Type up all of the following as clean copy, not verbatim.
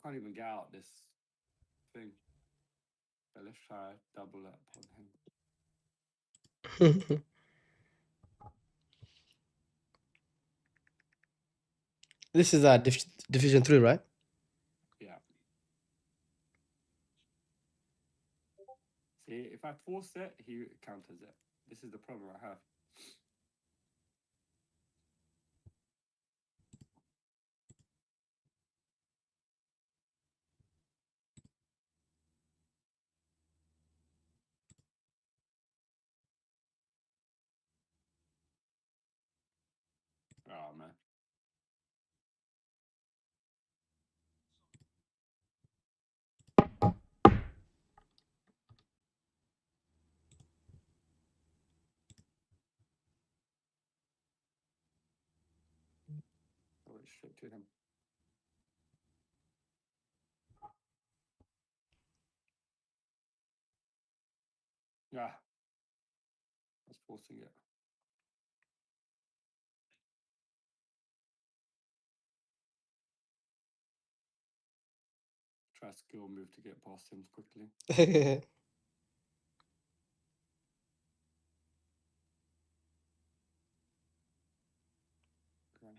can't even get out this thing. But let's try double up on him. This is Division 3, right? Yeah. See, if I force it, he counters it. This is the problem I have. Oh man. Go straight to him. Yeah. I was forcing it. Try skill move to get past him quickly. Okay.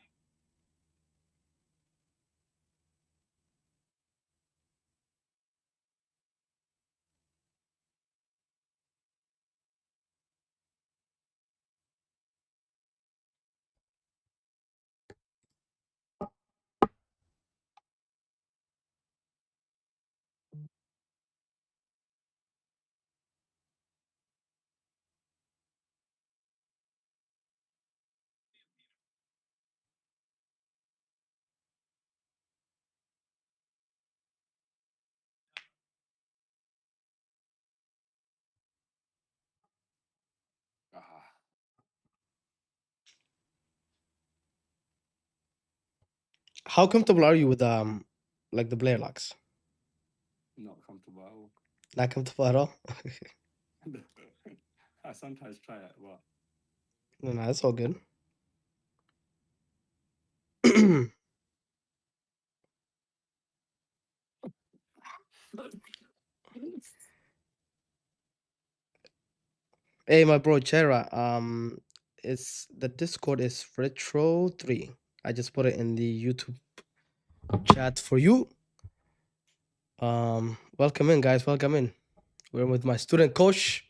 Ah. How comfortable are you with like the Blair locks? Not comfortable at all. Not comfortable at all? I sometimes try it, but No, no, that's all good. Hey, my bro Chera, it's the Discord is Retro3. I just put it in the YouTube chat for you. Welcome in, guys. Welcome in. We're with my student Kosh,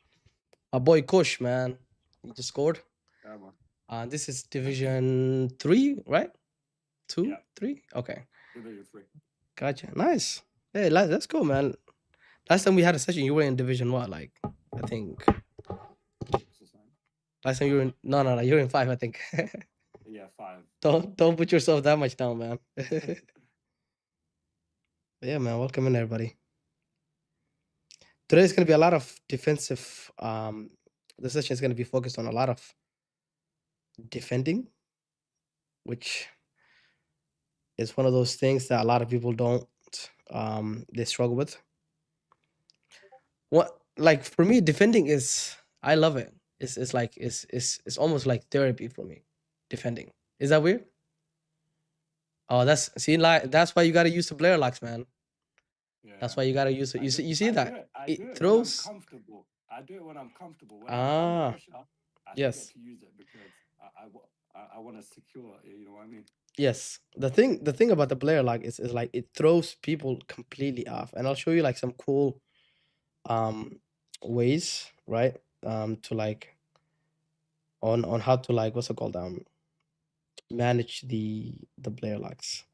my boy Kosh, man. He just scored. yeah, man. This is Division 3, right? 2, Yeah. 3. Okay, Division 3. gotcha. Nice. Hey, that's cool, man. Last time we had a session, you were in Division what? Like, I think What's the sign? last time you were in. No. You're in 5, I think. Yeah, 5. Don't put yourself that much down, man. Yeah, man. Welcome in, everybody. Today is going to be a lot of defensive. The session is going to be focused on a lot of defending, which is one of those things that a lot of people don't. They struggle with. What, like for me, defending is, I love it. It's like it's almost like therapy for me. Defending, is that weird? Oh, that's see, like that's why you got to use the Blair locks, man. Yeah. That's why you got to use it. You see I that do it it throws. when I'm comfortable. I do it when I'm comfortable. When I'm under pressure, I forget Yes. to use it because I want to secure. You know what I mean? Yes. The thing about the Blair lock is like it throws people completely off, and I'll show you like some cool ways, right? To like on how to like what's it called manage the Blair locks.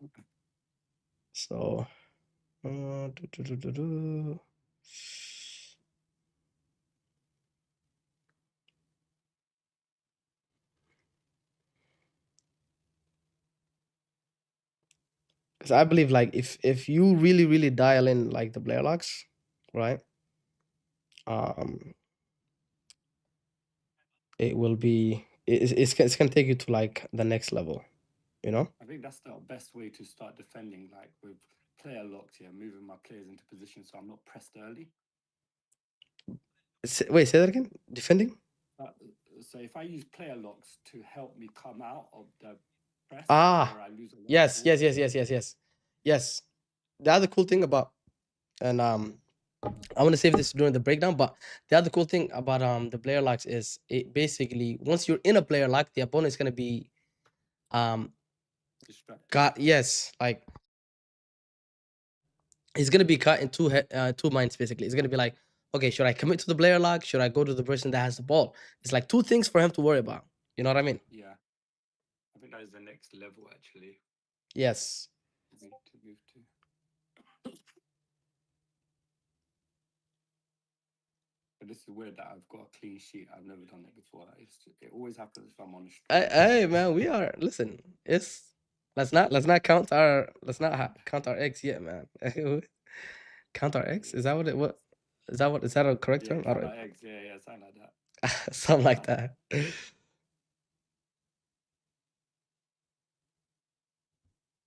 So do, do, do, do, do. Because I believe like if you really dial in like the Blair locks, right? Um, it will be it's gonna take you to like the next level, you know. I think that's the best way to start defending, like with player locks here, moving my players into position so I'm not pressed early. Wait, say that again. Defending. Uh, so if I use player locks to help me come out of the press Ah, where I lose a lot of yes, balls, yes. the other cool thing about, and I want to save this during the breakdown, but the other cool thing about the player locks is it basically once you're in a player lock, the opponent is gonna be Distracted. yes, like he's gonna be caught in two minds basically. It's gonna be like, okay, should I commit to the player lock? Should I go to the person that has the ball? It's like two things for him to worry about. You know what I mean? Yeah. I think that is the next level actually. Yes. To move to. But this is weird that I've got a clean sheet. I've never done it before. It always happens if I'm on the stream. Hey man, we are listen. It's let's not count our count our eggs yet, man. Count our eggs? Is that what it what? Is that a correct Yeah, term? I count don't our eggs. Yeah, something like that. something like that.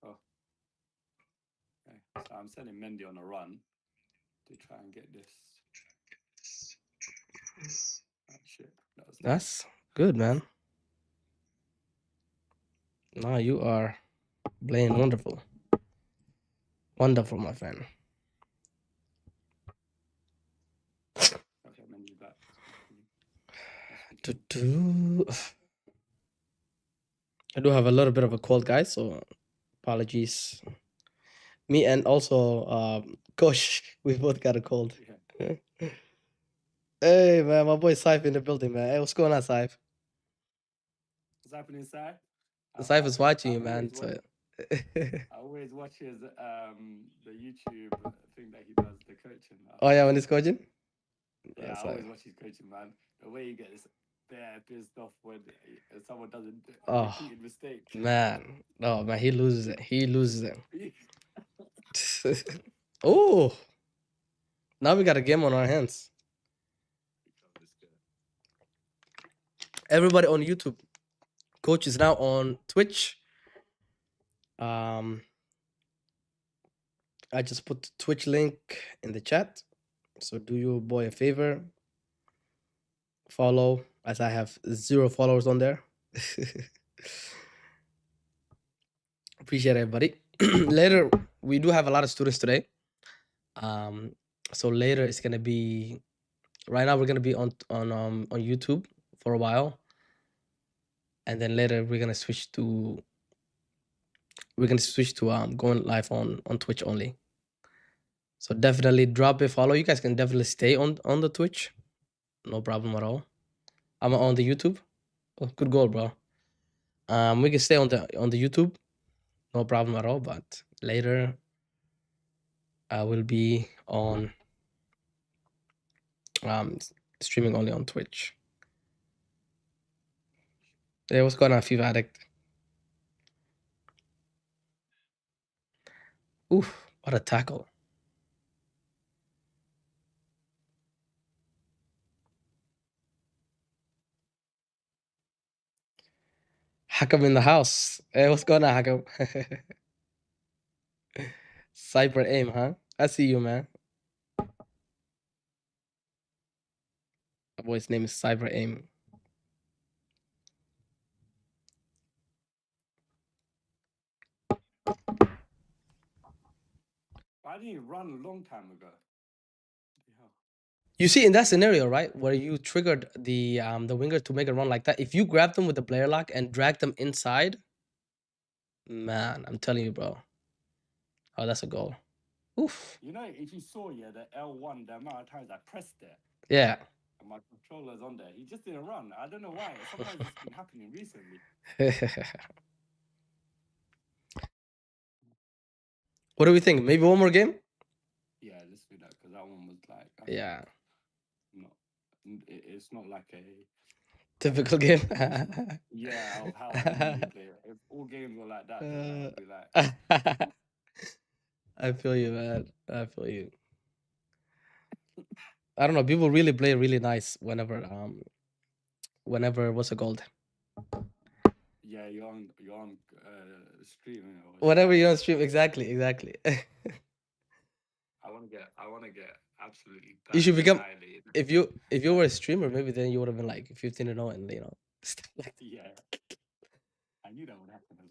Oh. Okay. So I'm sending Mendy on a run to try and get this. Oh, shit. That's good, man. No, you are playing wonderful. Wonderful, my friend. Okay, Mendy's back. I do have a little bit of a cold, guys, so apologies. Me and also Coach, we both got a cold. Yeah. Hey man, my boy Saif in the building, man. Hey, what's going on, Saif? What's happening, Sai? Saif is watching you, man. I always watch his the YouTube thing that he does, the coaching. Oh yeah, when he's coaching? Yeah, I always watch his coaching, man. The way he gets bare pissed off when someone doesn't repeated mistake. Man. Oh man, he loses it. He loses it. Oh, now we got a game on our hands. Everybody on YouTube. Coach is now on Twitch. I just put the Twitch link in the chat. So do your boy a favor. Follow, as I have 0 followers on there. Appreciate everybody. Later, we do have a lot of students today. So later it's gonna be. Right now we're gonna be on YouTube for a while, and then later we're gonna switch to going live on Twitch only. So definitely drop a follow. You guys can definitely stay on the Twitch, no problem at all. I'm on the YouTube. Oh, good goal, bro. We can stay on the YouTube, no problem at all. But later, I will be on streaming only on Twitch. Hey, what's going on, FIFA Addict? Oof, what a tackle. Hakam in the house. Hey, what's going on, Hakam? Cyber aim, huh? I see you, man. My boy's name is Cyber aim. Why didn't you run a long time ago? You see, in that scenario, right, where you triggered the winger to make a run like that, if you grab them with the player lock and drag them inside, man, I'm telling you, bro. Oh, that's a goal. Oof. You know, if you saw, the L1, the amount of times I pressed it. Yeah. And my controller's on there. He just didn't run. I don't know why. Sometimes it's been happening recently. What do we think? Maybe one more game? Yeah, let's do that, because that one was like... Yeah. It's not like a... typical game. Yeah, of how I usually play. If all games were like that, then I'd be like... I feel you, man. I feel you. I don't know. People really play really nice whenever what's it called? Yeah, you're on streaming. Whenever you're on stream, exactly. I want to get absolutely. You should become. If you were a streamer, maybe then you would have been like 15-0, and stuff like that. Yeah, I knew that would happen as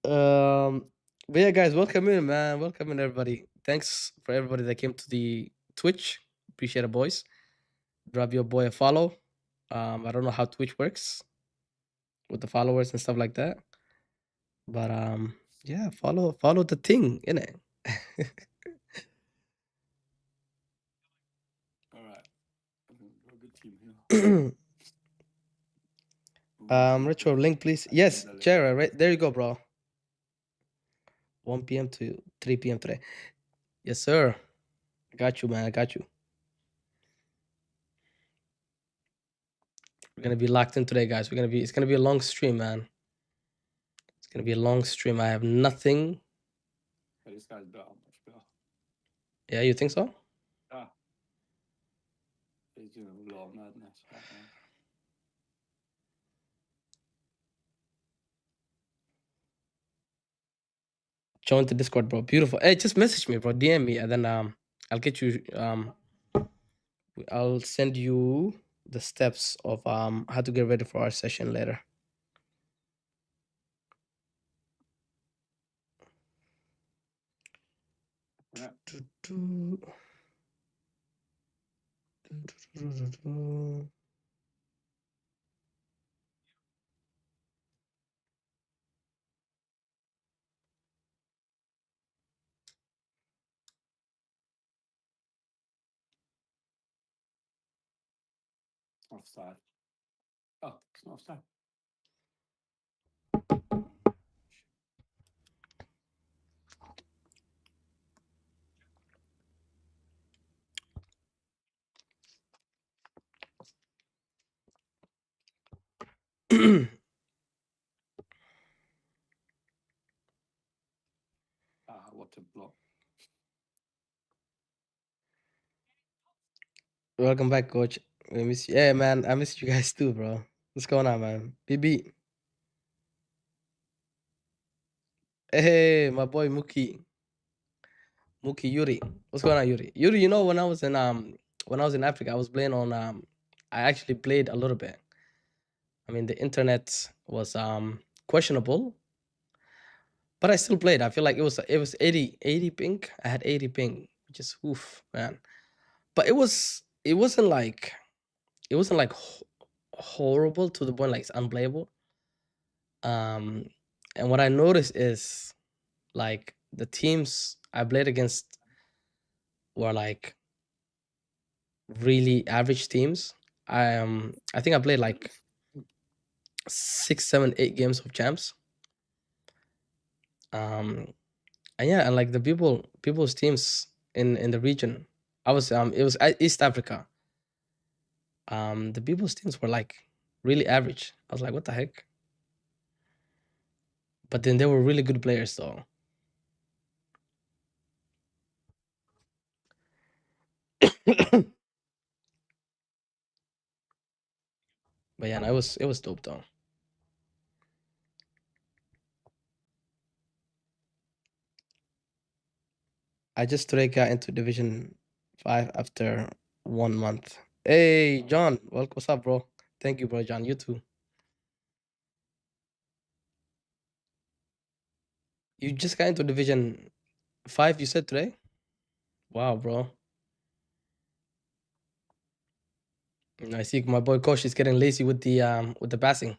well. But yeah, guys, welcome in, man. Welcome in, everybody. Thanks for everybody that came to the Twitch. Appreciate it, boys. Drop your boy a follow. I don't know how Twitch works with the followers and stuff like that, but yeah, follow the thing, innit? All right. We're a good team here. Retro link, please. Yes, Jera, right there you go, bro. 1 p.m. to 3 p.m. today. Yes, sir. I got you, man. I got you. We're gonna be locked in today, guys. It's gonna be a long stream, man. It's gonna be a long stream. I have nothing. But this guy's better, much better. Yeah, you think so? Yeah. He's doing a lot of madness right now. Join the Discord, bro. Beautiful. Hey, just message me, bro. DM me, and then I'll get you. I'll send you the steps of how to get ready for our session later. Yeah. Offside. Oh, it's not offside. What a block. Welcome back, coach. I miss you. Yeah, man. I miss you guys too, bro. What's going on, man? BB. Hey, my boy Muki. Muki Yuri. What's going on, Yuri? Yuri, you know, when I was in Africa, I was playing on I actually played a little bit. I mean, the internet was questionable, but I still played. I feel like it was 80 ping. I had 80 ping, which is oof, man. But it wasn't like horrible to the point like it's unplayable. And what I noticed is like the teams I played against were like really average teams. I think I played like 6, 7, 8 games of champs. And yeah, and like the people's teams in the region, it was East Africa. The people's teams were like really average. I was like, what the heck? But then they were really good players though. But yeah, no, it was dope though. I just today got into Division 5 after 1 month. Hey, John, what's up, bro? Thank you, bro, John. You too. You just got into Division 5, you said today? Wow, bro. I see my boy Kosh is getting lazy with the passing.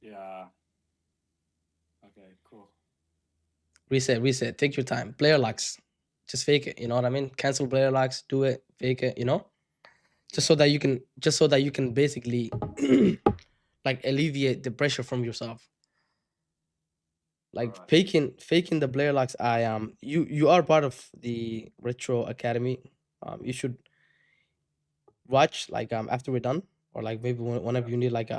Yeah. Okay, cool. Reset. Take your time. Player locks. Just fake it. You know what I mean? Cancel player locks. Do it. Fake it. You know, just so that you can basically like alleviate the pressure from yourself. Like right. faking the player locks. You are part of the Retro Academy. You should watch like after we're done, or like maybe whenever you need like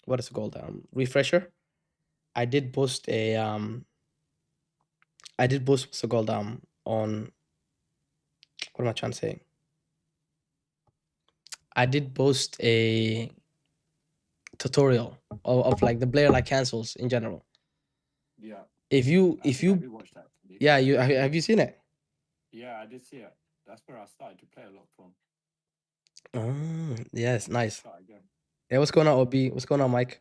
what is it called, refresher. I did post what's it called on, what am I trying to say? I did post a tutorial of like the player like cancels in general. Yeah. If you I did watch that. yeah, have you seen it? Yeah, I did see it. That's where I started to play a lot from. Yes, nice. Start again. Hey, what's going on, OB? What's going on, Mike?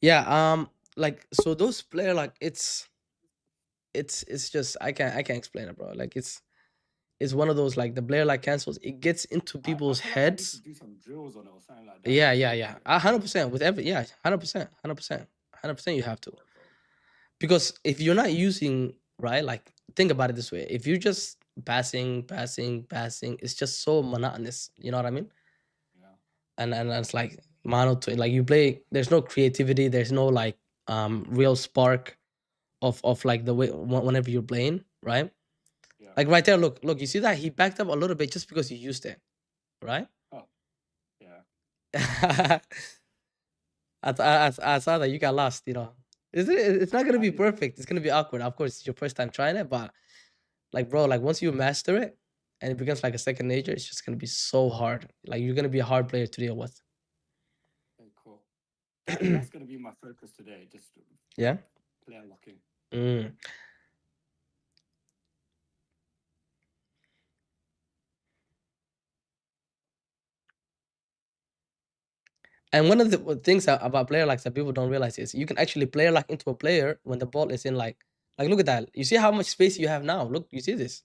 Yeah, like so those player like it's it's just I can't explain it, bro. Like it's one of those like the Blair like cancels. It gets into people's I feel like I need to heads. do some drills on it or something like that. Yeah. 100% with every 100%, 100%. You have to, because if you're not using right, like think about it this way: if you're just passing, it's just so monotonous. You know what I mean? Yeah. And it's like monotone. Like you play, there's no creativity. There's no like real spark of like the way whenever you're playing, right? Yeah. Like right there, look, you see that he backed up a little bit just because you used it, right? Oh, yeah. I saw that you got lost, you know. It's not gonna be perfect. It's gonna be awkward. Of course, it's your first time trying it, but like, bro, like once you master it and it becomes like a second nature, it's just gonna be so hard. Like you're gonna be a hard player to deal with. Okay, cool. That's gonna be my focus today. Just Yeah. player locking. And one of the things about player locks that people don't realize is you can actually player lock into a player when the ball is in like look at that. You see how much space you have now. Look, you see this.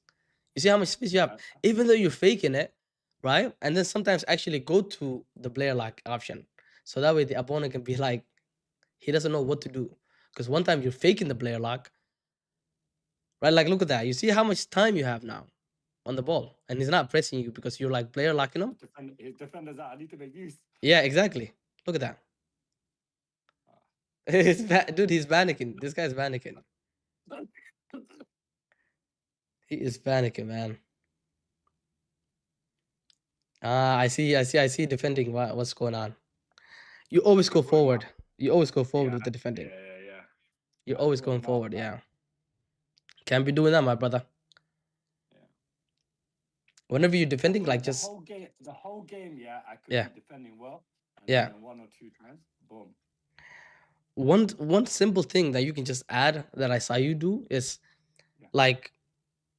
You see how much space you have, even though you're faking it, right? And then sometimes actually go to the player lock option, so that way the opponent can be like, he doesn't know what to do, because one time you're faking the player lock, right? Like look at that. You see how much time you have now on the ball, and he's not pressing you because you're like player locking him. His defenders out. I need to make use. Yeah, exactly. Look at that. Dude, he's panicking. This guy's panicking. He is panicking, man. I see defending. What's going on? You always go forward. You always go forward with the defending. Yeah. You're always going forward, yeah. Can't be doing that, my brother. Yeah. Whenever you're defending, like the whole game, yeah, I could be defending well. And yeah. Then 1 or 2 times, boom. One simple thing that you can just add that I saw you do is like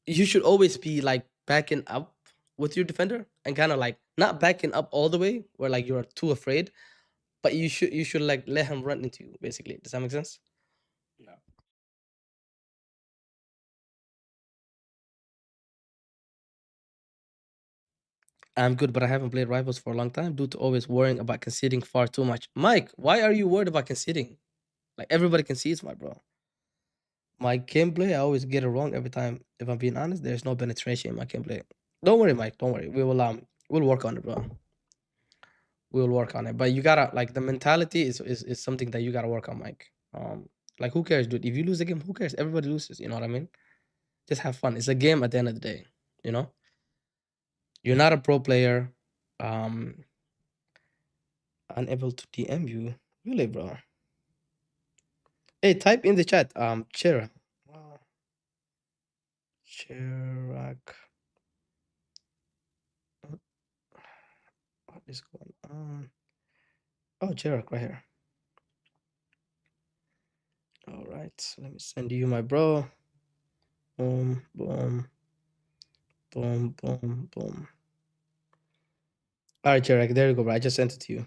you should always be like backing up with your defender and kind of like not backing up all the way where like you're too afraid, but you should like let him run into you, basically. Does that make sense? Yeah. I'm good, but I haven't played Rivals for a long time due to always worrying about conceding far too much. Mike, why are you worried about conceding? Like everybody concedes, my bro. My gameplay, I always get it wrong every time. If I'm being honest, there's no penetration in my gameplay. Don't worry, Mike. Don't worry. We'll work on it, bro. We'll work on it. But you gotta like the mentality is something that you gotta work on, Mike. Like who cares, dude? If you lose the game, who cares? Everybody loses. You know what I mean? Just have fun. It's a game at the end of the day. You know. You're not a pro player. Unable to DM you, really, bro. Hey, type in the chat. Chirac. What is going on? Oh, Chirac right here. All right, let me send you my bro. Boom, boom, boom, boom, boom. All right, Chirac, there you go, bro. I just sent it to you.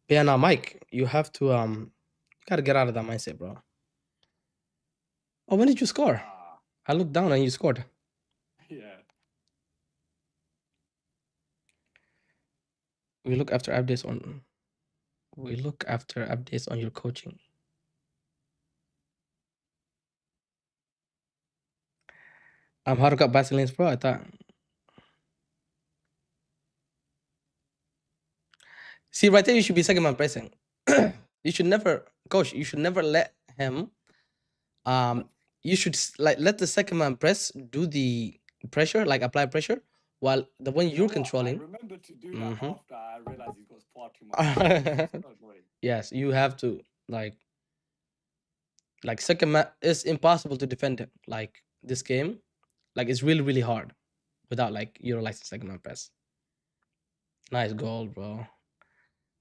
Yeah, now, Mike, you have to you gotta get out of that mindset, bro. Oh, when did you score? I looked down and you scored. Yeah. We look after updates on your coaching. How to cut Basilene's bro? I thought. See, right there, you should be second man pressing. You should never, coach. You should never let him. You should like let the second man press do the pressure, like apply pressure, while the one you're controlling. I remember to do that after I realized he got far too much. Yes, you have to like second man. It's impossible to defend him like this game. Like it's really really hard without like utilizing second man press. Nice goal, bro.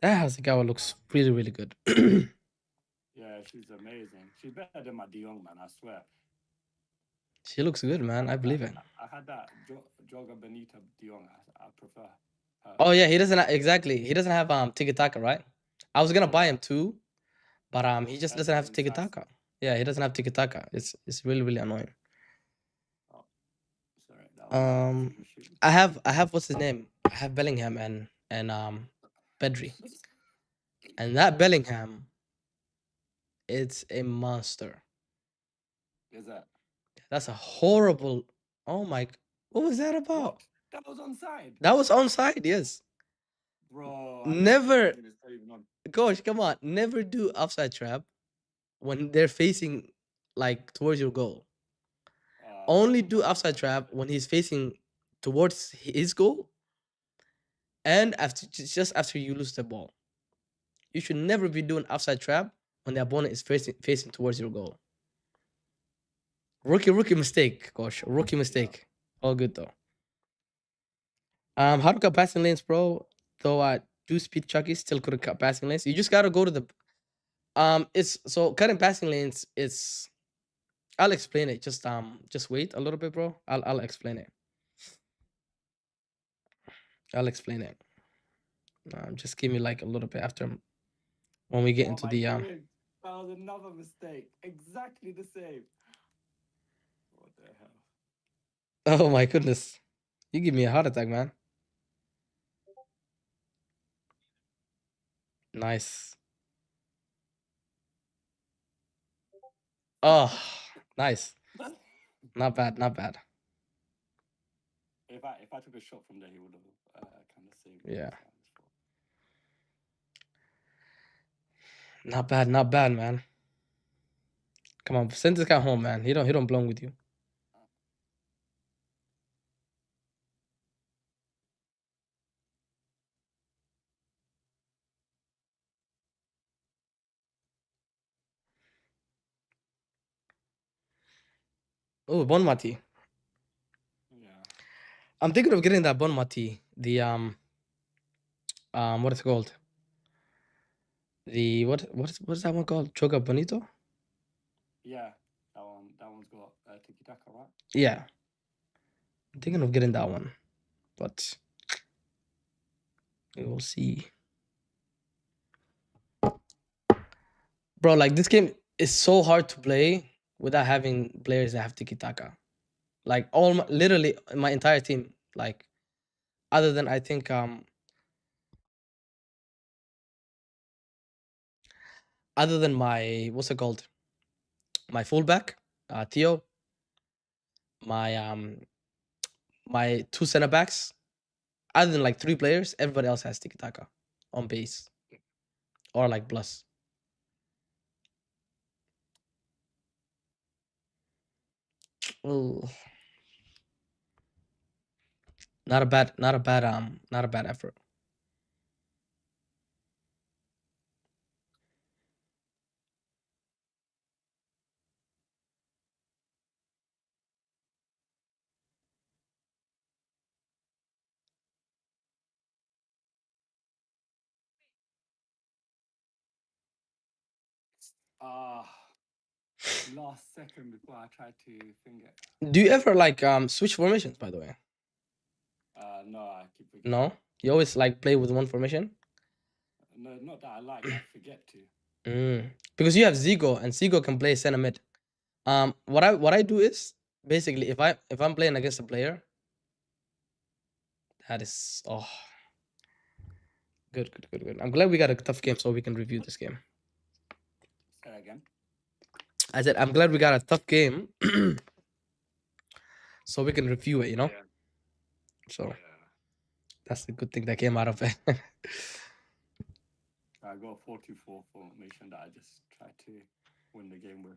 That Hasegawa looks really really good. Yeah, she's amazing. She's better than my De Jong, man. I swear. She looks good, man. I believe it. I had that Joga Benita De Jong. I prefer her. Oh yeah, he doesn't exactly. He doesn't have tiki taka, right? I was gonna buy him too, But he just doesn't have tiki-taka. Yeah, he doesn't have tiki-taka. It's really, really annoying. Oh, sorry. I have what's his name? I have Bellingham and Pedri. And that Bellingham, it's a monster. Is that? That's a horrible. Oh my! What was that about? What? That was onside. That was onside. Yes. Bro. Never. Gosh, come on! Never do offside trap when they're facing like towards your goal. Only do offside trap when he's facing towards his goal, and just after you lose the ball. You should never be doing offside trap when the opponent is facing towards your goal. Rookie mistake, gosh, rookie mistake. All good though. How to cut passing lanes, bro? Though I do speed Chucky, still couldn't cut passing lanes. You just gotta go to the it's so cutting passing lanes, it's I'll explain it. Just wait a little bit, bro. I'll explain it. I'll explain it. Just give me like a little bit after when we get into the That was another mistake. Exactly the same. What the hell? Oh my goodness. You give me a heart attack, man. Nice. Oh, nice. Not bad, not bad. If I took a shot from there, he would have kind of saved. Yeah. Not bad, man. Come on, send this guy home, man. He don't belong with you. Oh, Bonmati. Yeah. I'm thinking of getting that Bonmati. The what is it called? The what's that one called? Choga Bonito? Yeah, that one's got tiki taka, right? Yeah. I'm thinking of getting that one. But we will see. Bro, like this game is so hard to play without having players that have tiki taka. Like literally my entire team, like other than I think other than my what's it called? My fullback, Theo, my two center backs, other than like 3 players, everybody else has tiki taka on base or like plus. Oh, not a bad effort. Last second before I tried to finger. Do you ever like switch formations, by the way? No, I keep forgetting. No? You always like play with one formation? No, not that I like, I forget to. Because you have Zigo and Zigo can play center mid. What I do is basically if I'm playing against a player that is good. I'm glad we got a tough game so we can review this game. Say that again. I said I'm glad we got a tough game so we can review it, you know? Yeah. So that's the good thing that came out of it. I got a 4-2-4 formation that I just tried to win the game with.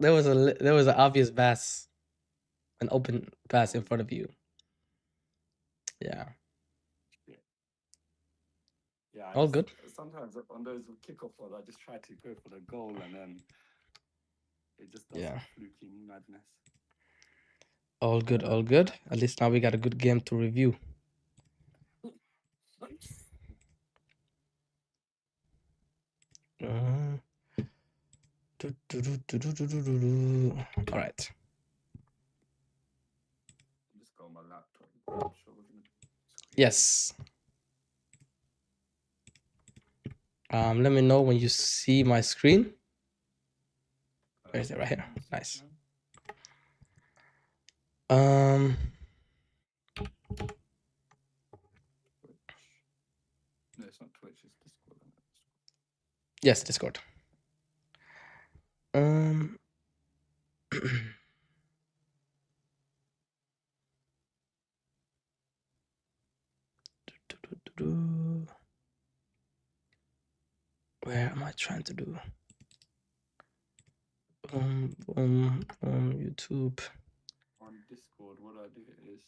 There was an obvious pass, an open pass in front of you. Yeah. Yeah. All good. Sometimes on those kickoff ones, I just try to go for the goal and then it just does fluky madness. All good. At least now we got a good game to review. All right. Just go on my laptop. I'm sure we're gonna Yes. Let me know when you see my screen. Where is it? Right here. Nice. No, it's not Twitch, it's Discord. Yes, Discord. Where am I trying to do? YouTube. On Discord, what I do is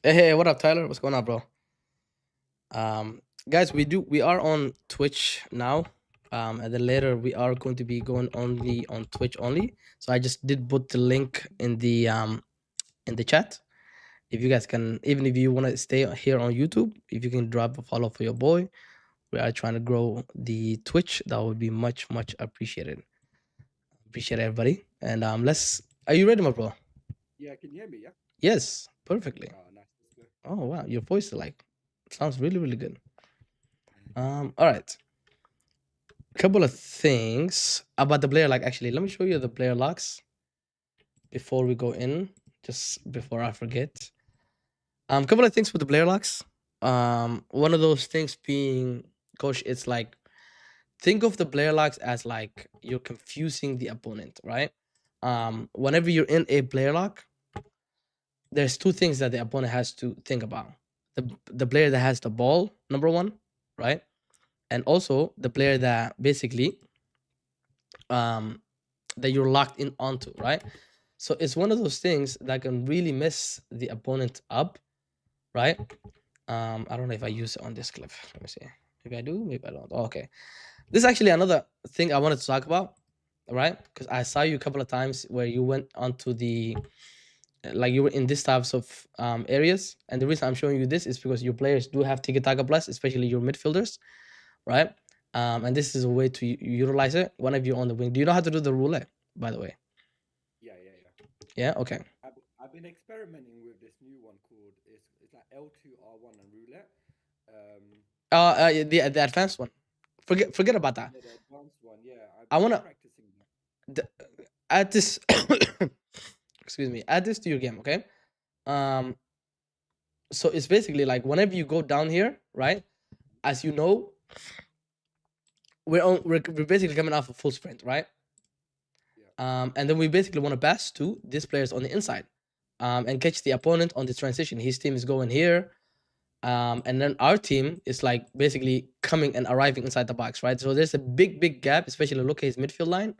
Hey, what up, Tyler? What's going on, bro? Guys, we are on Twitch now. And then later we are going to be going only on Twitch only. So I just did put the link in the chat. If you guys can, even if you want to stay here on YouTube, if you can drop a follow for your boy, we are trying to grow the Twitch. That would be much appreciated. Appreciate everybody. And are you ready, my bro? Yeah, can you hear me? Yeah. Yes, perfectly. Oh, nice. Oh wow, your voice is sounds really good. All right. A couple of things about the player lock. Actually, let me show you the player locks before we go in, just before I forget. A couple of things with the player locks. One of those things being, coach, it's like, think of the player locks as like you're confusing the opponent, right? Whenever you're in a player lock, there's two things that the opponent has to think about. The player that has the ball, number one, right? And also the player that basically that you're locked in onto, right? So it's one of those things that can really mess the opponent up, right? I don't know if I use it on this clip. Let me see. Maybe I do, maybe I don't. Oh, okay. This is actually another thing I wanted to talk about, right? Because I saw you a couple of times where you went onto the, like you were in these types of areas. And the reason I'm showing you this is because your players do have Tiki Taka Plus, especially your midfielders, right? And this is a way to utilize it whenever you're on the wing. Do you know how to do the roulette, by the way? Yeah. Yeah, okay. I've been experimenting with this new one called it's like L2R1 and roulette. The advanced one. Forget about that. Yeah, the advanced one. Yeah, I wanna practicing that. add this. Excuse me. Add this to your game, okay? So it's basically like whenever you go down here, right? As you know, we're basically coming off a full sprint, right? Yeah. And then we basically want to pass to these players on the inside, and catch the opponent on the transition. His team is going here, and then our team is like basically coming and arriving inside the box, right? So there's a big gap, especially look at his midfield line,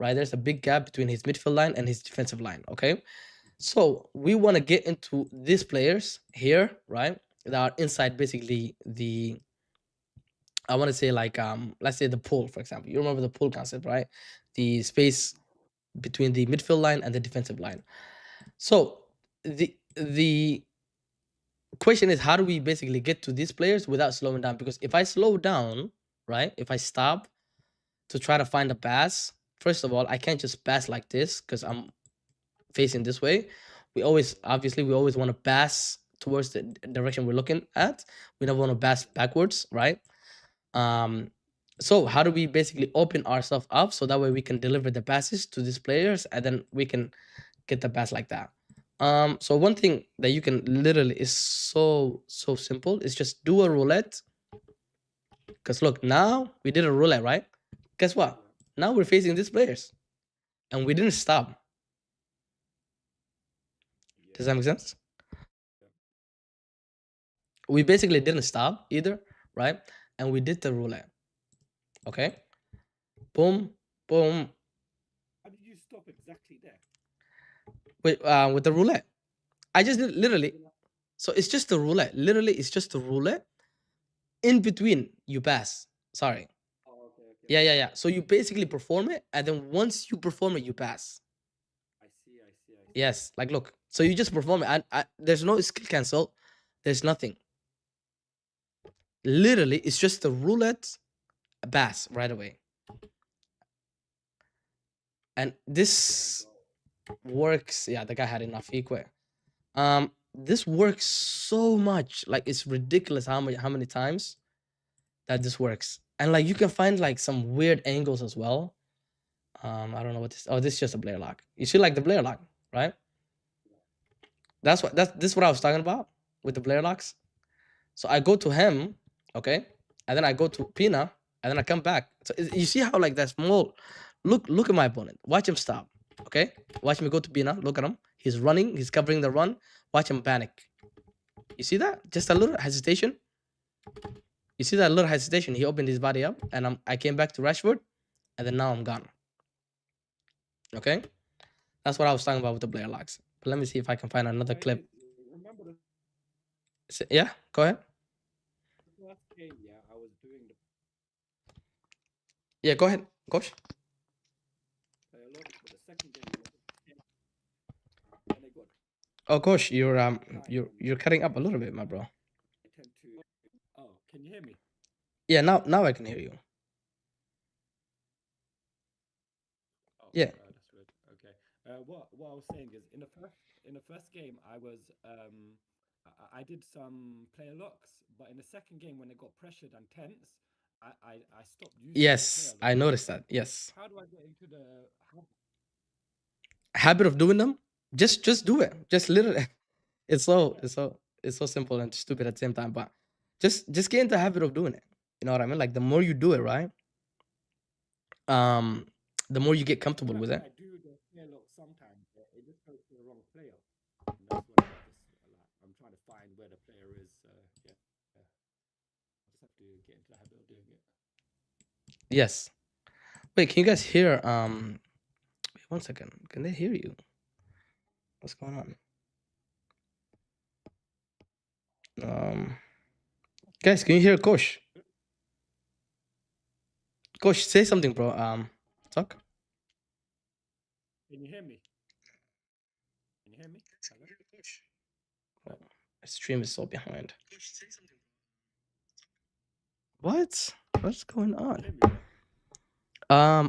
right? There's a big gap between his midfield line and his defensive line, okay? So we want to get into these players here, right? That are inside basically the, I want to say like, let's say the pool, for example. You remember the pool concept, right? The space between the midfield line and the defensive line. So the question is, how do we basically get to these players without slowing down? Because if I slow down, right? If I stop to try to find a pass, first of all, I can't just pass like this because I'm facing this way. We always want to pass towards the direction we're looking at. We never want to pass backwards, right? So how do we basically open ourselves up so that way we can deliver the passes to these players and then we can get the pass like that? So one thing that you can literally is so simple is just do a roulette. Because look, now we did a roulette, right? Guess what? Now we're facing these players and we didn't stop. Does that make sense? We basically didn't stop either, right? And we did the roulette. Okay. Boom, boom. How did you stop exactly there? With the roulette. I just did literally. So it's just the roulette. Literally, it's just the roulette. In between, you pass. Sorry. Oh, okay. Yeah. So you basically perform it, and then once you perform it, you pass. I see. Yes, like look. So you just perform it. There's no skill cancel. There's nothing. Literally, it's just a roulette bass right away. And this works. Yeah, the guy had enough. He quit. This works so much. Like it's ridiculous how many times that this works. And like you can find like some weird angles as well. I don't know what this. Oh, this is just a Blair lock. You see like the Blair lock, right? This is what I was talking about with the Blair locks. So I go to him, okay, and then I go to Pina, and then I come back. So you see how like that small. Look at my opponent. Watch him stop. Okay, watch me go to Pina. Look at him. He's running. He's covering the run. Watch him panic. You see that? Just a little hesitation. You see that little hesitation? He opened his body up, and I came back to Rashford, and then now I'm gone. Okay, that's what I was talking about with the Blair locks. But let me see if I can find another clip. Yeah, go ahead. Yeah, go ahead, coach. Oh, coach, you're cutting up a little bit, my bro. Oh, can you hear me? Yeah, now I can hear you. Oh, yeah. That's good. Okay. What I was saying is in the first game I was I did some player locks, but in the second game when it got pressured and tense, I stopped using. Yes, I noticed that. Yes. How do I get into the habit of doing them? Just do it. Just literally. It's so simple and stupid at the same time, but just get into the habit of doing it. You know what I mean? Like the more you do it, right? The more you get comfortable with it. I do the player lock sometimes, but it just goes to the wrong player. And that's what I'm trying to find where the player is. Yeah. I just have to get into the habit of doing it. Yes. Wait, can you guys hear? Wait 1 second. Can they hear you? What's going on? Guys, can you hear Kosh? Kosh, say something, bro. Talk. Can you hear me? Can you hear me? Oh, my stream is so behind. What? What's going on?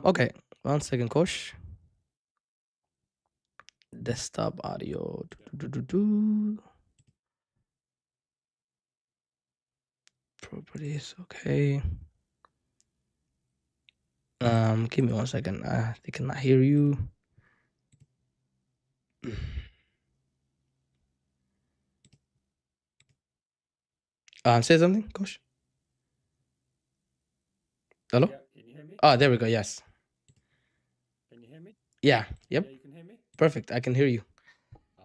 Okay. 1 second, Kosh. Desktop audio. Properties. Okay. Give me 1 second. They cannot hear you. Say something, Kosh. Hello? Yeah, can you hear me? Oh, there we go. Yes. Can you hear me? Yeah. Yep. Yeah, you can hear me? Perfect. I can hear you.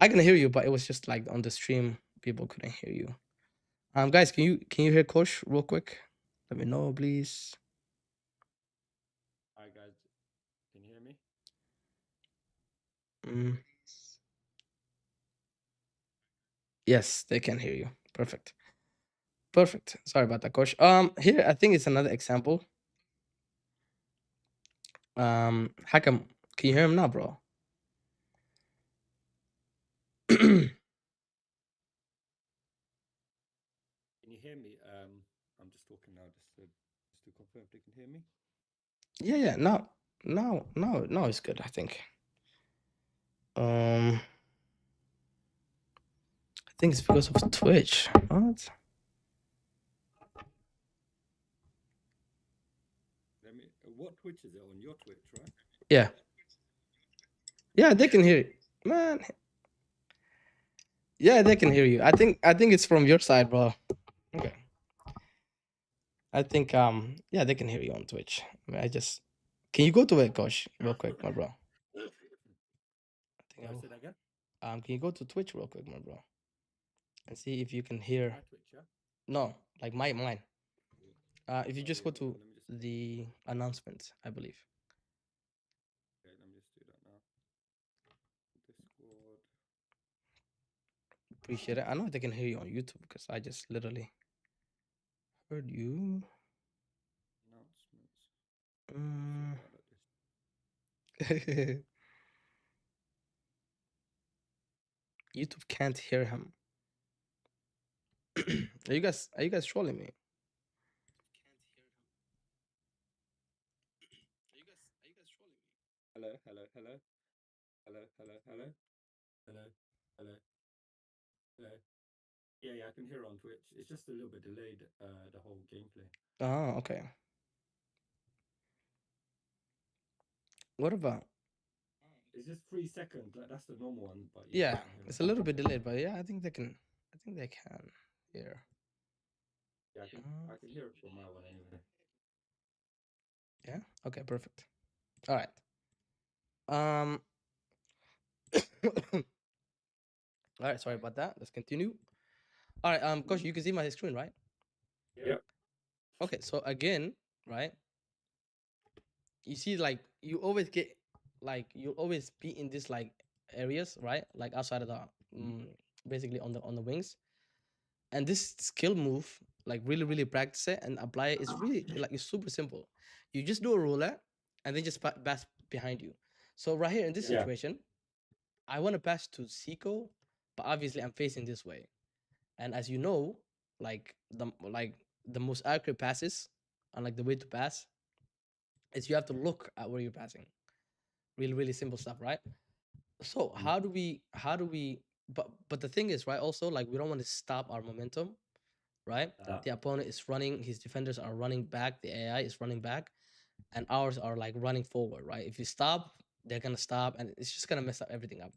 I can hear you, but it was just like on the stream, people couldn't hear you. Guys, can you hear Kosh real quick? Let me know, please. Hi guys, can you hear me? Yes, they can hear you. Perfect. Perfect. Sorry about that, Kosh. Here I think it's another example. Hakam, can you hear him now, bro? Can you hear me? I'm just talking now, just to confirm if they can hear me. Yeah. No, it's good. I think. I think it's because of Twitch. What? What Twitch is it on? Your Twitch, right? Yeah. Yeah, they can hear you, man. Yeah, they can hear you. I think it's from your side, bro. Okay. I think yeah, they can hear you on Twitch. I mean, can you go to it, Coach, real quick, my bro? I say that again. Can you go to Twitch real quick, my bro, and see if you can hear? My Twitch, yeah? No, like mine. If you just go to the announcements, I believe. Okay, let me just do that now. Discord. Appreciate it. I know they can hear you on YouTube because I just literally heard you. Announcements. YouTube can't hear him. Are you guys trolling me? Hello, hello, hello, hello, hello, hello, hello, hello, hello. Yeah, I can hear on Twitch. It's just a little bit delayed, the whole gameplay. Oh, okay. What about? It's just 3 seconds. That's the normal one, but Yeah, I can hear it's it. a little bit delayed, but yeah, I think they can. I think they can hear. Yeah, I can hear it from my one anyway. Yeah. Okay. Perfect. All right. All right. Sorry about that. Let's continue. All right. Coach, you can see my screen, right? Yep. Okay. So again, right? You see, like you always get, like you'll always be in this like areas, right? Like outside of the, basically on the wings. And this skill move, like really practice it and apply it. It's really like it's super simple. You just do a roulette and then just pass behind you. So right here in this Yeah. situation, I want to pass to Seiko, but obviously I'm facing this way. And as you know, like the most accurate passes and like the way to pass is you have to look at where you're passing. Really simple stuff, right? So how do we but the thing is, right, also like we don't want to stop our momentum, right? The opponent is running, his defenders are running back, the AI is running back, and ours are like running forward, right? If you stop, they're gonna stop, and it's just gonna mess up everything up.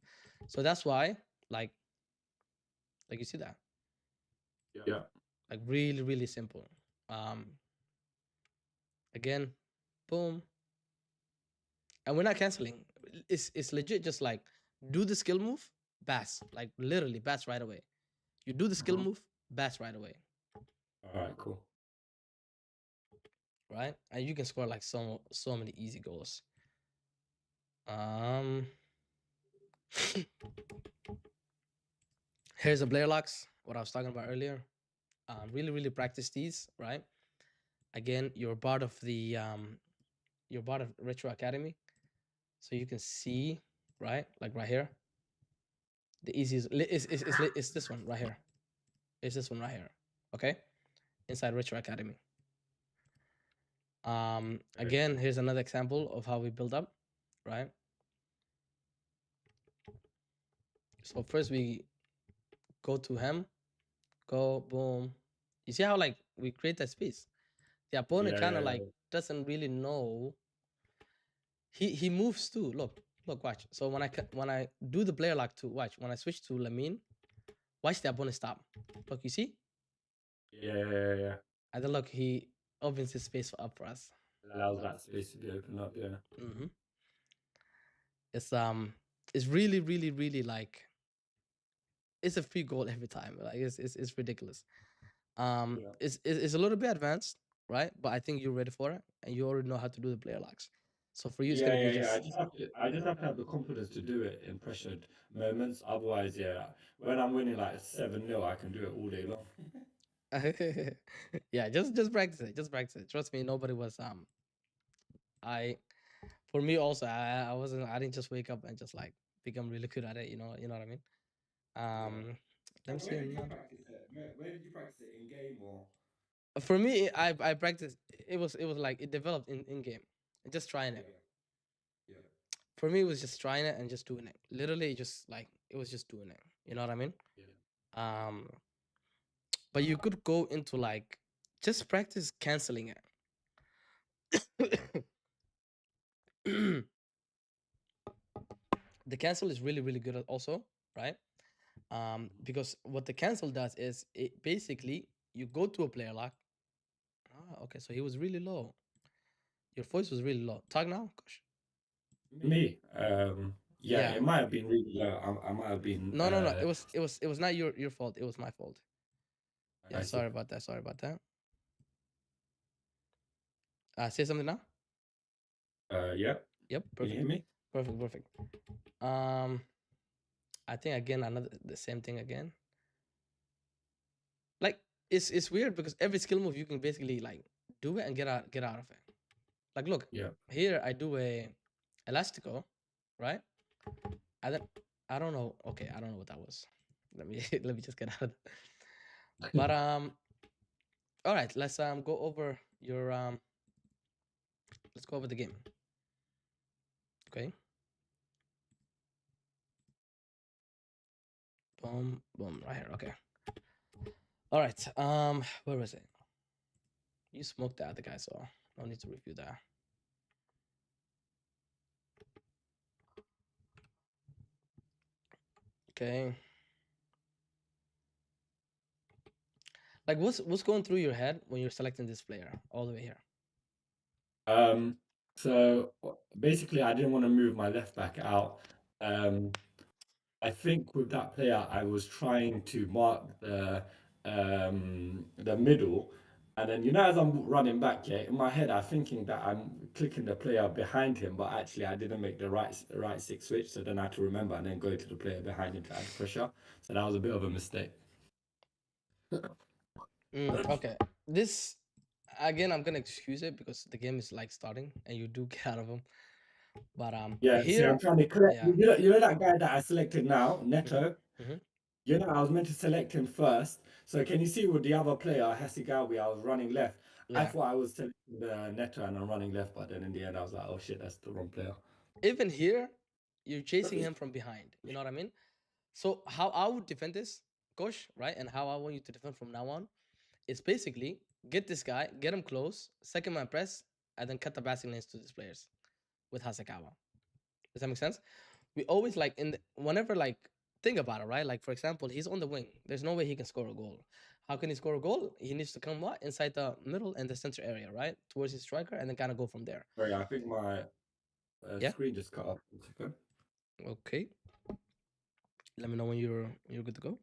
So that's why, like you see that, Yeah. like really simple. Again, boom, and we're not canceling. It's legit. Just like do the skill move, bass, like literally bass right away. You do the skill move, bass right away. All right, cool. Right, and you can score like so many easy goals. Um, here's a Blair locks, what I was talking about earlier. Really practice these, right? Again, you're part of the you're part of Retro Academy, so you can see, right, like right here. The easiest is this one right here. It's this one right here. Okay, inside Retro Academy. Again, here's another example of how we build up, right? So first we go to him, go boom. You see how like we create that space? The opponent kind of like doesn't really know. He moves too. Look, watch. So when I do the player lock too, watch. When I switch to Lamine, watch the opponent stop. Look, you see? Yeah. And then look, he opens his space up for us. Allows that space to be opened up. Yeah. It's really like it's a free goal every time. Like it's ridiculous. It's a little bit advanced, right? But I think you're ready for it, and you already know how to do the player locks. So for you, it's gonna be just. I just have to have the confidence to do it in pressured moments. Otherwise, yeah, when I'm winning like 7-0, I can do it all day long. Yeah, just practice it. Just practice it. Trust me, nobody was for me also, I wasn't. I didn't just wake up and just like become really good at it. You know what I mean. Let me see. Where did you practice it? Where did you practice it, in game or? For me, I practiced. It was like it developed in game. Just trying it. Yeah. For me, it was just trying it and just doing it. Literally, just like it was just doing it. You know what I mean? Yeah. But you could go into like just practice canceling it. The cancel is really good also, right? Because what the cancel does is it basically you go to a player lock. Okay, so he was really low. Your voice was really low. Talk now, Gosh. Me? Yeah, it might have been really low. I might have been. No. It was not your fault. It was my fault. Yeah, sorry about that. Say something now. Yep. Yep. Perfect. Can you hear me? Perfect. I think again the same thing again. Like it's weird because every skill move you can basically like do it and get out of it. Like look, Yeah. here I do a elastico, right? And then I don't know. Okay, I don't know what that was. Let me let me just get out of that. But all right, let's go over your let's go over the game. Okay. Boom, boom, right here. Okay. All right. Where was it? You smoked the other guy, so no need to review that. Okay. Like, what's going through your head when you're selecting this player all the way here? So basically, I didn't want to move my left back out. I think with that player, I was trying to mark the middle, and then as I'm running back, yeah, in my head, I'm thinking that I'm clicking the player behind him, but actually I didn't make the right stick switch, so then I had to remember and then go to the player behind him to add pressure. So that was a bit of a mistake. Okay. This again, I'm gonna excuse it because the game is like starting and you do get out of them. But Yeah, see, here, I'm trying to correct. yeah. You know that guy that I selected now, Neto. Mm-hmm. I was meant to select him first. So can you see with the other player, Hasigawi, I was running left. I Yeah. thought I was selecting the Neto and I'm running left, but then in the end I was like, oh shit, that's the wrong player. Even here, you're chasing him from behind. You know what I mean? So how I would defend this, Kosh, right? And how I want you to defend from now on is basically get this guy, get him close, second man press, and then cut the passing lanes to these players with Hasekawa. Does that make sense? We always like whenever like think about it, right? Like for example, he's on the wing. There's no way he can score a goal. How can he score a goal? He needs to come what inside the middle and the center area, right, towards his striker, and then kind of go from there. Sorry, I think my Yeah. screen just cut off. Okay. Let me know when you're good to go.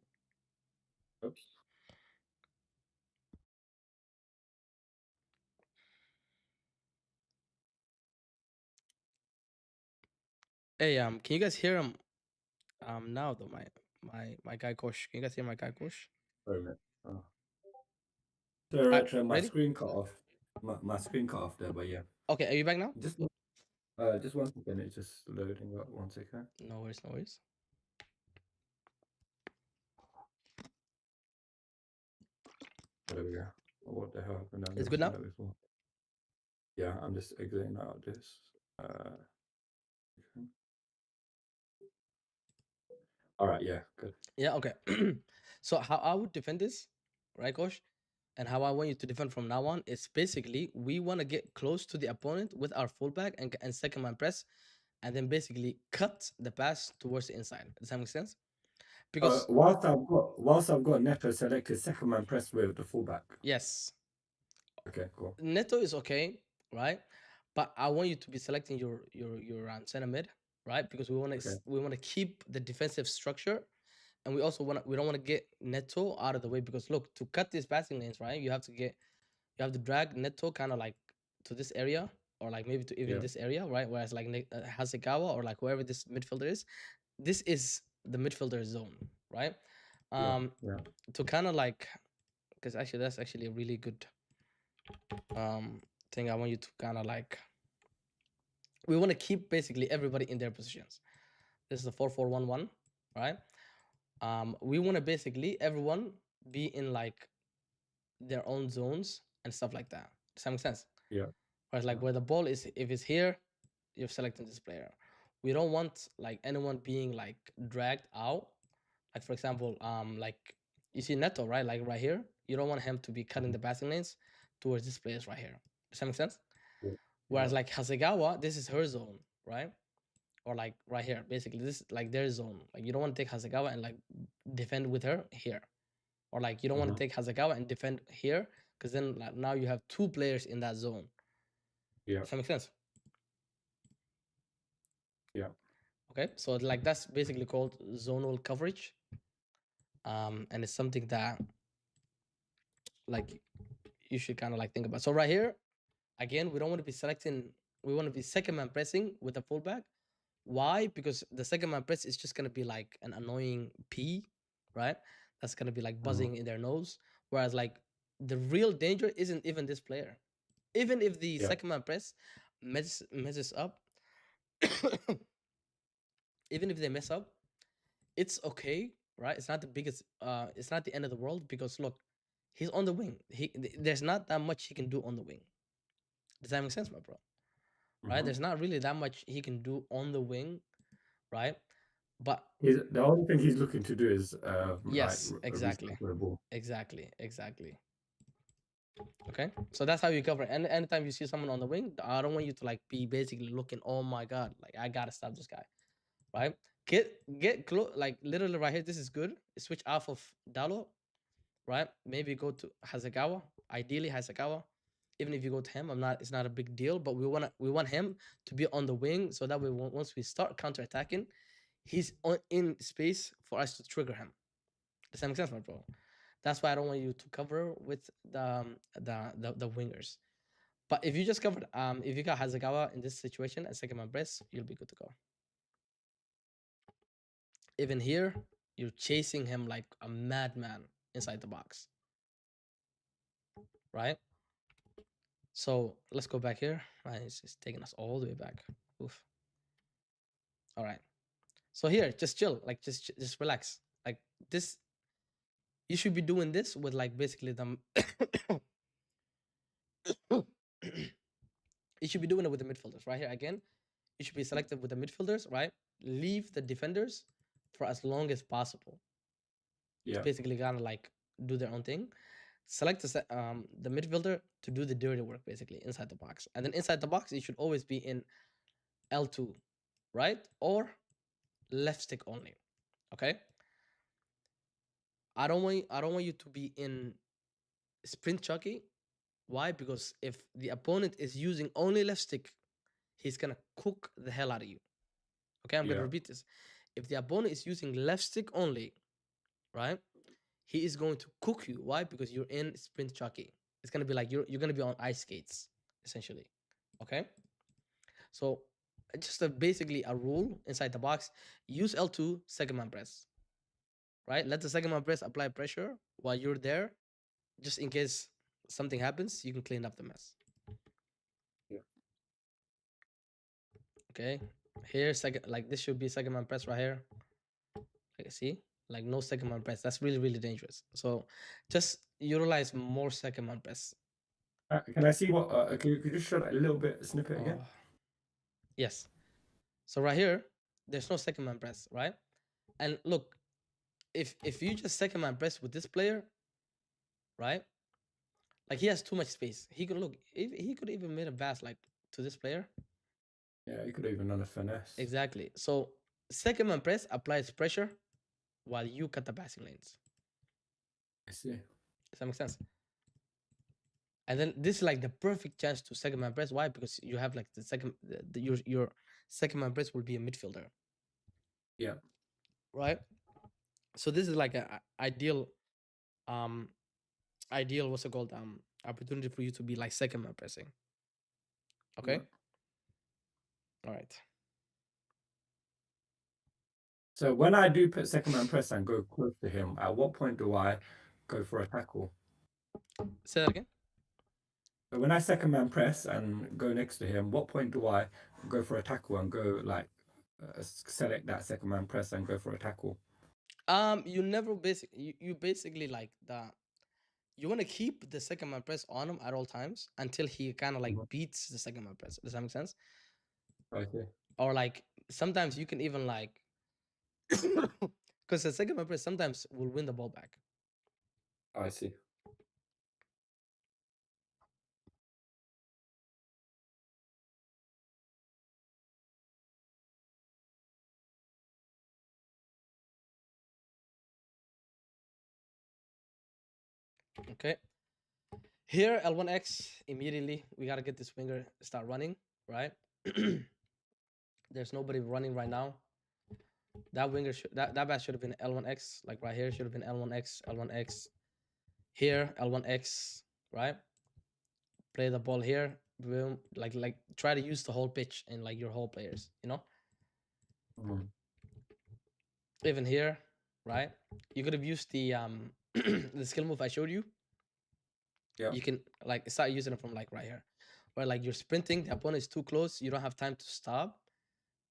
Oops. Hey, can you guys hear him? Now though, my guy Kosh. Can you guys hear my guy Kosh? Wait a minute. Oh. All Sorry, right, my ready? screen cut off. My screen cut off there, but yeah. Okay, are you back now? Just 1 second, it's just loading up. 1 second. No worries, no worries. There we go. What the hell happened? I've It's never good seen now. that before. Yeah, I'm just exiting out of this. All right, yeah, good. Yeah, okay. So how I would defend this, right, Kosh? And how I want you to defend from now on is basically we want to get close to the opponent with our fullback and second man press, and then basically cut the pass towards the inside. Does that make sense? Because Whilst I've got Neto selected, second man press with the fullback. yes, Okay, cool. Neto is okay, right? But I want you to be selecting your center mid, right? Because we want to keep the defensive structure, and we also we don't want to get Neto out of the way because look, to cut these passing lanes, right? You have to drag Neto kind of like to this area or like maybe to even this area, right? Whereas like Hasegawa or like whoever this midfielder is, this is the midfielder zone, right? Yeah. To kind of like, because actually that's actually a really good thing. I want you to kind of like, we want to keep basically everybody in their positions. This is a 4-4-1-1, right? We want to basically everyone be in like their own zones and stuff like that. Does that make sense? Yeah. Whereas like where the ball is, if it's here, you're selecting this player. We don't want like anyone being like dragged out. Like for example, like you see Neto, right? Like right here, you don't want him to be cutting the passing lanes towards this players right here. Does that make sense? Yeah. Whereas like Hasegawa, this is her zone, right? Or like right here, basically this is like their zone. Like you don't want to take Hasegawa and like defend with her here, or like you don't want to take Hasegawa and defend here because then like, now you have two players in that zone. Yeah. Does that make sense? Yeah. Okay, so like that's basically called zonal coverage, and it's something that like you should kind of like think about. So right here, again, we don't want to be selecting. We want to be second man pressing with a fullback. Why? Because the second man press is just gonna be like an annoying P, right? That's gonna be like buzzing in their nose. Whereas like the real danger isn't even this player. Even if the second man press messes up, even if they mess up, it's okay, right? It's not the biggest. It's not the end of the world because look, he's on the wing. There's not that much he can do on the wing. Does that make sense, my bro? Right? Mhm. There's not really that much he can do on the wing, right? But The only thing he's looking to do is like yes, exactly, recycle the ball. exactly. Okay, so that's how you cover. And anytime you see someone on the wing, I don't want you to like be basically looking. Oh my god, like I gotta stop this guy, right? Get close, like literally right here. This is good. Switch off of Dalo, right? Maybe go to Hasegawa. Ideally Hasegawa. Even if you go to him, it's not a big deal. But we want him to be on the wing so that way once we start counter attacking, he's in space for us to trigger him. Does that make sense, my bro? That's why I don't want you to cover with the wingers. But if you just covered, if you got Hasegawa in this situation and second man press, you'll be good to go. Even here, you're chasing him like a madman inside the box, right? So let's go back here. Right, it's taking us all the way back. Oof. All right. So here, just chill, like just relax. Like this, you should be doing this with like basically the. You should be doing it with the midfielders right here again. You should be selective with the midfielders, right? Leave the defenders for as long as possible. Yeah. Basically, kind of like do their own thing. Select the midfielder to do the dirty work, basically inside the box, and then inside the box, you should always be in L2, right, or left stick only. Okay. I don't want you to be in sprint chucky. Why? Because if the opponent is using only left stick, he's gonna cook the hell out of you. Okay, I'm gonna repeat this. If the opponent is using left stick only, right, he is going to cook you. Why? Because you're in sprint chucky. It's gonna be like you're gonna be on ice skates, essentially. Okay. So just basically a rule inside the box. Use L2 second man press. Right? Let the second man press apply pressure while you're there, just in case something happens, you can clean up the mess. Yeah. Okay. Here, second, like this should be second man press right here. Like, see, like no second man press. That's really, really dangerous. So just utilize more second man press. Can I see what? Can you just show that a little bit snippet again? Yes. So right here, there's no second man press, right? And look, if you just second man press with this player, right? Like he has too much space. He could look. He could even made a pass like to this player. Yeah, you could have even done a finesse. Exactly. So second man press applies pressure while you cut the passing lanes. I see. Does that make sense? And then this is like the perfect chance to second man press. Why? Because you have like the second, your second man press will be a midfielder. Yeah. Right. So this is like a ideal, what's it called? Opportunity for you to be like second man pressing. Okay. Yeah. All right. So when I do put second man press and go close to him, at what point do I go for a tackle? Say that again. So when I second man press and go next to him, what point do I go for a tackle and go like select that second man press and go for a tackle? You never you basically like you want to keep the second man press on him at all times until he kind of like beats the second man press. Does that make sense? Okay. Or like sometimes you can even like because the second man press sometimes will win the ball back. I see. Okay. Here, L1X, immediately, we got to get this winger start running, right? There's nobody running right now. That winger, that bat should have been L1X, like right here, should have been L1X, L1X. Here, L1X, right? Play the ball here, boom, like try to use the whole pitch and like your whole players, you know? Even here, right? You could have used the the skill move I showed you. Yeah. You can like start using it from like right here, where like you're sprinting, the opponent is too close, you don't have time to stop,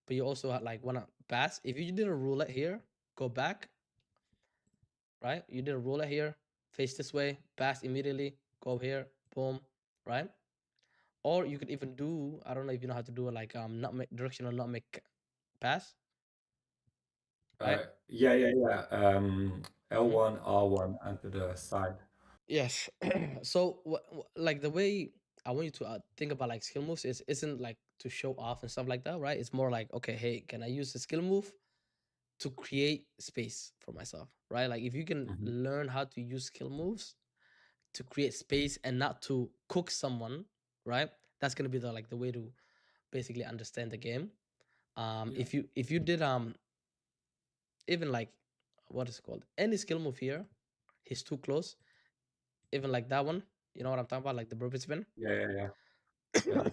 but you also like want to pass. If you did a roulette here, go back, right? You did a roulette here, face this way, pass immediately, go here, boom, right? Or you could even do, I don't know if you know how to do it, like nutmeg, directional nutmeg pass, right? Yeah. Mhm. L1, R1, and to the side. Yes. So like the way I want you to think about like skill moves isn't like to show off and stuff like that, right? It's more like, okay, hey, can I use the skill move to create space for myself, right? Like if you can Mhm. learn how to use skill moves to create space and not to cook someone, right? That's gonna be the way to basically understand the game. Yeah. If you did even like what is it called, any skill move here, he's too close, even like that one, you know what I'm talking about, like the burpee spin. Yeah. Yeah.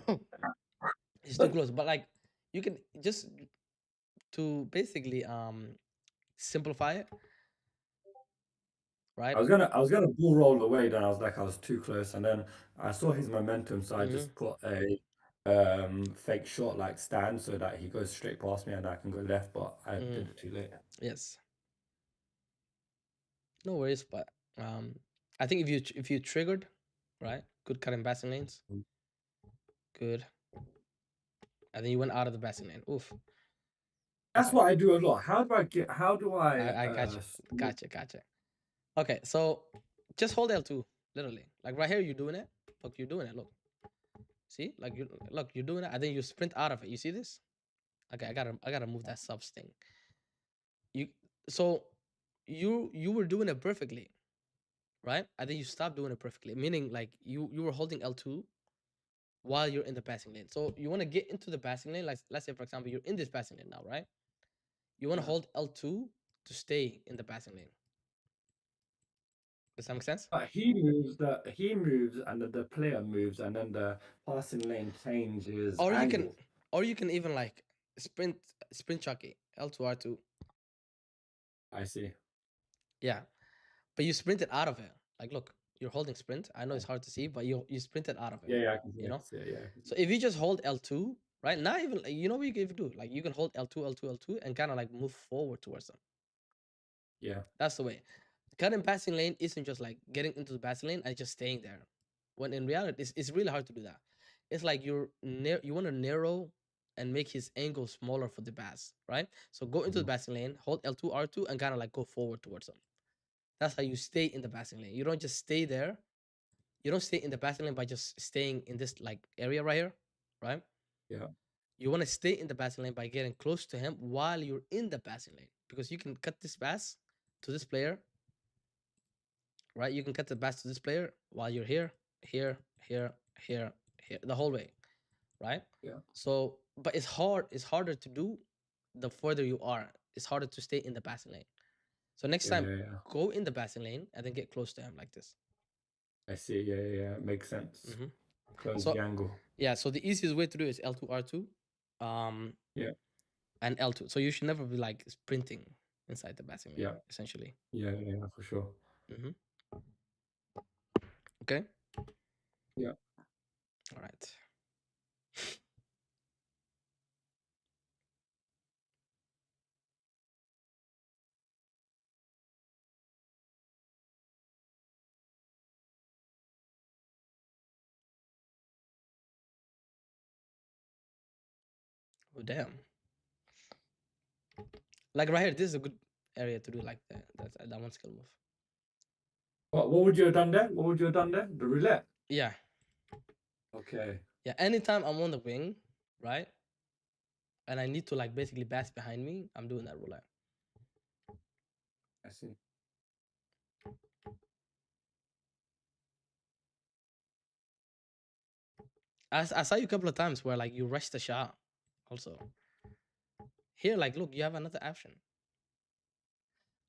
He's too close, but like you can just to basically simplify it, right? I was gonna bull roll away, then I was like I was too close, and then I saw his momentum, so I Hmm. just put a fake shot like stand so that he goes straight past me and I can go left, but I Hmm. did it too late. Yes, no worries, but I think if you triggered, right, good cutting passing lanes, Mm. good, and then you went out of the passing lane. Oof. That's Okay, what I do a lot. How do I I gotcha. Okay, so just hold L2, literally, like right here, you're doing it. Look, you're doing it. Look, see, like you look, you're doing it. I think you sprint out of it. You see this? Okay, I gotta move that subs thing. You so you were doing it perfectly, right? I think you stopped doing it perfectly, meaning like you were holding L2 while you're in the passing lane. So you want to get into the passing lane. Like let's say for example you're in this passing lane now, right? You want to Yeah. hold L2 to stay in the passing lane. Does that make sense? But he moves and the player moves and then the passing lane changes Or you can angle. or you can even like sprint sprint chucky L2 R2. I see. Yeah. But you sprinted out of it. Like look, you're holding sprint. I know it's hard to see, but you sprinted out of it. Yeah, I can see You it. I know? can see it. Yeah, I can see So it. if you just hold L2, right? Not even you know what you can do? Like you can hold L2, L2, L2 and kind of like move forward towards them. Yeah. That's the way. Cutting passing lane isn't just like getting into the passing lane and just staying there. When in reality, it's really hard to do that. It's like you want to narrow and make his angle smaller for the pass, right? So go into the Mhm. passing lane, hold L2, R2, and kind of like go forward towards them. That's how you stay in the passing lane. You don't just stay there. You don't stay in the passing lane by just staying in this like area right here, right? Yeah. You want to stay in the passing lane by getting close to him while you're in the passing lane because you can cut this pass to this player, right? You can cut the pass to this player while you're here, here, here, here, here, the whole way, right? Yeah. So, but it's hard. It's harder to do the further you are. It's harder to stay in the passing lane. So next time, Yeah. go in the passing lane and then get close to him like this. I see. Yeah. Makes sense. Hmm. Close So the angle. yeah, so the easiest way to do is L2 R2, um, Yeah. and L2. So you should never be like sprinting inside the passing lane, Yeah. essentially. Yeah, for sure. Hmm. Okay. Yeah. All right. Oh damn. Like right here, this is a good area to do like that one skill move. What would you have done there? What would you have done there? The roulette. Yeah. Okay. Yeah. Anytime I'm on the wing, right? And I need to like basically pass behind me, I'm doing that roulette. I see. I saw you a couple of times where like you rush the shot also. Here, like look, you have another option.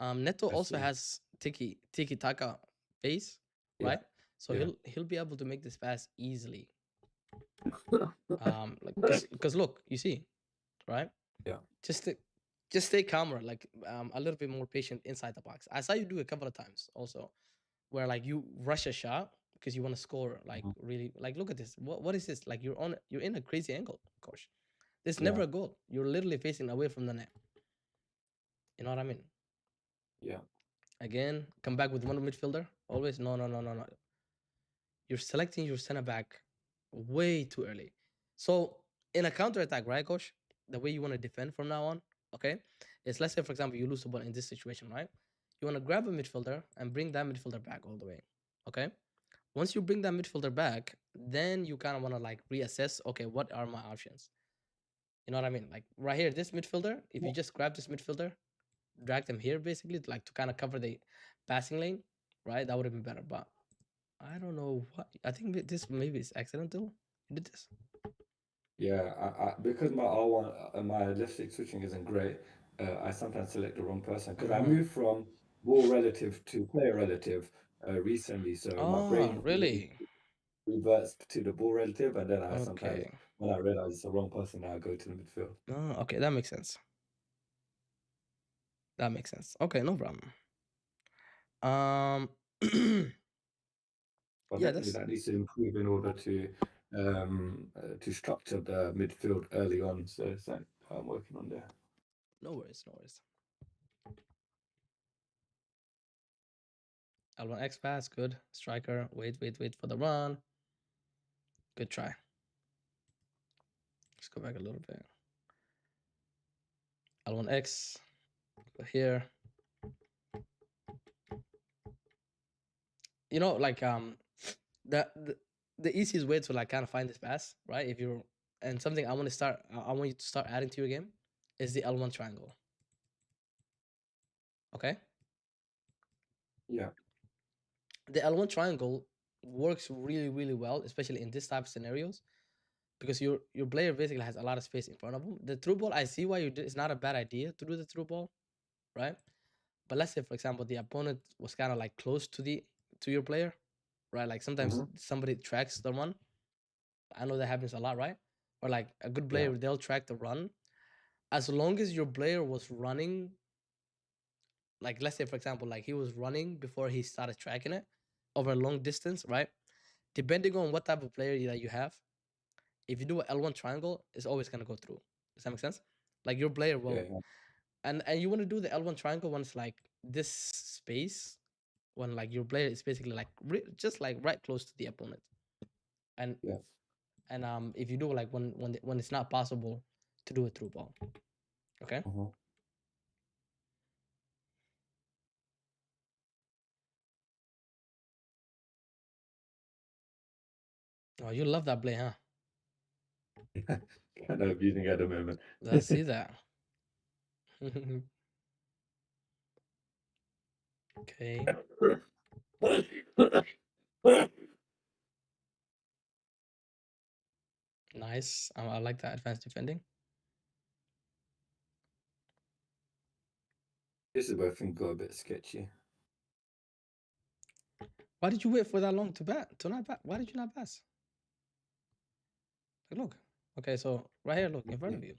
Neto I also see. has tiki taka base, Yeah. right? So Yeah. he'll be able to make this pass easily. Like because look, you see, right? Yeah. Just to, just stay calmer, like a little bit more patient inside the box. I saw you do a couple of times also, where like you rush a shot because you want to score like Mhm. really like look at this. What is this? Like you're in a crazy angle, coach. There's Yeah. never a goal. You're literally facing away from the net. You know what I mean? Yeah. Again, come back with one midfielder. Always no, no, no, no, no. You're selecting your center back way too early. So in a counter attack, right, coach? The way you want to defend from now on, okay, is let's say for example you lose the ball in this situation, right? You want to grab a midfielder and bring that midfielder back all the way, okay? Once you bring that midfielder back, then you kind of want to like reassess, okay, what are my options? You know what I mean? Like right here, this midfielder, if you just grab this midfielder, drag them here basically, like to kind of cover the passing lane, right? That would have been better. But I don't know what. I think this maybe is accidental. You did this. Yeah, because my R1 my left stick switching isn't great, I sometimes select the wrong person because I moved from ball relative to player relative recently, so my Oh, brain always really? reverts to the ball relative, and then I sometimes Okay. when I realize it's the wrong person, I go to the midfield. Oh, okay. That makes sense. That makes sense. Okay, no problem. Um, But yeah, definitely that's that needs to improve in order to structure the midfield early on. So it's like I'm working on there. no worries, no worries. L1 X pass, good. Striker, wait, wait, wait for the run. Good try. Let's go back a little bit. L1 X, go here. You know, like the, the the easiest way to like kind of find this pass, right? If you're and something I want to start, I want you to start adding to your game is the L1 triangle. Okay, Yeah. the L1 triangle works really, really well, especially in this type of scenarios, because your player basically has a lot of space in front of him. The through ball, I see why you did. It's not a bad idea to do the through ball, right? But let's say, for example, the opponent was kind of like close to your player, right? Like sometimes Hmm. somebody tracks the run. I know that happens a lot, right? Or like a good Yeah. player, they'll track the run. As long as your player was running, like let's say for example, like he was running before he started tracking it over a long distance, right? Depending on what type of player that you have, if you do an L1 triangle, it's always gonna go through. Does that make sense? Like your player Yeah. will, and you want to do the L1 triangle when it's like this space, when like your player is basically like just like right close to the opponent, and Yeah. if you do like when it's not possible to do a through ball, okay? Hmm. Oh, you love that play, huh? Kind of abusing at the moment. I see that. Okay, nice. I like that advanced defending. This is where things got a bit sketchy. Why did you wait for that long to bat? To not bat? Why did you not pass? Like, look. Okay, so right here, look in front of you.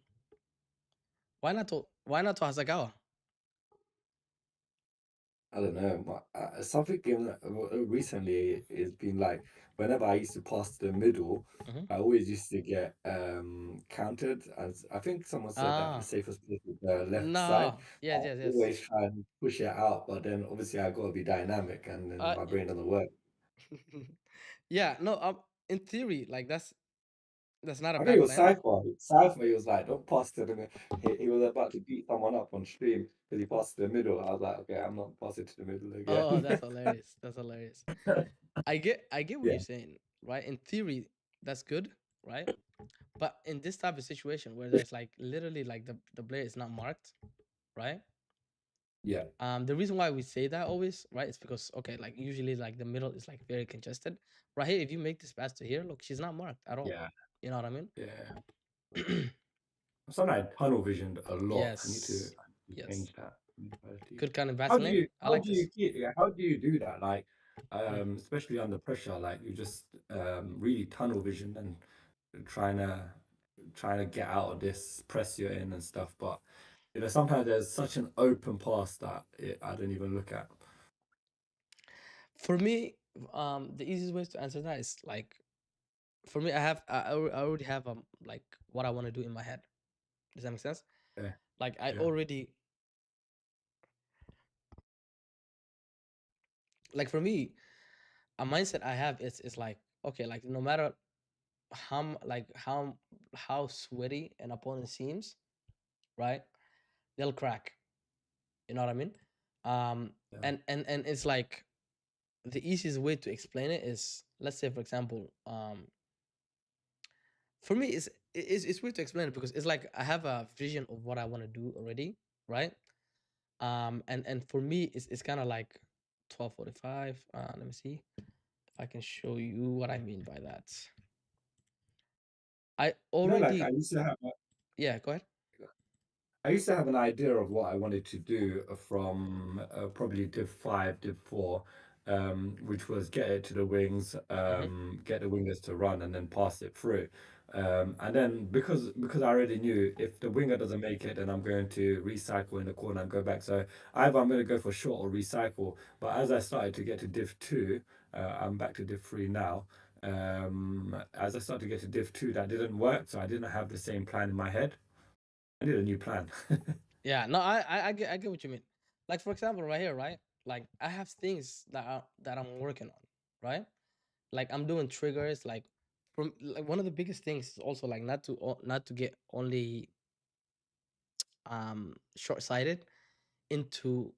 Why not to Hasagawa? I don't know. Something recently has been like whenever I used to pass to the middle, Hmm. I always used to get countered. As I think someone said that the Ah, safest place is the left side. no. I Yes, yes, yes. always try and push it out, but then obviously I got to be dynamic, and then Uh, my brain doesn't work. yeah, no. In theory, like that's not a I think it bad was plan. Cypher. Cypher, he was like, "Don't pass to the middle." He was about to beat someone up on stream because he passed to the middle. I was like, "Okay, I'm not passing to the middle Oh, again." that's hilarious. That's hilarious. I get what Yeah, you're saying, right? In theory, that's good, right? But in this type of situation where there's like literally like the player is not marked, right? yeah, The reason why we say that always, right, is because okay, like usually like the middle is like very congested. Right here, if you make this pass to here, look, she's not marked at all. yeah, You know what I mean? yeah. Sometimes I tunnel visioned a lot. Yes. I need to Yes. change that mentality. Good kind of Vaseline. I like this. How do you do that? Like, especially under pressure, like you just really tunnel vision and trying to trying to get out of this press you're in and stuff. But sometimes there's such an open pass that I don't even look at. For me, the easiest way to answer that is like for me, I already have like what I want to do in my head. Does that make sense? Yeah, Like I yeah, already like for me, a mindset I have is like, okay, like no matter like how sweaty an opponent seems, right? They'll crack. You know what I mean? Yeah. And it's like the easiest way to explain it is, let's say for example, for me it's weird to explain it because it's like I have a vision of what I want to do already, right? And for me it's kind of like 12:45. Let me see if I can show you what I mean by that. I Like I already, used to have yeah, go ahead. I used to have an idea of what I wanted to do from probably Div 5, Div 4, which was get it to the wings, Hmm. get the wingers to run and then pass it through. And then because I already knew if the winger doesn't make it, then I'm going to recycle in the corner and go back. So either I'm going to go for short or recycle. But as I started to get to Div 2, I'm back to Div 3 now. As I started to get to Div 2, that didn't work, so I didn't have the same plan in my head. I need a new plan. Yeah, no, I get what you mean. Like for example, right here, right? Like I have things that I'm working on, right? Like I'm doing triggers. Like from like one of the biggest things is also like not to get only short sighted into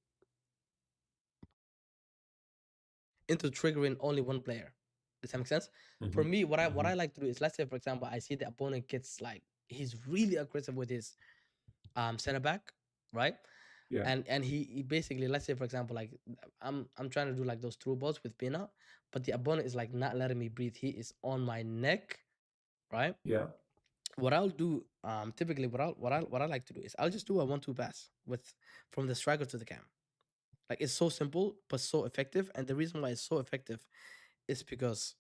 triggering only one player. Does that make sense? For Mhm, me, what I mhm. like to do is, let's say for example, I see the opponent gets like he's really aggressive with his center back, right? Yeah, And he basically, let's say for example, like I'm trying to do like those through balls with Pina, but the opponent is like not letting me breathe. He is on my neck, right? yeah, What I'll do, typically, what I like to do is I'll just do a 1-2 pass with from the striker to the cam. Like it's so simple but so effective, and the reason why it's so effective is because,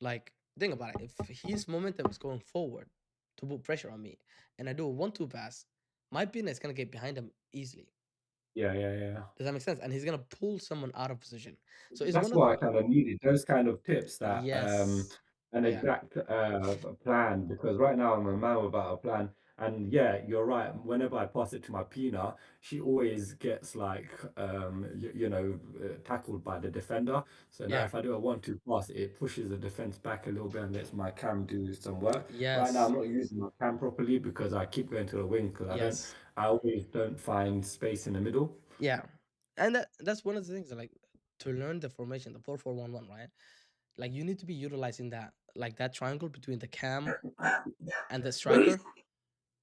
like, think about it. If his momentum is going forward to put pressure on me, and I do a 1-2 pass, my Pina is gonna get behind him easily. yeah, yeah, yeah. Does that make sense? And he's gonna pull someone out of position. So it's That's one of what I kind of needed, those kind of tips that yes, an yeah, exact plan, because right now I'm a man without a plan. And yeah, you're right. Whenever I pass it to my Pina, she always gets like tackled by the defender. So now yeah, if I do a 1-2 pass, it pushes the defense back a little bit and lets my cam do some work. Right now yes, I'm not using my cam properly because I keep going to the wing because yes, I always don't find space in the middle. yeah. And that's one of the things that, like, to learn the formation, the 4-4-1-1, right? Like you need to be utilizing that, like that triangle between the cam and the striker,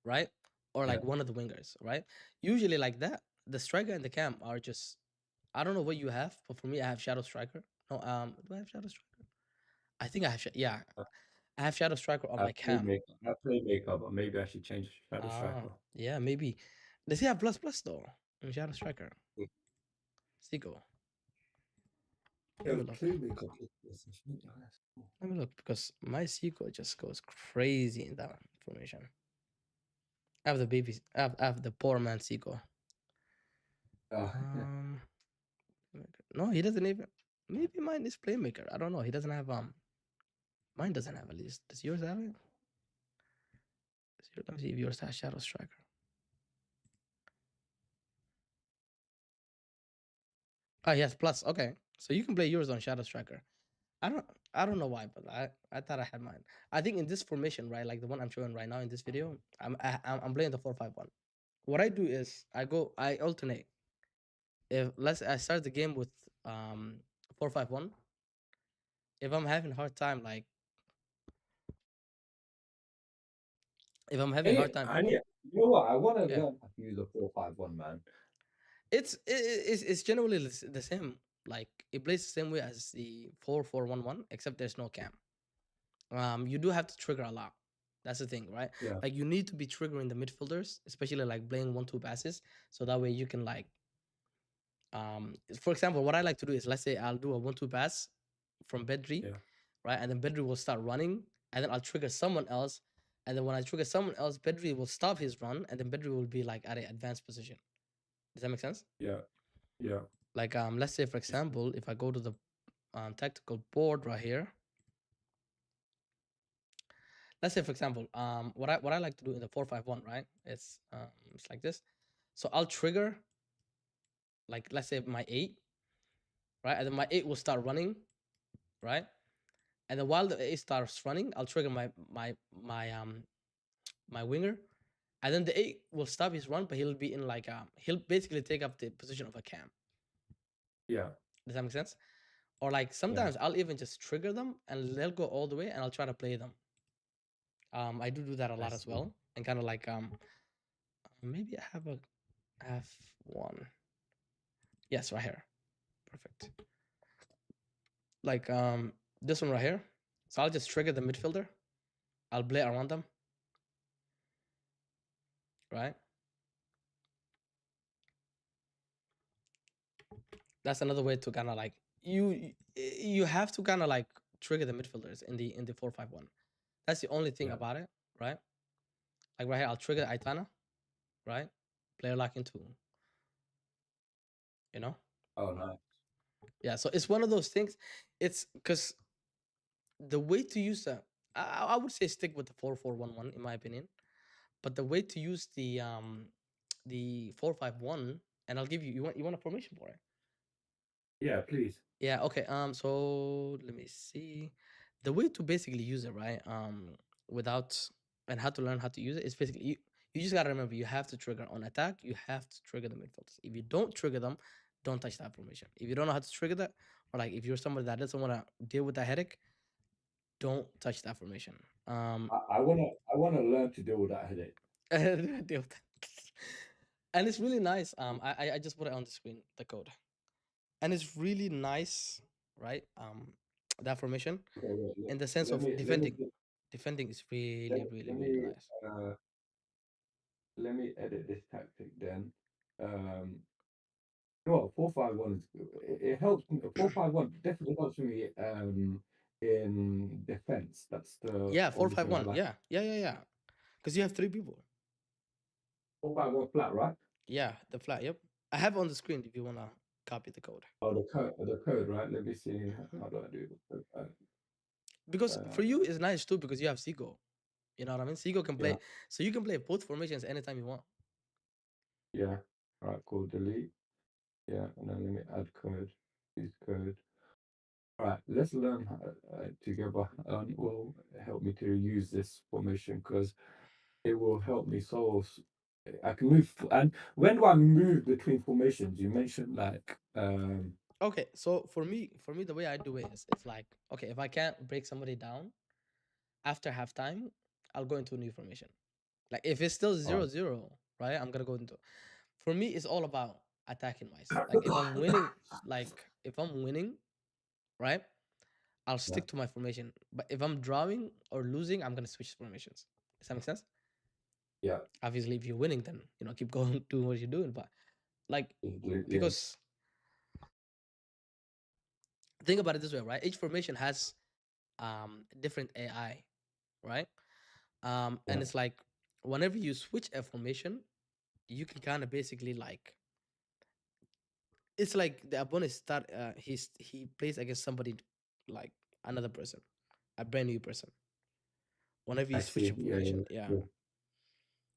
right? Or Yeah. like one of the wingers, right? Usually like that, the striker and the cam are just, I don't know what you have, but for me, I have Shadow Striker. No, do I have Shadow Striker? I think I have, yeah, I have Shadow Striker on my cam. I play Playmaker, but maybe I should change Shadow Ah, Striker. yeah, maybe. Does he have plus plus though? In Shadow Striker. Seagull. Let Yeah, me look. Playmaker PlayStation. Let me look because my Seagull just goes crazy in that formation. I have the baby. I have the poor man Seagull. Oh, Um, no, he doesn't even. Maybe mine is Playmaker. I don't know. He doesn't have Mine doesn't have at least. Does yours have it? Let me see if yours has Shadow Striker. Oh, he has plus. Okay, so you can play yours on Shadow Striker. I don't I don't know why, but I thought I had mine. I think in this formation, right, like the one I'm showing right now in this video, I'm playing the 4-5-1. What I do is I alternate. If let's I start the game with 4-5-1. If I'm having a hard time, like if I'm having a hard time, I need. You know what? I want to yeah, learn how to use a 4-5-1, man. it's generally the same. Like it plays the same way as the 4-4-1-1, except there's no cam. You do have to trigger a lot. That's the thing, right? Yeah, Like you need to be triggering the midfielders, especially like playing 1-2 passes, so that way you can like, for example, what I like to do is, let's say I'll do a 1-2 pass from Bedri, yeah, right, and then Bedri will start running, and then I'll trigger someone else, and then when I trigger someone else, Bedri will stop his run, and then Bedri will be like at an advanced position. Does that make sense? yeah, yeah. Like let's say for example, if I go to the tactical board right here, let's say for example, what I like to do in the 4-5-1, right? It's like this. So I'll trigger, like, let's say my 8, right? And then my 8 will start running, right? And then while the 8 starts running, I'll trigger my winger, and then the 8 will stop his run, but he'll be in like he'll basically take up the position of a cam. Yeah. Does that make sense? Or like sometimes I'll even just trigger them and they'll go all the way, and I'll try to play them. I do that a lot as see. well, and kind of like maybe I have a F1. Yes, right here. Perfect. Like this one right here. So I'll just trigger the midfielder. I'll play around them. Right? That's another way to kind of like you have to kind of like trigger the midfielders in the 4-5-1. That's the only thing Yeah. about it, right? Like right here, I'll trigger Aitana, right? Player lock into, you know? Oh, nice. Yeah, so it's one of those things. It's because the way to use I would say stick with the 4-4-1-1 in my opinion. But the way to use the 4-5-1, and I'll give you you want a formation for it. Yeah, please. Yeah, okay. So let me see. The way to basically use it, right? Without and how to learn how to use it is basically you just gotta remember you have to trigger on attack, you have to trigger the midfielders. If you don't trigger them, don't touch that formation. If you don't know how to trigger that, or like if you're somebody that doesn't want to deal with that headache, don't touch that formation. I wanna learn to deal with that headache. Deal with that. And it's really nice. I just put it on the screen, the code, and it's really nice, right? That formation Okay, wait, in the sense let of me defending. Defending is really, really, let really me nice. let me edit this tactic then. Well, 4-5-1 is good. It helps me. 4-5-1 definitely helps me in defense. That's the Yeah, four only five thing I one. like. Yeah. Because you have 3 people. 4-5-1 flat, right? Yeah, the flat. Yep. I have it on the screen if you wanna copy the code. Oh, the code, right? Let me see. Mhm. How do I do the code? Because for you it's nice too because you have Seago. You know what I mean? Seago can Yeah, play, so you can play both formations anytime you want. yeah. All right, cool. Delete. Yeah, and then let me add code. Use code. All right, let's learn how, together, and will help me to use this formation because it will help me solve. I can move, and when do I move between formations? You mentioned like, Okay, so for me, the way I do it is it's like okay, if I can't break somebody down after halftime, I'll go into a new formation. Like if it's still all 0-0, right? I'm gonna go into. For me, it's all about attacking wise. Like if I'm winning, like if I'm winning, right? I'll yeah, stick to my formation. But if I'm drawing or losing, I'm gonna switch formations. Does that make sense? yeah, Obviously, if you're winning, then keep going doing what you're doing. But like yeah, because think about it this way, right? Each formation has different AI, right? And yeah. it's like whenever you switch a formation, you can kind of basically like it's like the opponent start he plays against somebody like another person, a brand new person. Whenever you I switch see. a Yeah, yeah, formation, yeah. yeah. So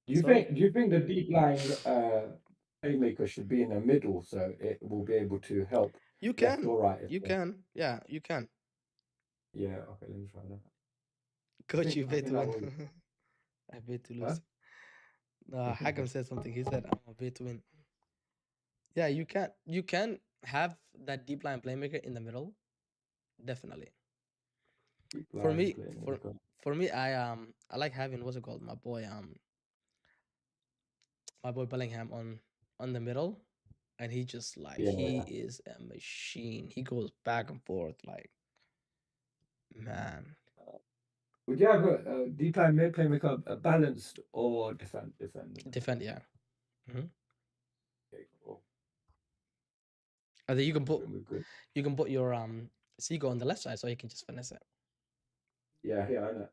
Do you think the deep lying playmaker should be in the middle so it will be able to help you left can, or right? If you can, yeah, you can. yeah, okay, let me try that. Coach, you I bet think to that win. will. I bet to Huh? lose. No, Hakam said something. He said, "I'm a bet to win." Yeah, you can have that deep line playmaker in the middle, definitely. Deep For lying me, playmaker. for me, I like having what's it called, my boy Bellingham on the middle, and he just like Yeah, he yeah. is a machine. He goes back and forth like man. Would you have a deep line mid playmaker balanced or defending? Defend, yeah. Hmm. Okay, cool. And then I think we're good. you can put your Seago on the left side so he can just finesse it. Yeah, yeah, I know.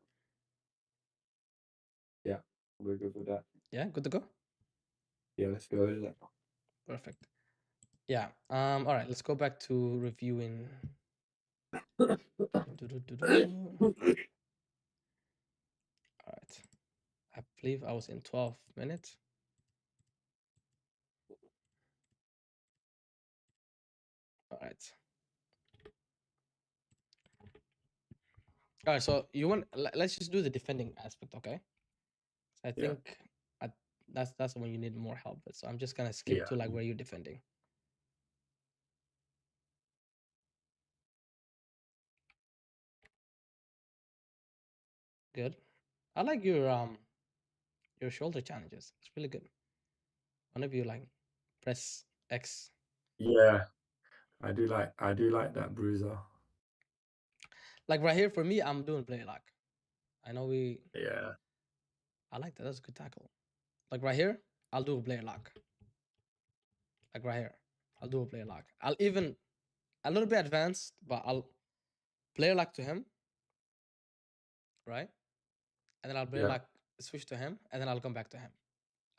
Yeah, we're good with that. Yeah, good to go. Yeah, let's go with that. Perfect. Yeah. All right. Let's go back to reviewing. All right. I believe I was in 12 minutes. All right. All right, so let's just do the defending aspect, okay? I Yeah. think I, that's when you need more help with. So I'm just gonna skip Yeah. to like where you're defending. Good. I like your shoulder challenges. It's really good. Whenever you like press X, Yeah. I do like that bruiser. like right here for me, I'm doing play lock. I know we. Yeah. I like that. That's a good tackle. Like right here, I'll do a player lock. Like right here, I'll do a player lock. I'll even a little bit advanced, but I'll player lock to him, right? And then I'll player Yeah. lock switch to him, and then I'll come back to him.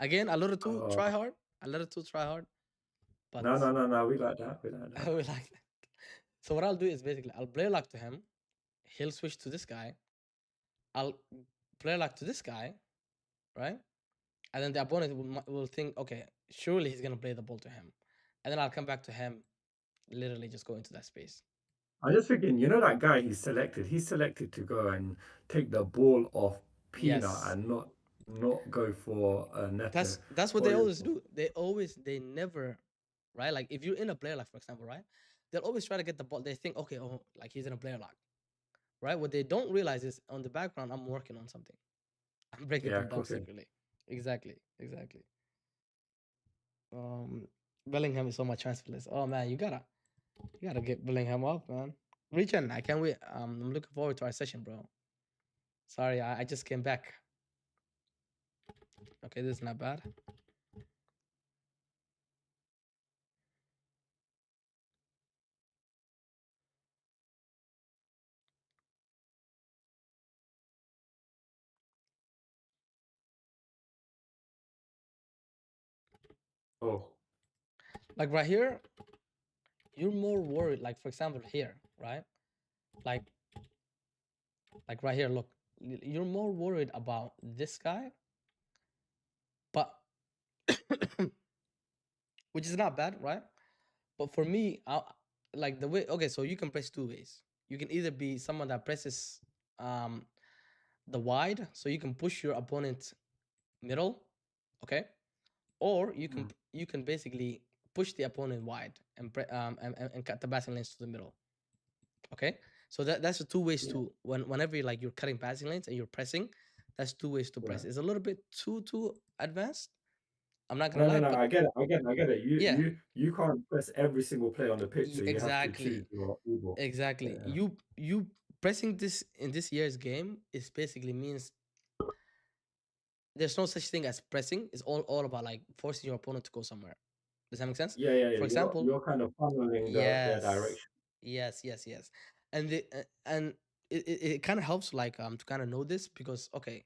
Again, a little too Oh, try hard, a little too try hard, but no. We like that. We like I that. will like that. So what I'll do is basically I'll player lock to him. He'll switch to this guy. I'll player lock to this guy, right? And then the opponent will think, okay, surely he's gonna play the ball to him, and then I'll come back to him, literally just go into that space. I'm just thinking, you know that guy he selected? He's selected to go and take the ball off Peanut Yes, and not go for Neto. that's what they Or always do. They never, right? Like if you're in a player lock, for example, right? They'll always try to get the ball. They think, okay, oh, like he's in a player lock, right? What they don't realize is on the background, I'm working on something. I'm breaking yeah, them down cooking. secretly. Exactly. Um, Bellingham is on my transfer list. Oh man, you gotta get Bellingham up, man. Region, I can't wait. I'm looking forward to our session, bro. Sorry, I just came back. Okay, this is not bad. Oh, Like right here, you're more worried. Like for example, here, right? Like right here, look, you're more worried about this guy, but which is not bad, right? But for me, like the way, okay, so you can press two ways. You can either be someone that presses um, the wide, so you can push your opponent middle, okay, or you can basically push the opponent wide and and cut the passing lanes to the middle, okay. So that's the two ways yeah, to whenever you're cutting passing lanes and you're pressing, that's two ways to yeah. press. It's a little bit too advanced. I'm not gonna No, lie, no. but I get it. yeah, You can't press every single play on the pitch, so you have to choose exactly. your evil. Exactly. Yeah, You pressing this in this year's game is basically means there's no such thing as pressing. It's all about like forcing your opponent to go somewhere. Does that make sense? yeah. For example, You're kind of funneling their yes, direction. yes, and and it kind of helps like to kind of know this because okay,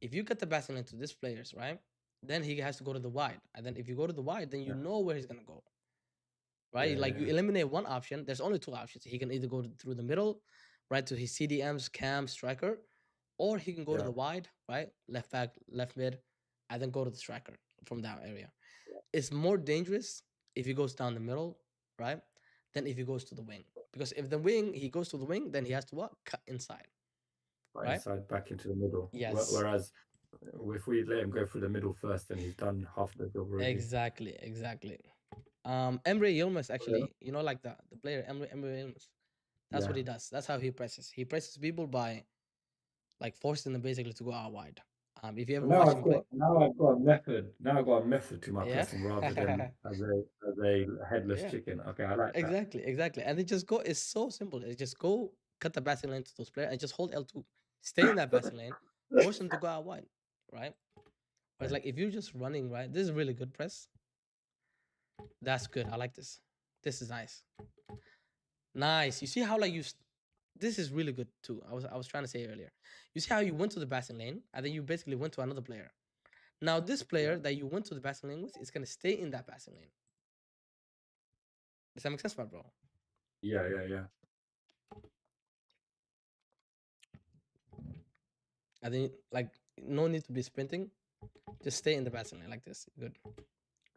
if you get the passing into these players, right? Then he has to go to the wide, and then if you go to the wide, then you Yeah, know where he's gonna go, right? Like you yeah. eliminate one option. There's only two options. He can either go through the middle, right, to his CDMs, cam, striker, or he can go to Yeah. the wide, right, left back, left mid, and then go to the striker from that area. It's more dangerous if he goes down the middle, right, than if he goes to the wing. Because if the wing he goes to the wing, then he has to what cut inside, Right right? inside back into the middle. Yes, Whereas if we let him go through the middle first, then he's done half the job already. exactly. Emre Yilmaz Yeah. actually, you know, like the player Emre Yilmaz. That's Yeah. what he does. That's how he presses. He presses people by like forcing them basically to go out wide. If you ever watch him play, Now I've got a method. Now I've got a method to my yeah, pressing rather than as a headless yeah, chicken. Okay, I like that. exactly. And they just go. It's so simple. It's just go cut the passing lane to those players and just hold L2, stay in that passing lane, force them to go out wide, right? Whereas Right. like if you're just running right, this is really good press. That's good. I like this. This is nice. Nice. You see how like this is really good too. I was trying to say earlier. You see how you went to the passing lane and then you basically went to another player. Now this Yeah. player that you went to the passing lane with is gonna stay in that passing lane. Does that make sense, my bro? Yeah. And then like no need to be sprinting. Just stay in the passing lane like this. Good.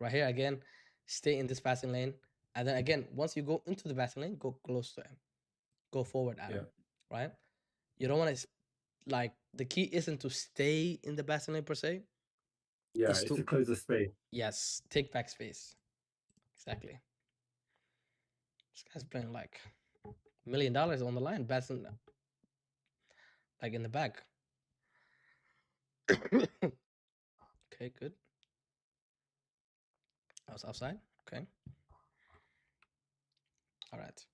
Right here again, stay in this passing lane. And then again, once you go into the passing lane, go close to him. Go forward at Yeah. him. Right? You don't want to like the key isn't to stay in the basket lane per se. Yeah, It's it's to to close the space. yes, take back space. Exactly. This guy's playing like $1 million on the line, basking like in the back. Okay, good. I was outside. Okay. All right.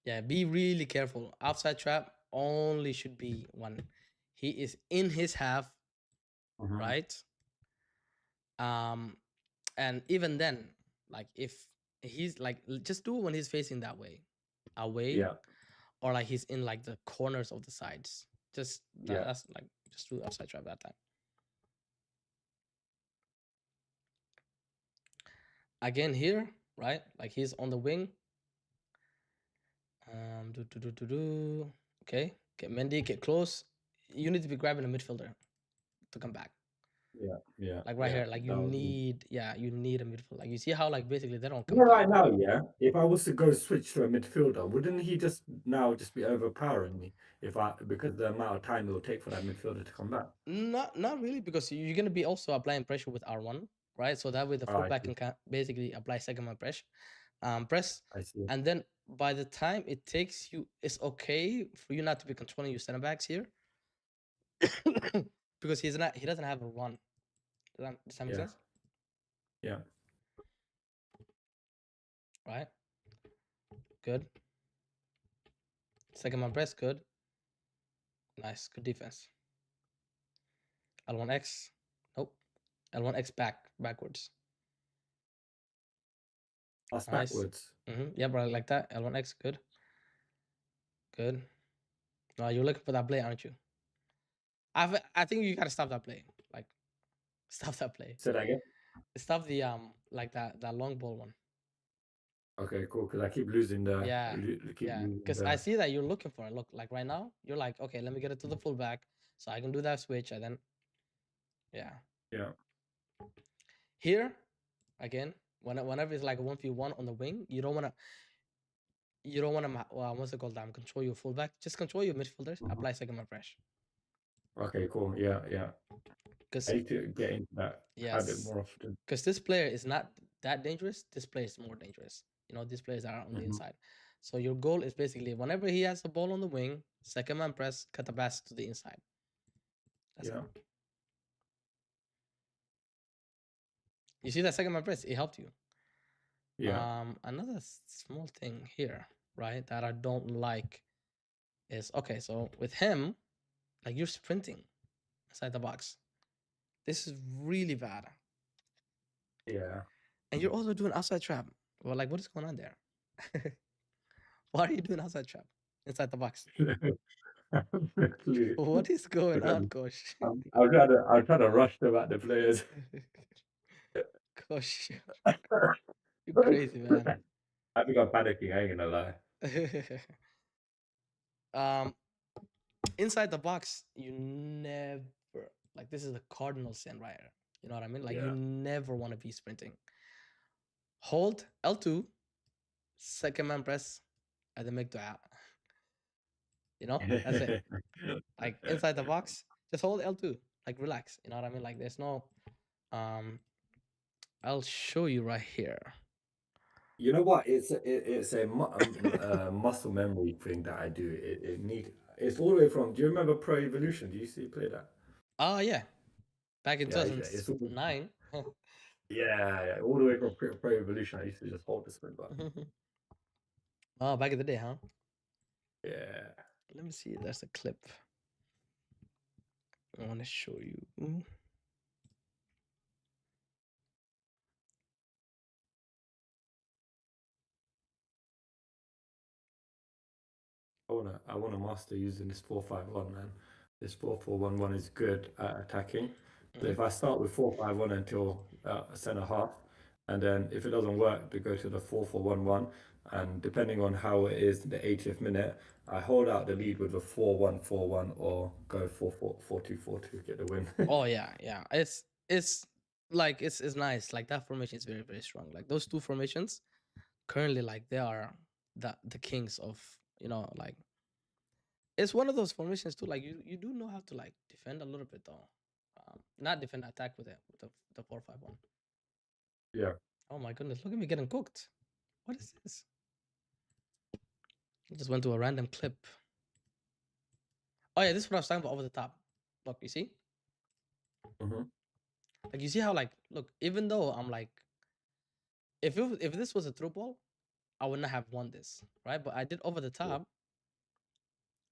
Yeah, be really careful. Outside trap only should be one. He is in his half, Mhm. right? And even then, like if he's like just do it when he's facing that way, away, Yeah, or like he's in like the corners of the sides. Just yeah. that's like just do outside trap that time. Again here, right? Like he's on the wing. Do. Okay, get Mendy, get close. You need to be grabbing a midfielder to come back. Yeah. Like right here, like you That was me. need, yeah, you need a midfield. Like you see how like basically they don't You know, compete. right now, yeah, if I was to go switch to a midfielder, wouldn't he just now just be overpowering me if I because the amount of time it will take for that midfielder to come back? Not really, because you're gonna be also applying pressure with R1, right? So that way the Oh, I fullback see. can basically apply second man press, I see. and then by the time it takes you, it's okay for you not to be controlling your center backs here, because he doesn't have a run. Does that make Yeah. sense? Yeah. Right? Good. Second man press, good. Nice, good defense. L1X, nope. L1X backwards. Us Nice. backwards. Yeah, bro, like that. L1X, good. Good. No, you're looking for that play, aren't you? I think you gotta stop that play. Like, stop that play. Say that again. Stop the like that long ball one. Okay, cool. Because I keep losing the Yeah, keep yeah. losing Because I see that you're looking for it. Look, like right now, you're like, okay, let me get it to the fullback so I can do that switch, and then yeah. yeah. Here, again, whenever it's like a 1v1 on the wing, you don't wanna what's it called? Control your fullback. Just control your midfielders. Mhm. Apply second man pressure. Okay, cool. Yeah. I Because need to get into that habit yes, more often. because this player is not that dangerous. This player is more dangerous. You know, these players are on the Mhm. inside. So your goal is basically whenever he has the ball on the wing, second man press, cut the pass to the inside. That's Yeah. it. You see that second man press? It helped you. Yeah. Another small thing here, right, that I don't like is okay. So with him, like you're sprinting inside the box. This is really bad. Yeah. And you're also doing outside trap. Well, like what is going on there? Why are you doing outside trap inside the box? Literally. What is going Because on, coach? I'm trying to rush them at the players. Coach, you crazy, man. I think I'm panicking, I ain't gonna lie. um, inside the box, you never like this is a cardinal sin right here. You know what I mean? Like you Yeah. never want to be sprinting. Hold L2, second man press, and then make dua. You know, that's it. Like inside the box, just hold L2. Like relax. You know what I mean? Like there's no I'll show you right here. You know what? It's a muscle memory thing that I do. It's all the way from. Do you remember Pro Evolution? Do you see play that? Oh yeah. Back in Yeah, it's all, 2009. yeah, all the way from Pro Evolution. I used to just hold the sprint button. Oh, back in the day, huh? Yeah. Let me see. There's a clip. I want to show you. I wanna master using this 4-5-1, man. This 4-4-1-1 is good at attacking. So if I start with 4-5-1 until centre half, and then if it doesn't work, to go to the 4-4-1-1, and depending on how it is in the 80th minute, I hold out the lead with a 4-1-4-1 or go 4-4-2-4-2, get the win. Oh yeah. It's like it's nice. Like that formation is very very strong. Like those two formations currently like they are the kings of, like it's one of those formations too. Like you do know how to like defend a little bit though. Not defend, attack with it with the 4-5-1. Yeah. Oh my goodness, look at me getting cooked. What is this? I just went to a random clip. Oh yeah, this is what I was talking about over the top. Look, you see? Mm-hmm. Like you see how like look, even though I'm like if this was a through ball, I would not have won this, right? But I did over the Yeah. top.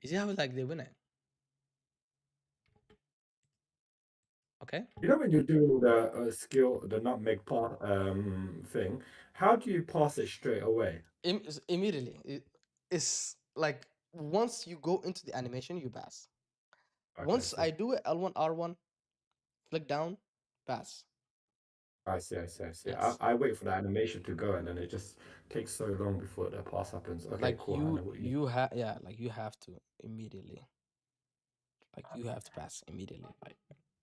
You see how like they win it? Okay. You know when you're doing the skill, the nutmeg pass thing, how do you pass it straight away? Immediately. It's like once you go into the animation, you pass. Okay, I Once see. I do it, L1 R1, flick down, pass. I see, I see, I see. Yes. I wait for the animation to go and then it just takes so long before the pass happens. Okay, Like cool. I know what you mean. you have yeah, like you have to immediately. Like you have to pass immediately.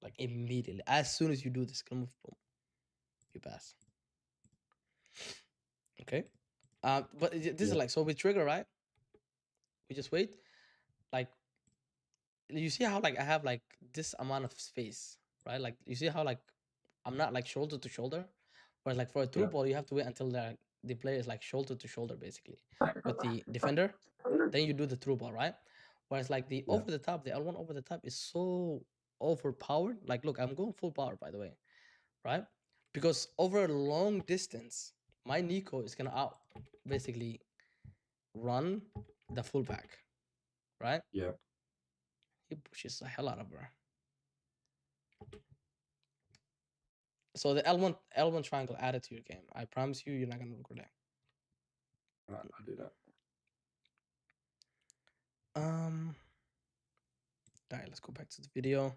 Like immediately. As soon as you do the skill move, boom, you pass. Okay. But this is Yeah. like so we trigger, right? We just wait. Like you see how like I have like this amount of space, right? Like you see how like I'm not like shoulder to shoulder, whereas like for a through Yeah. ball you have to wait until the player is like shoulder to shoulder basically with the defender. Then you do the through ball, right? Whereas like the Yeah. over the top, the L1 over the top is so overpowered. Like look, I'm going full power by the way, right? Because over a long distance, my Nico is gonna out basically run the fullback, right? Yeah. He pushes the hell out of her. So the L1 triangle added to your game. I promise you, you're not gonna regret it. Right, I'll do that. All right, let's go back to the video.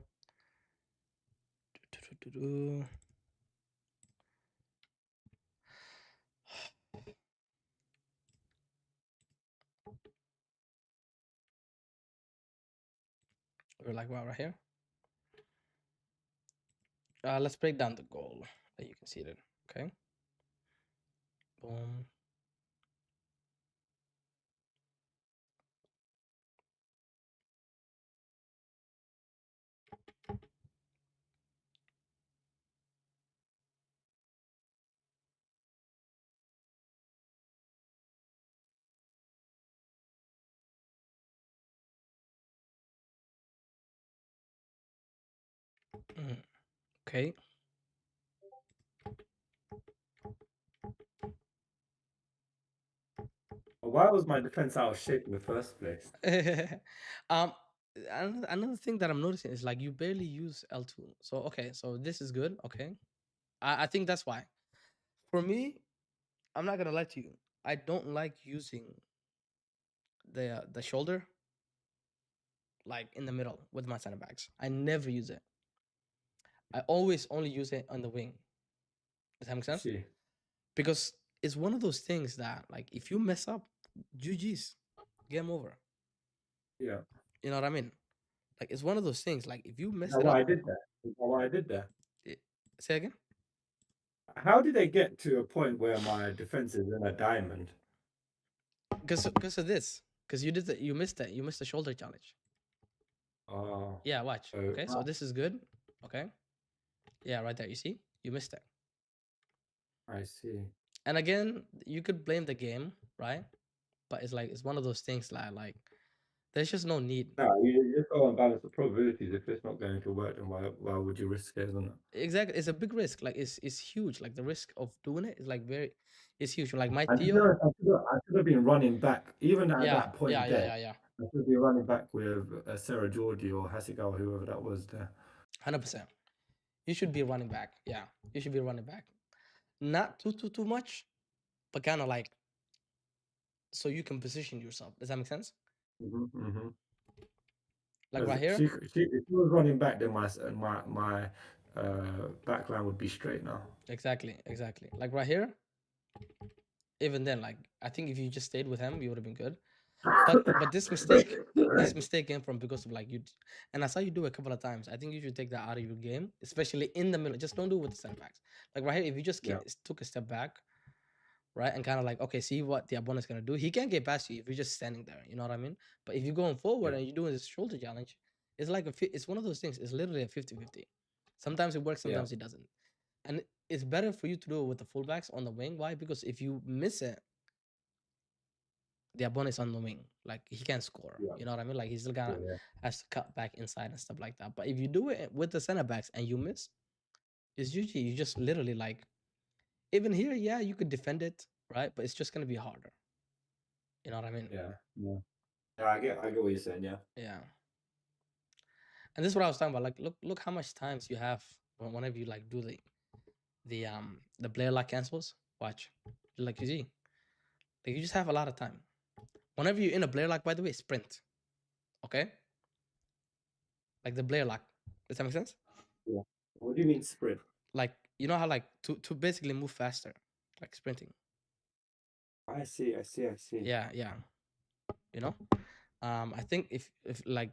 We're like right here. Let's break down the goal that you can see it. Okay. Boom. Okay. Why was my defense out of shape in the first place? um, another thing that I'm noticing is like you barely use L2. So okay, so this is good. Okay, I think that's why. For me, I'm not gonna lie to you. I don't like using the shoulder like in the middle with my center backs. I never use it. I always only use it on the wing. Does that make I sense? see. Because it's one of those things that like if you mess up, GG's, game over. Yeah. You know what I mean? Like it's one of those things. Like if you mess Now it why up, I did that? Why I did that? say again. How did they get to a point where my defense is in a diamond? Because of this. Because you missed it. You missed the shoulder challenge. Oh, Yeah, watch. so Okay, so this is good. Okay. Yeah, right there. You see? You missed it. I see. And again, you could blame the game, right? But it's like it's one of those things like there's just no need. No, you just go and balance the probabilities. If it's not going to work, then why would you risk it, isn't it? Exactly. It's a big risk. Like it's huge. Like the risk of doing it is like it's huge. Like my And to be Theo. honest, I should have been running back, even at Yeah, that point yeah, yeah, there. yeah, yeah. I should be running back with Sarah Georgie or Hasegawa, whoever that was there. 100%. You should be running back. Yeah, you should be running back. Not too much, but kind of like so you can position yourself. Does that make sense? Like Because right here. if she was running back, then my back line would be straight now. Exactly. Like right here. Even then, like I think if you just stayed with him, you would have been good. But this mistake came from because of like you, and I saw you do it a couple of times. I think you should take that out of your game, especially in the middle. Just don't do it with the center backs. Like right here, if you just Yeah. took a step back, right? And kind of like, okay, see what the opponent's gonna do. He can't get past you if you're just standing there. You know what I mean? But if you're going forward Yeah. and you're doing this shoulder challenge, it's like it's one of those things. It's literally a 50-50. Sometimes it works, Yeah. sometimes it doesn't. And it's better for you to do it with the fullbacks on the wing. Why? Because if you miss it, the opponent's on the wing. Like he can't score. Yeah. You know what I mean? Like he's still Yeah. gonna has to cut back inside and stuff like that. But if you do it with the center backs and you miss, it's usually you just literally like even here, yeah, you could defend it, right? But it's just gonna be harder. You know what I mean? Yeah. Yeah. Yeah, I get what you're saying. Yeah. Yeah. And this is what I was talking about. Like, look how much times you have whenever you like do the player lock cancels. Watch, like you see, like you just have a lot of time. Whenever you're in a player lock, by the way, sprint. Okay, like the player lock. Does that make sense? Yeah. What do you mean sprint? Like you know how like to basically move faster, like sprinting. I see. Yeah, yeah. You know, I think if like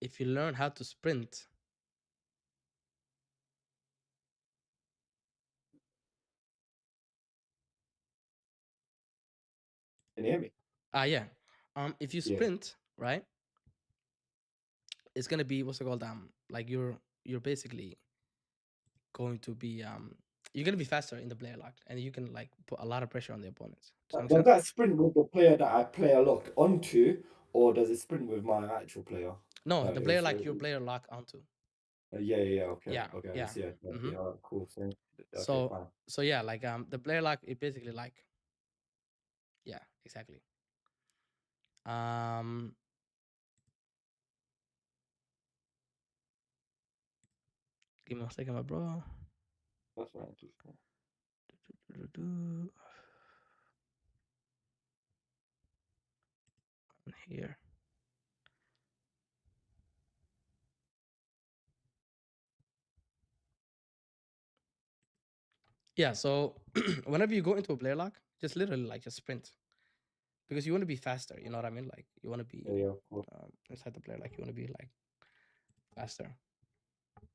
if you learn how to sprint, Can you hear me? yeah, if you Yeah. sprint, right, it's gonna be what's it called? Like you're basically going to be you're gonna be faster in the player lock, and you can like put a lot of pressure on the opponents. Does that make Does sense? that sprint with the player that I player locked onto, or does it sprint with my actual player? No, the player If like your player lock onto. yeah. Okay. Yeah, Okay. I yeah. see. Mm-hmm. Yeah. Cool. So, okay. So Fine. so yeah, like the player lock is basically like yeah, exactly. Um, give me a second, my bro. That's right. Here. Yeah, so whenever you go into a player lock, just literally like just sprint because you want to be faster. You know what I mean? Like you want to be Yeah. Cool. inside the player, like you want to be like faster.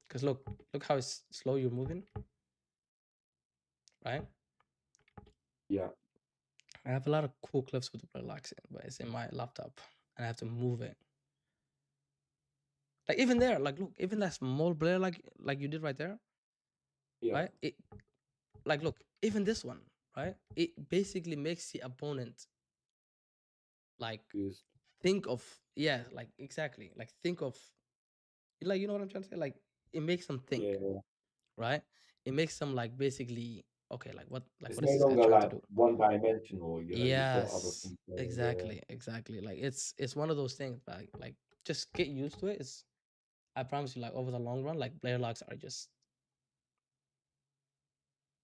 Because look how slow you're moving, right? Yeah. I have a lot of cool clips with the player locks, but it's in my laptop, and I have to move it. Like even there, like look, even that small player like you did right there, Yeah. right? It like look, even this one, right? It basically makes the opponent like Used. think of like exactly like think of like you know what I'm trying to say, like it makes them think, Yeah. right? It makes them like basically okay, like what It's is no this guy longer trying to like do? one dimensional. You've got other Yes, things there. Yeah. exactly. Like it's one of those things like just get used to it. It's I promise you, like over the long run, like player locks are just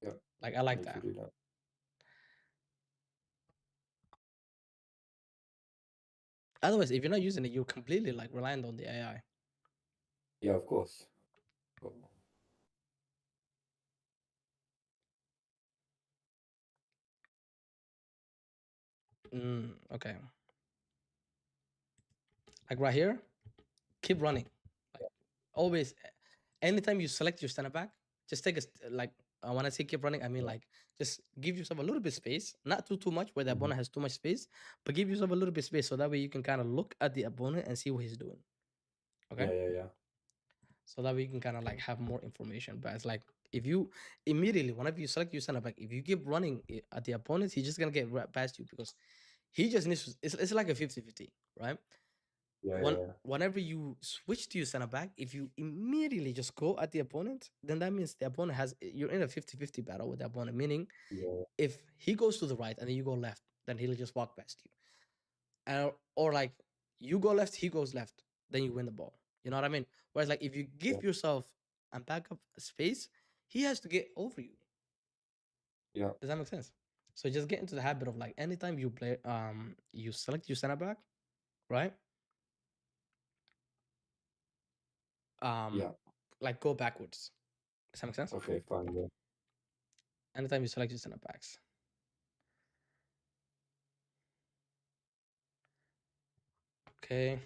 Yeah. like I I like need to that. do that. Otherwise, if you're not using it, you're completely like reliant on the AI. Yeah. Of course. Cool. Okay. Like right here, keep running. Like always, anytime you select your center back, just take a like when I say keep running, I mean Yeah. like just give yourself a little bit space, not too much where the Mhm. opponent has too much space, but give yourself a little bit space so that way you can kind of look at the opponent and see what he's doing. Okay. Yeah. So that way you can kind of like have more information. But it's like if you immediately, whenever you select your center back, if you keep running at the opponent, he's just gonna get right past you because he just needs it's like a 50-50, right? Yeah. Whenever you switch to your center back, if you immediately just go at the opponent, then that means the opponent has you're in a 50-50 battle with the opponent, meaning Yeah. if he goes to the right and then you go left, then he'll just walk past you. Or like you go left, he goes left, then you win the ball. You know what I mean? Whereas like if you Yeah. give yourself a backup space, he has to get over you. Yeah. Does that make sense? So just get into the habit of like anytime you play you select your center back, right? Yeah. Like go backwards. Does that make sense? Okay. Fine. Yeah. Anytime you select your center backs. Okay.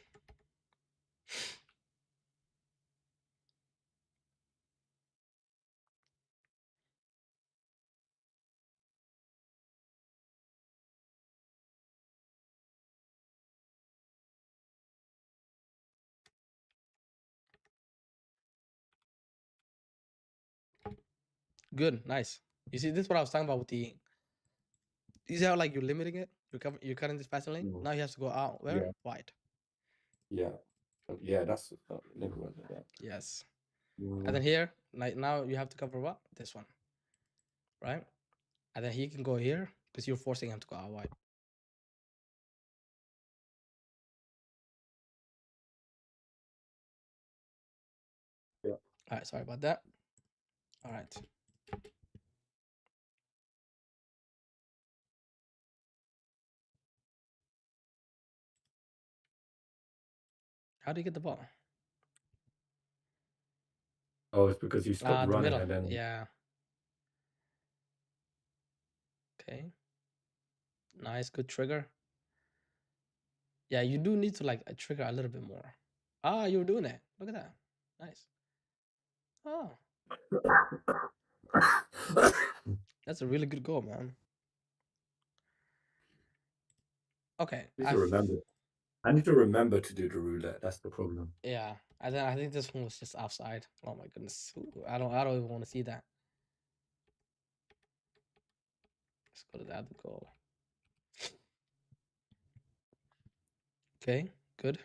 Good, nice. You see, this is what I was talking about with the. You see how like you're limiting it? You're cutting this passing lane. Mm, Now he has to go out where yeah, wide. yeah, yeah. That's never was that. Yes. And Mm, then here, like now you have to cover what? This one, right? And then he can go here because you're forcing him to go out wide. yeah. All right, sorry about that. All right. How do you get the ball? Oh, it's because you stopped The running middle. and then Yeah. Okay. Nice, good trigger. Yeah, you do need to like trigger a little bit more. Ah, you're doing it. Look at that. Nice. Oh, that's a really good goal, man. Okay. I need to remember. I need to remember to do the roulette. That's the problem. Yeah. And then I think this one was just offside. Oh my goodness. Ooh, I don't even want to see that. Let's go to the other goal. Okay, good.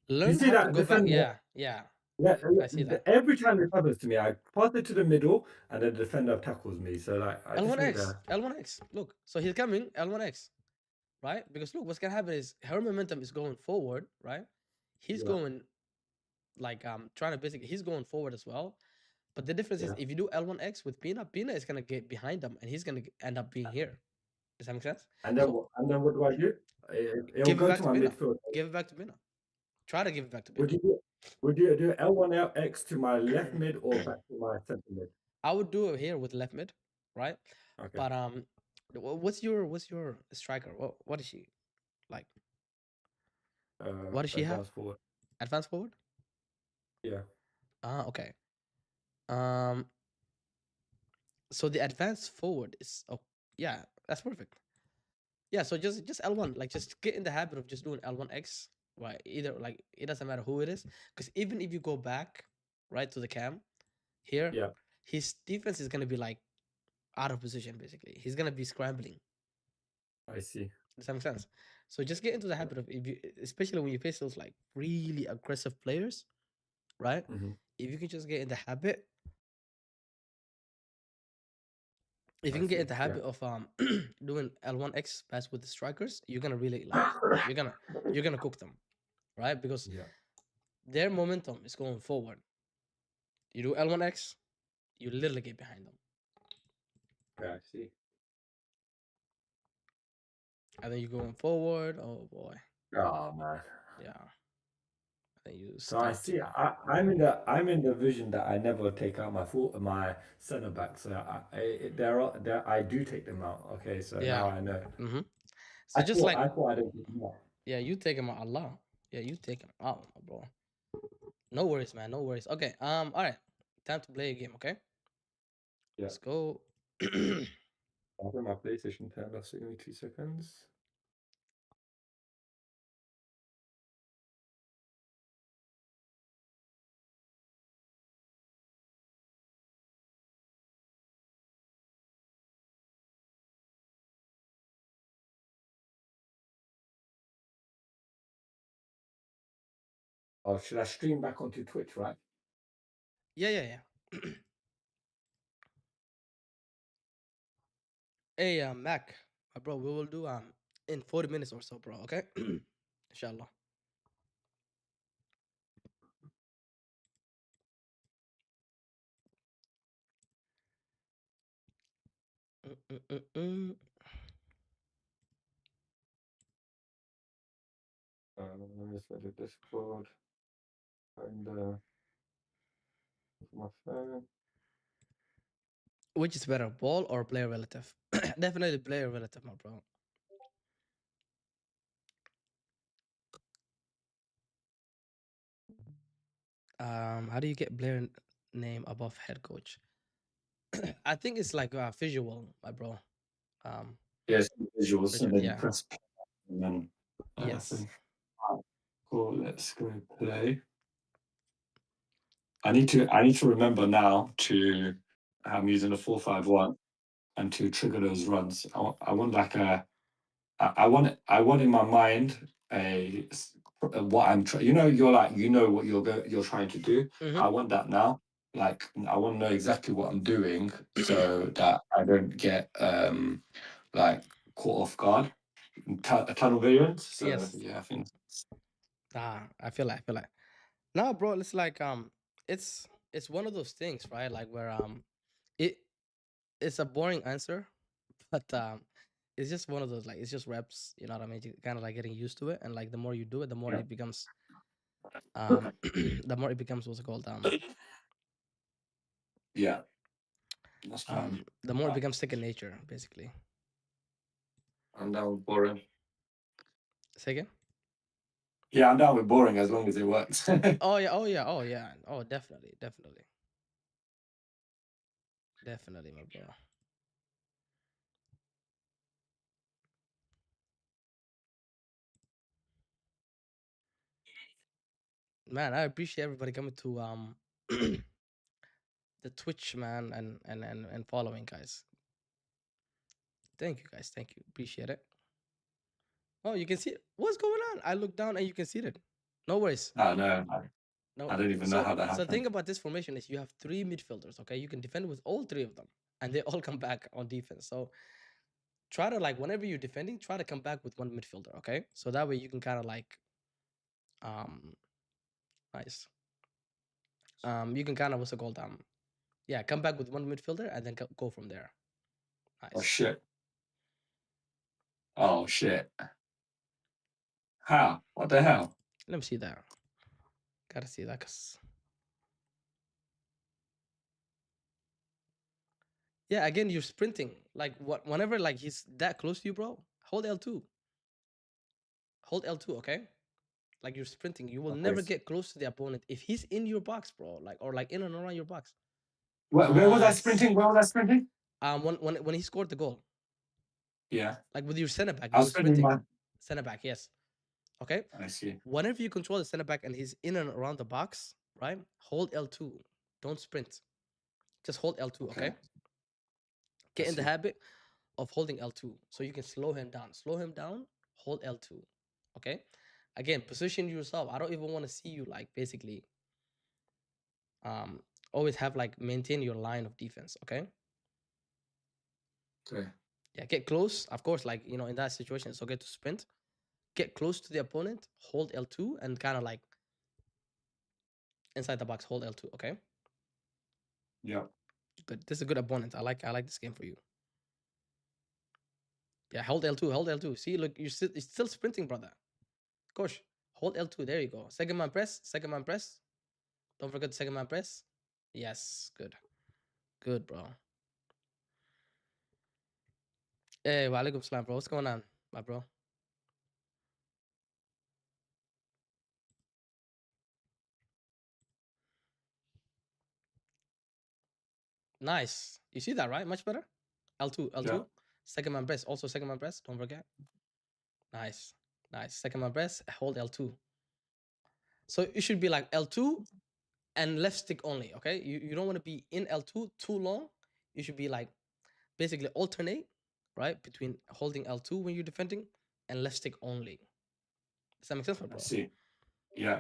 You Learn see how to that go back. defender? Yeah, yeah. Yeah, I see that. every time it happens to me, I pass it to the middle, and the defender tackles me. So like, I just need L1X. to. L1X. Look. So he's coming. L1X. Right? Because look, what's gonna happen is her momentum is going forward, right? He's Yeah, going like trying to basically he's going forward as well. But the difference is yeah. if you do L1X with Pina is gonna get behind him and he's gonna end up being here. Does that make sense? And then So what do I do? It'll give it go back to to my Pina. midfield. Give it back to Pina. Try to give it back to Pina. Would you do? Would you do L1 L-X to my left mid or back to my center mid? I would do it here with left mid, right? Okay. But what's your striker? What is she like? What does she have? Advance forward. Advanced forward? Yeah. Ah, okay. Um, so the advanced forward is yeah, that's perfect. Yeah, so just L1, like just get in the habit of just doing L1X, right? Either like it doesn't matter who it is, because even if you go back right to the cam here, Yeah. his defense is gonna be like out of position basically. He's gonna be scrambling. I see. Does that make sense? So just get into the habit of if you, especially when you face those like really aggressive players, right? Mm-hmm. If you can just get in the habit, if you I can get see. in the Yeah. habit of doing L1X pass with the strikers, you're gonna really like you're gonna you're gonna cook them, right? Because Yeah. their momentum is going forward. You do L1X, you literally get behind them, Yeah. I see. and then you're going forward. Oh boy, Oh man. yeah. And you So I start to see. I'm in the vision that I never take out my center back. So I do take them out. Okay. So yeah. now I know. Mm-hmm. So I just thought like I thought I didn't take them out. yeah, you take him out, Allah. Yeah, you take him out, my bro. No worries, man. No worries. Okay. All right. Time to play a game. Okay. Yeah. Let's go. I'll put my PlayStation 10 off. So give me 2 seconds. Oh, should I stream back onto Twitch, right? Yeah, yeah, yeah. Hey, Mac, my bro. We will do in 40 minutes or so, bro. Okay. Inshallah. Mm. Let's go to Discord and my phone. Which is better, ball or player relative? Definitely player relative, my bro. How do you get player name above head coach? I think it's like visual, my bro. Um, Yes, visuals, and Richard. then you Yeah. press play, and then Yes. thing. Alright, cool. Let's go play. I need to remember now to I'm using a 4-5-1 and to trigger those runs. I want like I want in my mind what I'm trying. You're like what you're trying to do. Mm-hmm. I want that now. Like I want to know exactly what I'm doing so that I don't get like caught off guard. Tunnel vision. So Yes. yeah, I think I feel like. No, bro, it's like it's one of those things, right? Like where it it's a boring answer, but it's just one of those, like, it's just reps. You know what I mean? You kind of like getting used to it, and like the more you do it, the more yeah, it becomes the more it becomes what's it called yeah, that's fine. the more it becomes second nature, basically. I'm down with boring. Say again? Yeah, I'm down with boring as long as it works. Oh yeah, oh yeah, oh yeah, oh definitely, definitely, my bro. Man, I appreciate everybody coming to the Twitch, man, and following, guys. Thank you, guys. Thank you. Appreciate it. Oh, you can see it. What's going on? I look down and you can see it. No worries. I know. No. I don't even know So how that so the thing happened. about this formation is you have three midfielders. Okay, you can defend with all three of them, and they all come back on defense. So try to, like, whenever you're defending, try to come back with one midfielder. Okay, so that way you can kind of like um nice. You can kind of, what's it called, yeah, come back with one midfielder and then go from there. Oh Nice. shit. Oh shit. How? What the hell? Let me see that. Gotta see that, cause yeah, again, you're sprinting. Like, whenever like he's that close to you, bro, hold L2. Hold L2, okay? Like, you're sprinting. You will Okay. never get close to the opponent if he's in your box, bro. Like, or like in and around your box. Where was I Nice. sprinting? Where was I sprinting? When he scored the goal, Yeah. like with your center back, I you was were sprinting sprinting. my. Center back, yes. Okay. I see. Whenever you control the center back and he's in and around the box, right? Hold L2. Don't sprint. Just hold L2, okay? Okay. Get in the see. habit of holding L2 so you can slow him down. Slow him down, hold L2. Okay? Again, position yourself. I don't even want to see you, like, basically always have, like, maintain your line of defense, okay? Okay. Yeah, get close. Of course, like, in that situation, it's okay to sprint. Get close to the opponent, hold L2, and kind of like inside the box, hold L2, okay? Yeah. Good. This is a good opponent. I like this game for you. Yeah, hold L2, hold L2. See, look, you're still sprinting, brother. Gosh, hold L2. There you go. Second man press, second man press. Don't forget the second man press. Yes, good. Good, bro. Hey, walaikum salam, bro. What's going on, my bro? Nice. You see that, right? Much better. L2, L2. Yeah. Second man press. Also second man press. Don't forget. Nice. Nice. Second man press. Hold L2. So it should be like L2 and left stick only, okay? You don't want to be in L2 too long. You should be like basically alternate, right? Between holding L2 when you're defending and left stick only. Does that make sense, I bro? see. Yeah.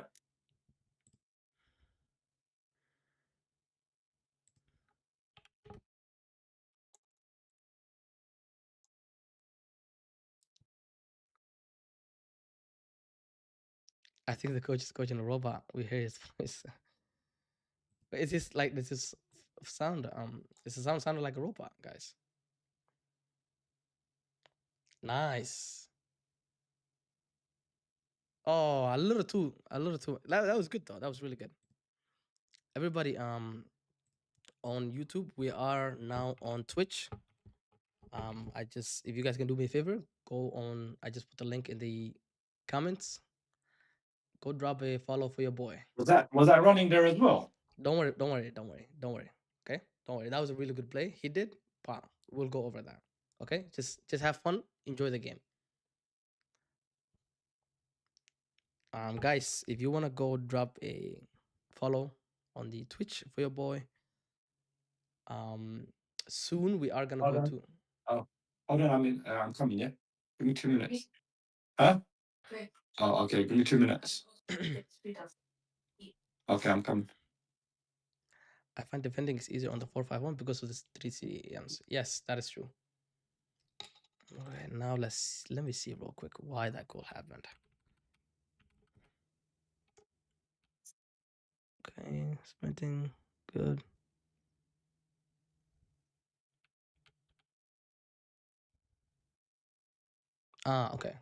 I think the coach is coaching a robot. We hear his voice. But it's just like this is sound. This is sounded like a robot, guys. Nice. Oh, a little too. That was good though. That was really good. Everybody, on YouTube, we are now on Twitch. If you guys can do me a favor, go on. I just put the link in the comments. Go drop a follow for your boy. Was that running there as well? Don't worry. Okay, don't worry. That was a really good play he did. But we'll go over that. Okay, just have fun, enjoy the game. Guys, if you wanna go drop a follow on the Twitch for your boy, Soon we are gonna Hold go on. to. Oh, hold on. I'm coming. Yeah, give me 2 minutes. Huh? Oh, okay. Give me 2 minutes. Okay, I'm coming. I find defending is easier on the 4-5-1 because of the 3 CMs. Yes, that is true. Okay, now let me see real quick why that goal happened. Okay, sprinting, good. Okay.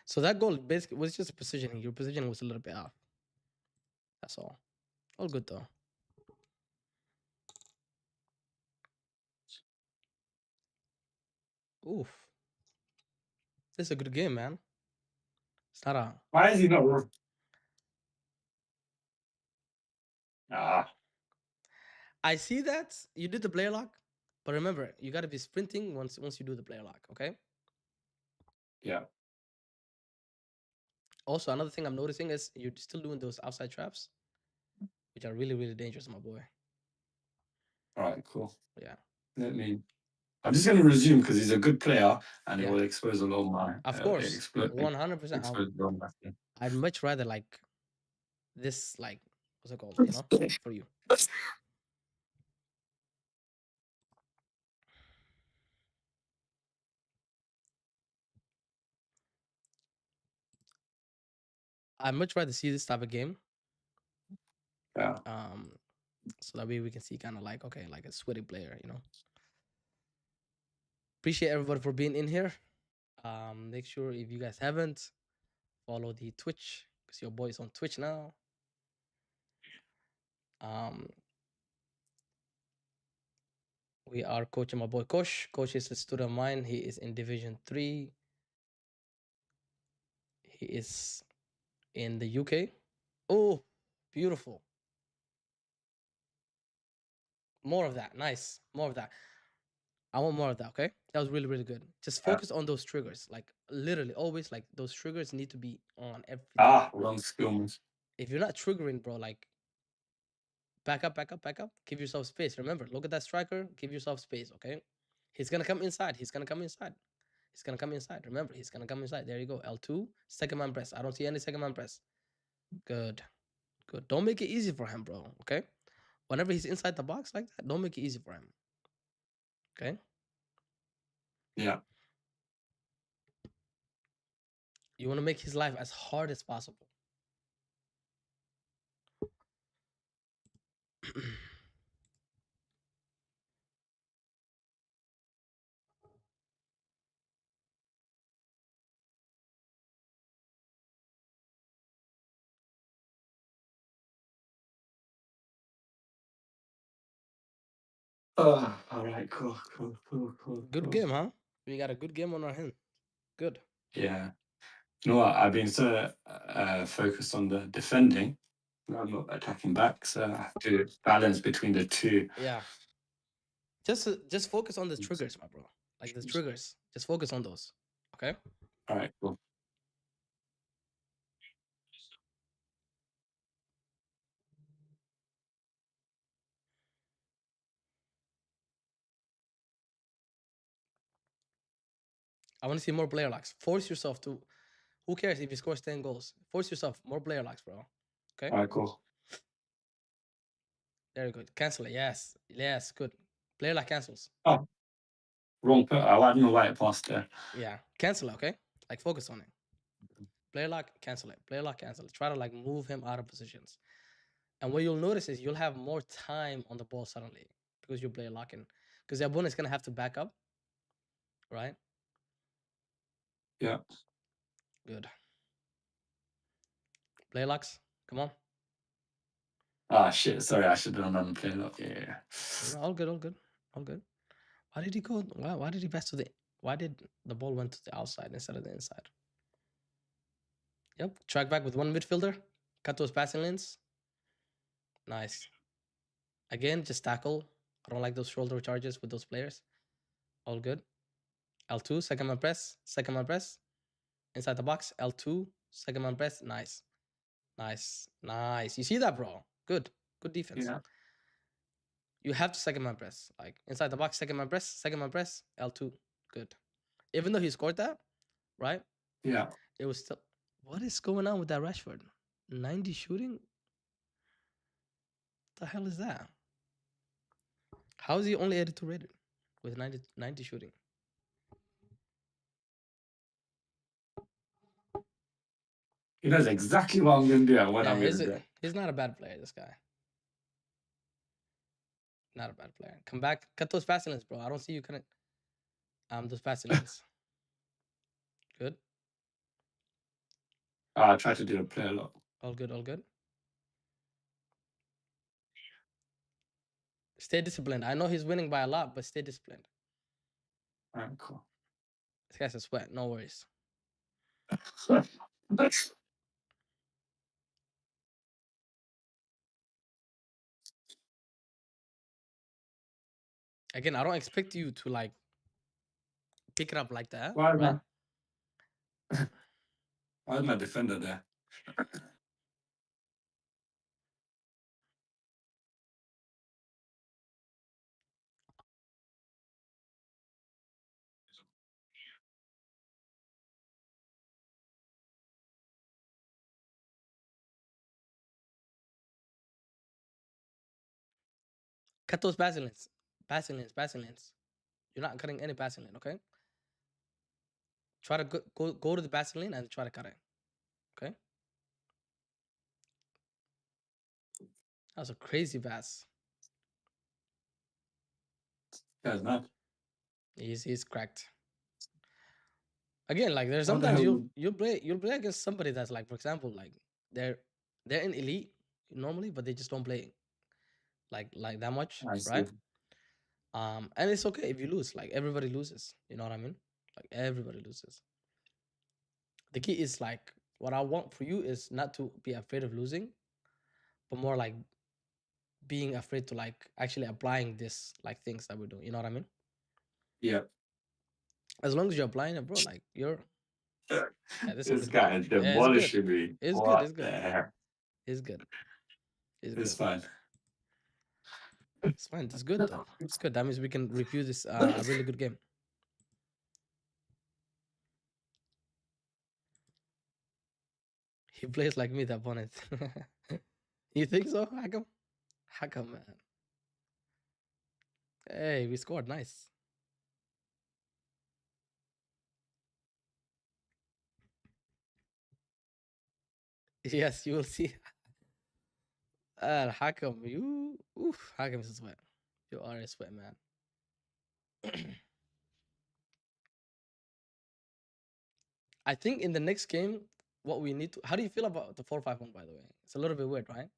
So that goal basically was just positioning. Your positioning was a little bit off. That's all. All good though. Oof. This is a good game, man. It's not a. Why is he not? Ah, I see that you did the player lock, but remember, you gotta be sprinting once you do the player lock, okay? yeah. Also, another thing I'm noticing is you're still doing those outside traps, which are really, really dangerous, my boy. All right, cool. Yeah. I'm just going to resume because he's a good player and it Yeah. will expose a lot of my. Of course, Expose 100%. a lot of my thing. I'd much rather like this, like what's it called? You know, for you. I'd much rather see this type of game. Yeah. So that way we can see kind of like okay, like a sweaty player, you know. Appreciate everybody for being in here. Make sure if you guys haven't, follow the Twitch because your boy is on Twitch now. We are coaching my boy Kosh. Kosh is a student of mine. He is in Division 3. He is in the UK. Oh, beautiful. More of that. Nice. More of that. I want more of that, okay? That was really, really good. Just focus on those triggers. Like literally always like those triggers need to be on every time. Wrong skills. If you're not triggering, bro, like back up, back up, back up. Give yourself space. Remember, look at that striker. Give yourself space, okay? He's gonna come inside. He's gonna come inside. He's gonna come inside. Remember, he's gonna come inside. There you go. L2, second man press. I don't see any second man press. Good. Good. Don't make it easy for him, bro. Okay? Whenever he's inside the box like that, don't make it easy for him. Okay? Yeah. You want to make his life as hard as possible. All right. Cool. Good game, huh? We got a good game on our hand. Good. Yeah. You know what? I've been so focused on the defending. I'm not attacking back, so I have to balance between the two. Yeah. Just focus on the triggers, my bro. Like the triggers. Just focus on those. Okay? All right. Cool. I want to see more player locks. Force yourself to. Who cares if he scores 10 goals? Force yourself. More player locks, bro. Okay? All right. Cool. Very good. Cancel it. Yes. Yes. Good. Player lock cancels. Oh, wrong. I don't know why it passed there. Yeah. Cancel it, okay? Like focus on it. Player lock, cancel it. Player lock, cancel it. Try to like move him out of positions. And what you'll notice is you'll have more time on the ball suddenly because you're player locking. Because the opponent's gonna have to back up, right? Yeah. Good. Player locks. Come on. Ah, shit. Sorry, I should have done on play lock. Yeah. No, all good, all good, all good. Why did he go? Why did he pass to the? Why did the ball went to the outside instead of the inside? Yep. Track back with one midfielder. Cut those passing lanes. Nice. Again, just tackle. I don't like those shoulder charges with those players. All good. L2, second man press. Second man press. Inside the box. L2, second man press. Nice. Nice. Nice. You see that, bro? Good. Good defense. Yeah. You have to second man press. Like inside the box, second man press, L2. Good. Even though he scored that, right? Yeah. It was still. What is going on with that Rashford? 90 shooting? What the hell is that? How is he only 82 rated with 90 shooting? He knows exactly what I'm going to do and when I'm going to do it. He's not a bad player, this guy. Not a bad player. Come back. Cut those fast lanes, bro. I don't see you cutting those fast lanes. Good. I try to do a play a lot. All good, all good. Stay disciplined. I know he's winning by a lot, but stay disciplined. All right, cool. This guy's a sweat. No worries. Again, I don't expect you to like pick it up like that. Why, right? Why is my defender there? Cut those passing lanes. Passing lanes. You're not cutting any passing lane, okay? Try to go to the passing lane and try to cut it. Okay? That was a crazy pass. Guy's mad. He's cracked. Again, like there's sometimes you'll play against somebody that's like, for example, like they're in elite normally, but they just don't play like that much, right? And it's okay if you lose. Like everybody loses. You know what I mean? Like everybody loses. The key is like what I want for you is not to be afraid of losing, but more like being afraid to like actually applying this like things that we're doing. You know what I mean? Yeah. As long as you're applying it, bro, like you're. Yeah, this guy is demolishing me. It's what good. It's good. The heck? It's good. It's fine. It's fine. It's good though. It's good. That means we can review this a really good game. He plays like me, the opponent. You think so? How come, man? Hey, we scored. Nice. Yes, you will see. Hakam, Hakam is a sweat. You are a sweat, man. I think in the next game, what we need to. How do you feel about the 4-5-1? By the way, it's a little bit weird, right?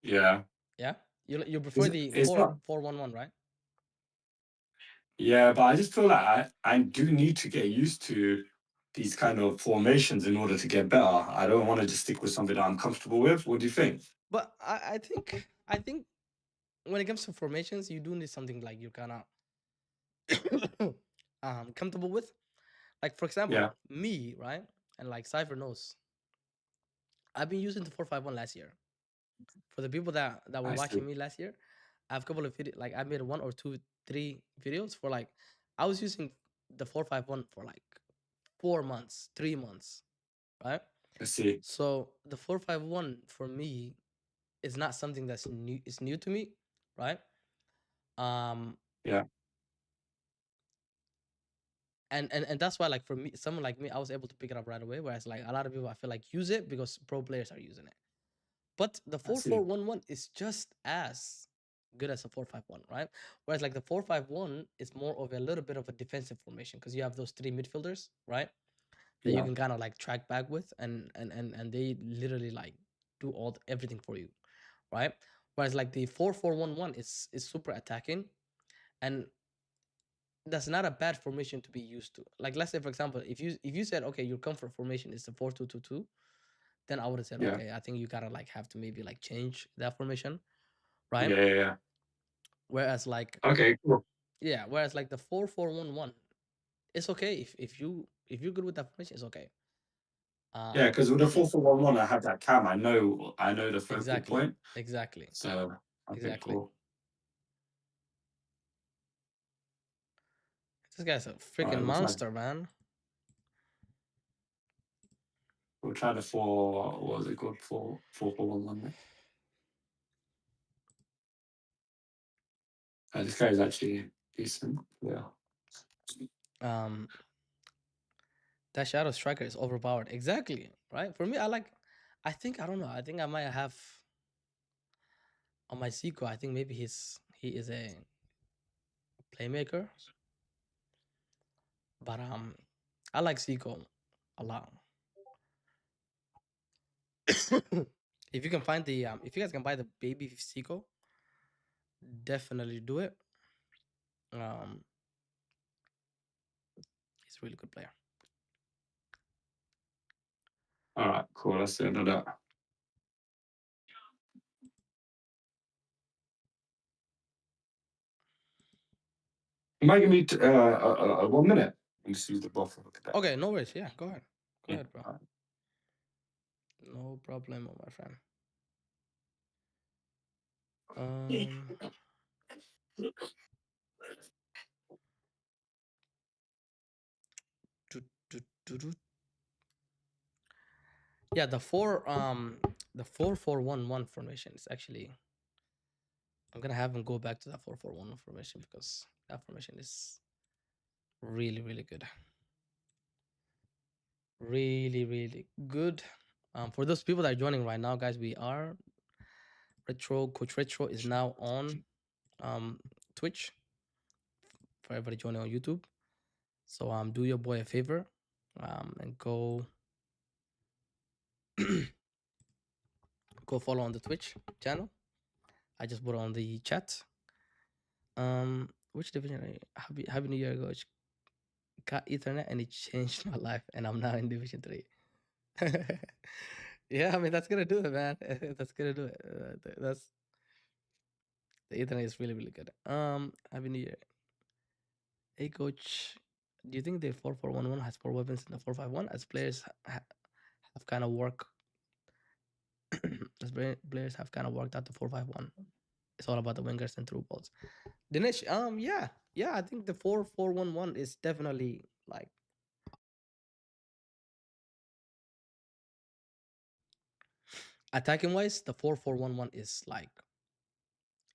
Yeah. Yeah. You prefer the 4-4-1-1, right? Yeah, but I just feel like I do need to get used to these kind of formations in order to get better. I don't want to just stick with something that I'm comfortable with. What do you think? But I think when it comes to formations, you do need something like you're kind of comfortable with. Like for example, me, right? And like Cypher knows. I've been using the 4-5-1 last year. For the people that were watching me last year, I have a couple of videos. Like I made 1 or 2, 3 videos for like I was using the 4-5-1 for like 4 months, 3 months, right? I see. So the 4-5-1 for me is not something that's new. It's new to me, right? Yeah. And that's why, like for me, someone like me, I was able to pick it up right away. Whereas like a lot of people, I feel like use it because pro players are using it. But the 4-4-1-1 is just as good as a 4-5-1, right? Whereas like the 4-5-1 is more of a little bit of a defensive formation because you have those 3 midfielders, right? That you can kind of like track back with, and they literally like do everything for you, right? Whereas like the 4-4-1-1 is super attacking, and that's not a bad formation to be used to. Like let's say for example, if you said okay, your comfort formation is the 4-2-2-2, then I would have said okay, I think you gotta like have to maybe like change that formation, right? Yeah. Whereas like okay, cool. Yeah, whereas like the 4-4-1-1, it's okay if you're good with that formation, it's okay. Yeah, because with the 4-4-1-1, I have that cam. I know the focal point. Exactly. So okay, cool. This guy's a freaking monster, man. We'll try the 4. What was it called? 4-4-1-1. This guy is actually decent. Yeah. That Shadow Striker is overpowered. Exactly. Right? For me, I think I don't know. I think I might have on my Zico, I think maybe he is a playmaker. But I like Zico a lot. If you can find the if you guys can buy the baby Zico, definitely do it. He's a really good player. All right, cool. Let's do another. You might give me 1 minute and just use the buffer. Okay, no worries. Yeah, go ahead. Go ahead, bro. No problem, my friend. Yeah, the 4-4-1-1 formation is actually, I'm gonna have him go back to that 4-4-1 formation because that formation is really, really good. Really, really good. For those people that are joining right now, guys, we are Coach Retro is now on Twitch for everybody joining on YouTube. So do your boy a favor and go go follow on the Twitch channel. I just put on the chat. Which division are you? Happy New Year, Coach. Got Ethernet and it changed my life, and I'm now in Division 3. Yeah, I mean that's gonna do it, man. That's gonna do it. That's the Ethernet is really, really good. Happy New Year. Hey, Coach. Do you think the 4-4-1-1 has more weapons than the 4-5-1 as players have kind of work? As players have kind of worked out the 4-5-1. It's all about the wingers and through balls. Dinesh, yeah, I think the 4-4-1-1 is definitely like attacking wise. The 4-4-1-1 is like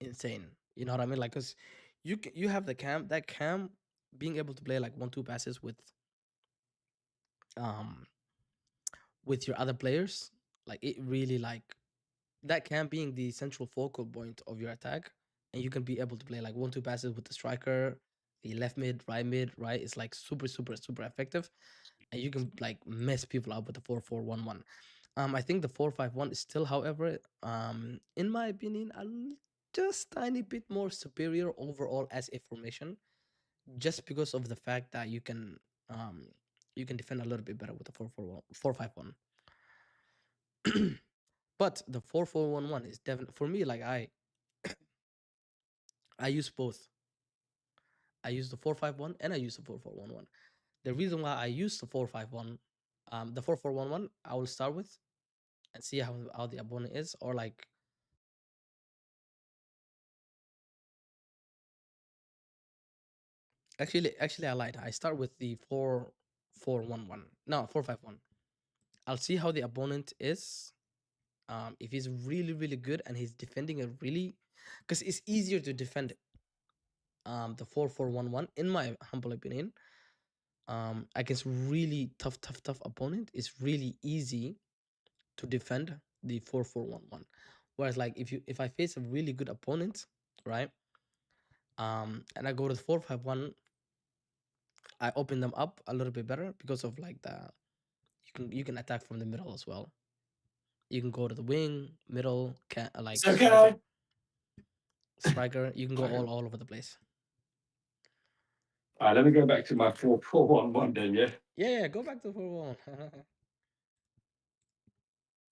insane. You know what I mean? Like, cause you have the cam being able to play like 1-2 passes with your other players. Like it really like that cam being the central focal point of your attack, and you can be able to play like 1-2 passes with the striker, the left mid, right. It's like super, super, super effective, and you can like mess people up with the 4-4-1-1. I think the 4-5-1 is still, however, in my opinion, just tiny bit more superior overall as a formation, just because of the fact that you can defend a little bit better with the 4-5-1. But the 4-4-1-1 is definitely for me. Like I use both. I use the 4-5-1 and I use the 4-4-1-1. The reason why I use the 4-5-1, the 4-4-1-1, I will start with and see how the opponent is, or like actually I lied. I start with the 4-4-1-1. No, 4-5-1. I'll see how the opponent is. If he's really, really good and he's defending it really, because it's easier to defend the 4-4-1-1 in my humble opinion. Against really tough opponent, it's really easy to defend the 4-4-1-1. Whereas like if I face a really good opponent, right? And I go to the 4-5-1, I open them up a little bit better because of like you can attack from the middle as well. You can go to the wing, middle, like striker. You can go all over the place. All right, let me go back to my 4-4-1-1 then, yeah? Yeah, go back to 4-1.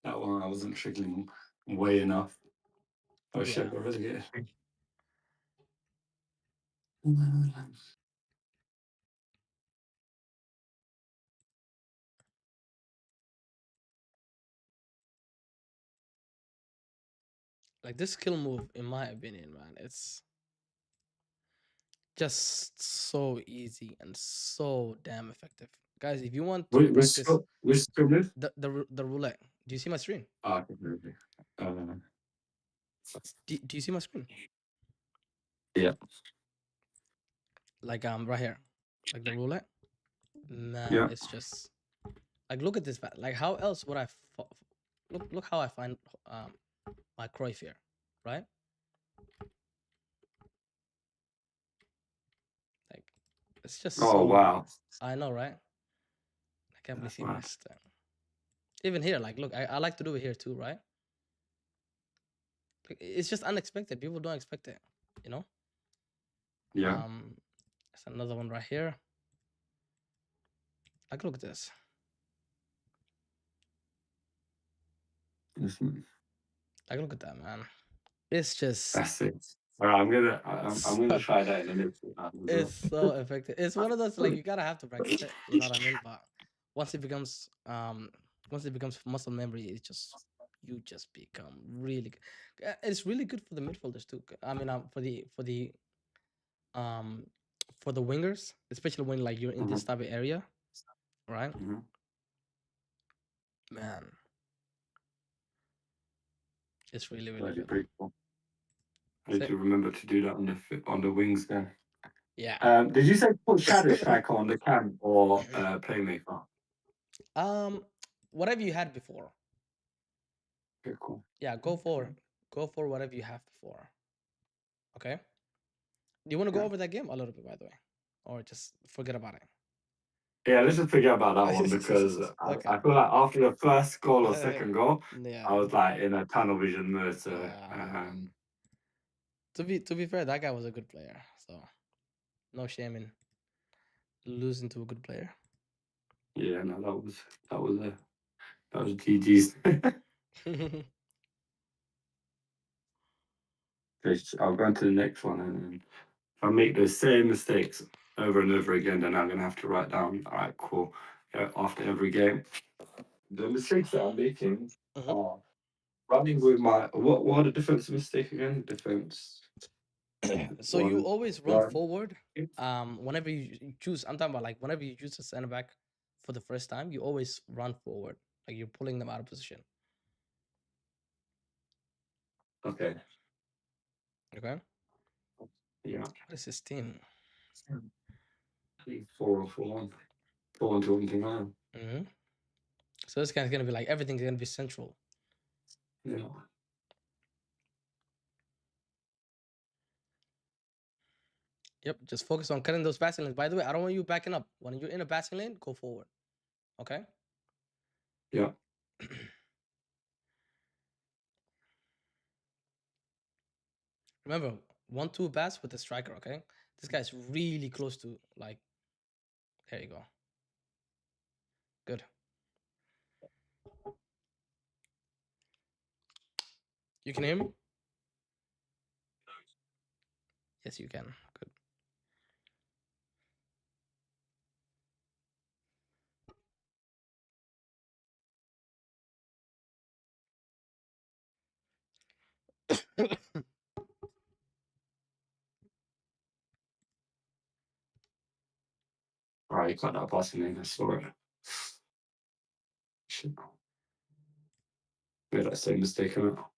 That one I wasn't triggering way enough. Oh Yeah. shit, we're really good. Like this skill move, in my opinion, man, it's just so easy and so damn effective. Guys, if you want to Which practice which skill is? the roulette, do you see my screen? Ah, okay, okay. Uh, Do you see my screen? yeah. Like right here, like the roulette. Man, Yeah. it's just like look at this. Like how else would I look how I find my Cruyff here, right? Like it's just Oh so. wow. I know, right? I can't believe he Wow. missed. Even here, like look, I like to do it here too, right? Like, it's just unexpected. People don't expect it, you know. Yeah. There's another one right here. Like look at this. Mhm. Like look at that, man. It's just That's it. All right, I'm gonna try that in the next one as well. it's so effective. It's one of those like you gotta have to practice it. You know what I mean? But once it becomes muscle memory, it just you just become really good. It's really good for the midfielders too. I mean, um for the wingers, especially when like you're in this type of area, right? Mhm. Man, it's really really That'd be good. pretty cool. I need So, to remember to do that on the wings then. yeah. Did you say put Shadow Striker on the cam or Playmaker? Whatever you had before. Okay, cool. Yeah, go for whatever you have before. Okay. Do you want to go Yeah. over that game a little bit, by the way, or just forget about it? Yeah, let's just forget about that one because Okay. I feel like after the first goal or second goal, Yeah. I was like in a tunnel vision mode. So Yeah. To be fair, that guy was a good player, so no shame in losing to a good player. yeah, no, that was GG's. I'll go on to the next one, and then if I make the same mistakes over and over again, then I'm gonna have to write down. All right, cool. Yeah, after every game, the mistakes that I'm making Mhm. are running with my what are the defense mistake again? Defense. So you One always run run. forward. Whenever you choose, I'm talking about like whenever you choose a center back for the first time, you always run forward, like you're pulling them out of position. Okay. Okay. Yeah. What is this team? 4-4-1. 4-1-2-1. Mm-hmm. So this guy's gonna be like everything's gonna be central. Yeah. Yep. Just focus on cutting those passing lanes. By the way, I don't want you backing up. When you're in a passing lane, go forward. Okay. Yeah. Remember, 1-2 pass with the striker. Okay. This guy's really close to like. There you go. Good. You can hear me? Yes, you can. Good. All right, you cut that passing in. I saw it. Shit. Made that same mistake now.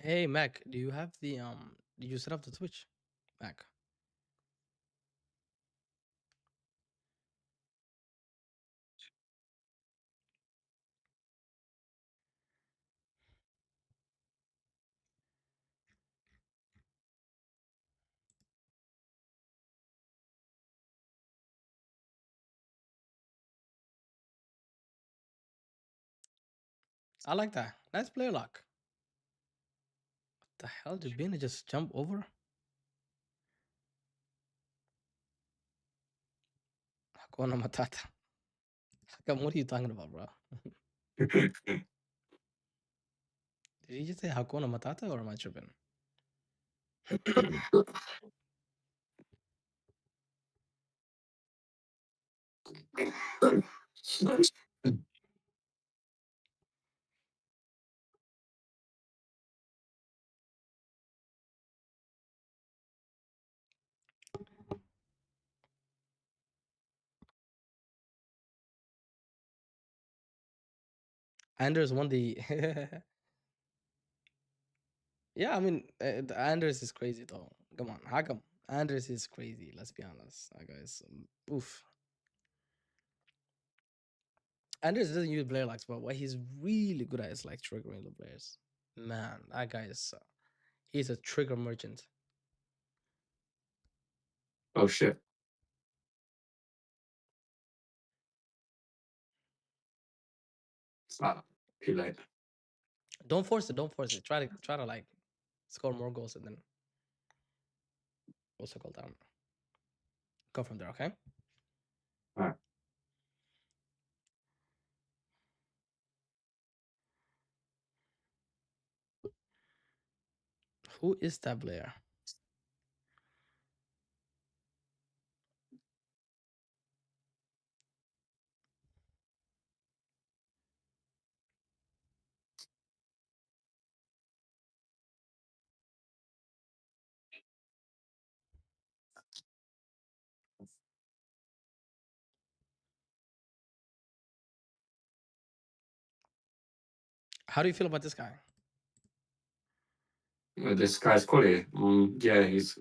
Hey Mac, do you have the did you set up the Twitch? Mac. I like that. Nice player lock. What the hell did Bina just jump over? Hakuna Matata. Hakam, what are you talking about, bro? Did you just say Hakuna Matata or am I tripping? Anders won the. Yeah, I mean, Anders is crazy though. Come on, Hakam. Anders is crazy. Let's be honest, guys. Oof. Anders doesn't use player locks, but what he's really good at is like triggering the players. Man, that guy is. He's a trigger merchant. Oh shit. Too late. Don't force it. Don't force it. Try to like score more goals and then we'll circle down. Go from there, okay? Alright. Who is that player? How do you feel about this guy? This guy's quality. Yeah, he's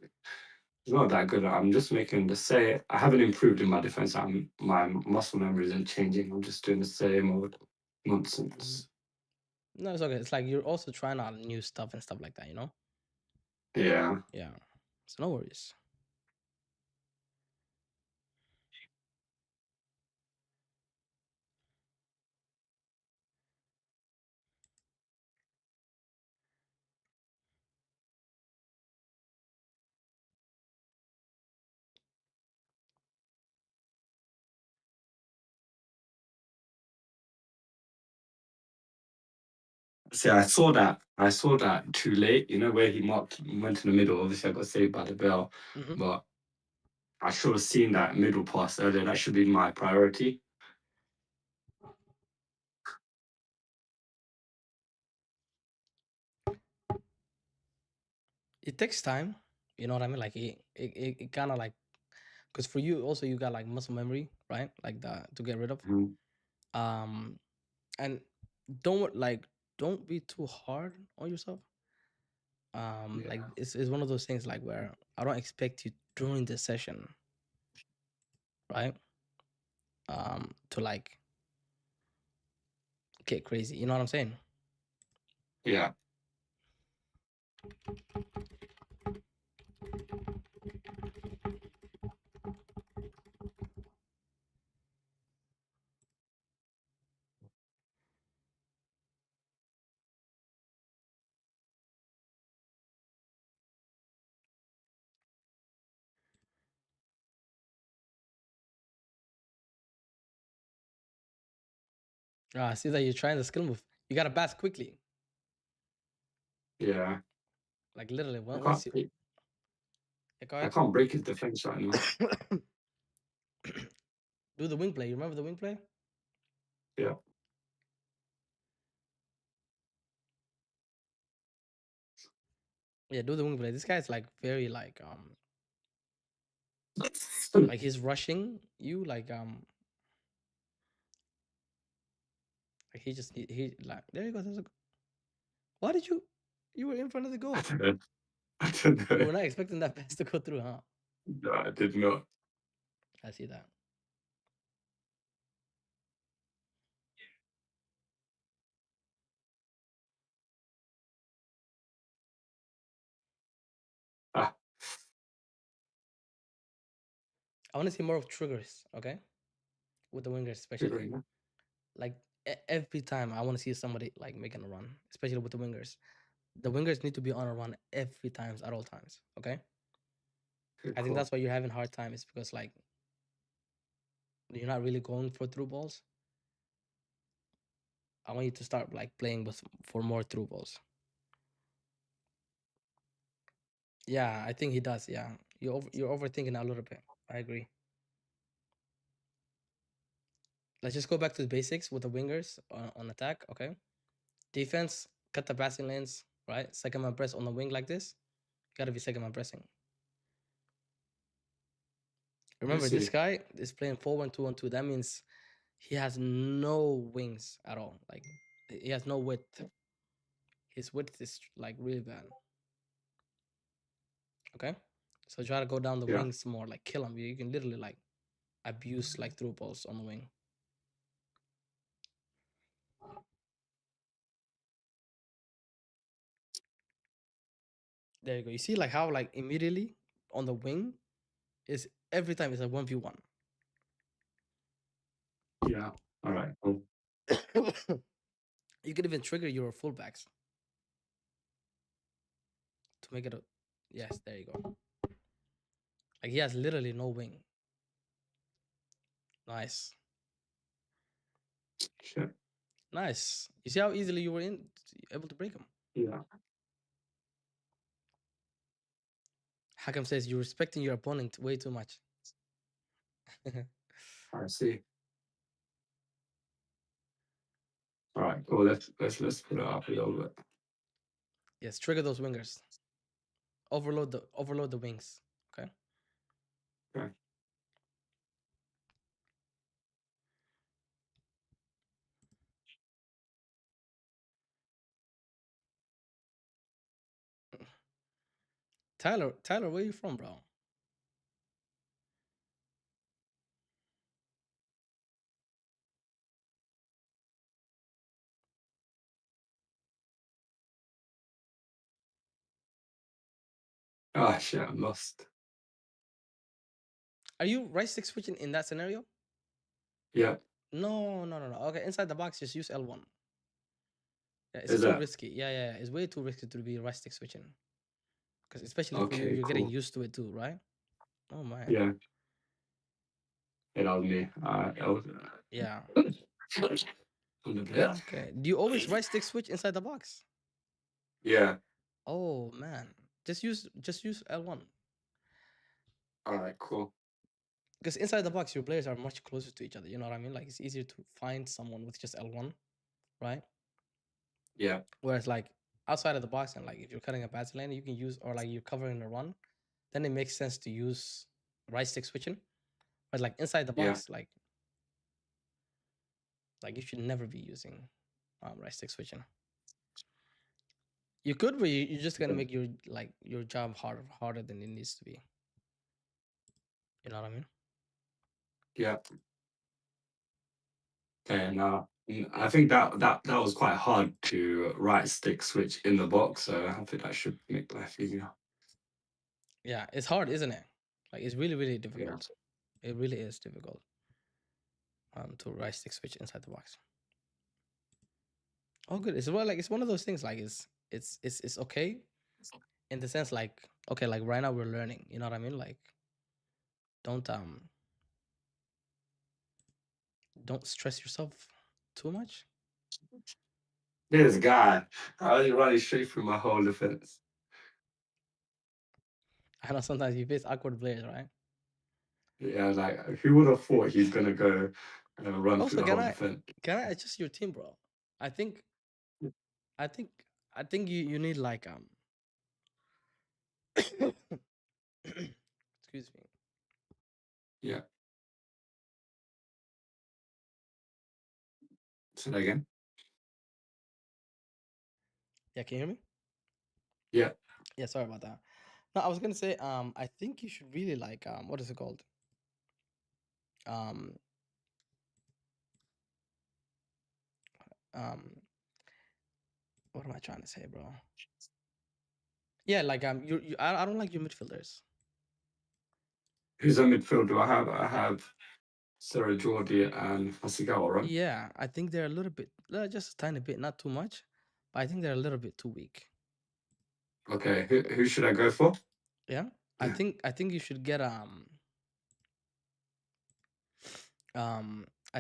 not that good. I'm just making the same. I haven't improved in my defense. My muscle memory isn't changing. I'm just doing the same old nonsense. No, it's okay. It's like you're also trying out new stuff and stuff like that, you know? Yeah. Yeah. So no worries. See, I saw that. I saw that too late. You know where he marked went in the middle. Obviously, I got saved by the bell, but I should have seen that middle pass earlier. That should be my priority. It takes time. You know what I mean? Like it kind of like because for you also you got like muscle memory, right? Like that to get rid of. Um, and don't be too hard on yourself. Like Yeah. it's one of those things like where I don't expect you during the session, right? To like get crazy. You know what I'm saying? Yeah. I see that you're trying the skill move. You gotta pass quickly. Yeah. Like literally, I once can't you. break, Yeah, go I ahead. can't break his defense right now. Do the wing play. You remember the wing play? Yeah. Yeah, do the wing play. This guy's like very like like he's rushing you like he just he like there you go. There's a, why did you were in front of the I goal? don't know. I don't You know. were not expecting that pass to go through, huh? No, I did not. I see that. Ah, I want to see more of triggers, okay? With the wingers, especially. figuring Like every time I want to see somebody like making a run, especially with the wingers. The wingers need to be on a run every times at all times, okay? it. I think Cool. that's why you're having hard time is because like you're not really going for through balls. I want you to start like playing with for more through balls. Yeah, I think he does. Yeah, you're overthinking a little bit. I agree. Let's just go back to the basics with the wingers on attack. Okay, defense, cut the passing lanes. Right, second man press on the wing like this. You gotta be second man pressing. Remember, this See. guy is playing 4-1-2-1-2. That means he has no wings at all. Like he has no width. His width is like really bad. Okay, so try to go down the Yeah. wings more, like kill him. You can literally like abuse like through balls on the wing. There you go. You see like how like immediately on the wing is every time it's a 1v1. Yeah. All right. Cool. You can even trigger your fullbacks to make it a yes, there you go. Like he has literally no wing. Nice. Shit. Nice. You see how easily you were able to break him? Yeah. Hakam says you're respecting your opponent way too much. I see. All right. Cool. Let's put it up a little bit. Yes, trigger those wingers. Overload the wings. Okay. Okay. Tyler, where you from, bro? Ah, shit. I'm lost. Are you right stick switching in that scenario? Yeah. No. Okay, inside the box, just use L1. Yeah, it's Is too that risky. Yeah. It's way too risky to be right stick switching. Because especially for you, okay? you're getting Cool. used to it too, right? Oh man. Yeah. It was me. That was. Yeah. On the bit. Okay. Do you always right stick switch inside the box? Yeah. Oh man. Just use L1. All right. Cool. Because inside the box, your players are much closer to each other. You know what I mean? Like it's easier to find someone with just L1, right? Yeah. Whereas like outside of the box and like if you're cutting a passing lane, you can use or like you're covering the run, then it makes sense to use right stick switching. But like inside the Yeah. box, like you should never be using right stick switching. You could, but you're just gonna make your job harder than it needs to be. You know what I mean? Yeah. Okay, now I think that was quite hard to right stick switch in the box, so I think that should make life easier. Yeah, it's hard, isn't it? Like it's really, really Yeah. difficult. It really is difficult. To right stick switch inside the box. Oh, good. It's well, like it's one of those things. Like it's okay in the sense like okay, like right now we're learning. You know what I mean? Like don't don't stress yourself too much. This guy, I was running straight through my whole defense. I know sometimes you face awkward players, right? Yeah, like who would have thought he's gonna go run through Also, the whole defense? can I adjust your team, bro? I think I think I think you need like excuse me. Yeah. Say that again. Yeah, can you hear me? Yeah. Yeah, sorry about that. No, I was gonna say I think you should really like what is it called? Um um what am I trying to say, bro? Yeah, like I don't like your midfielders. Who's in midfield do I have? I have Sarah Jordi and Hasegawa, right? Yeah, I think they're a little bit, just a tiny bit, not too much, but I think they're a little bit too weak. Okay, who should I go for? Yeah, I think you should get I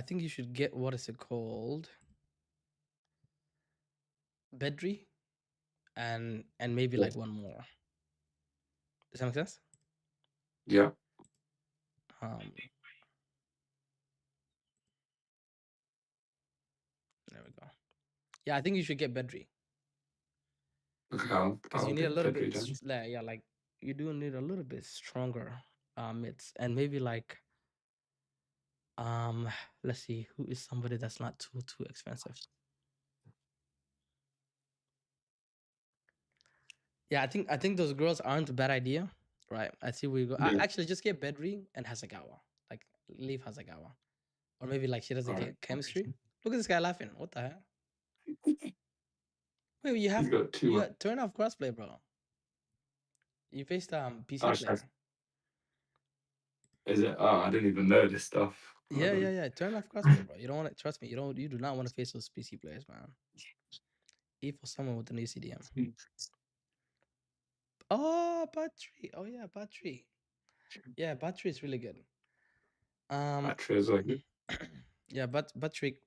think you should get what is it called? Bedri, and maybe like one more. Does that make sense? Yeah. There we go. Yeah, I think you should get Bedri Okay, because you I'll need a get little Pedri bit, then. yeah, like you do need a little bit stronger mids, and maybe like let's see who is somebody that's not too expensive. Yeah, I think those girls aren't a bad idea. Right. I see where you go. Yeah. Actually just get Bedri and Hasegawa. Like leave Hasegawa. Or maybe like she doesn't All right. get chemistry. Look at this guy laughing. What the hell? Wait, you He's got too much. turn off crossplay, bro. You faced PC Oh, player. is it? Oh, I didn't even know this stuff. Yeah. Turn off crossplay, bro. You don't want to trust me. You do not want to face those PC players, man. E for someone with an ECDM. Oh, battery. Oh yeah, battery. Yeah, battery is really good. Battery as well. Yeah, but battery.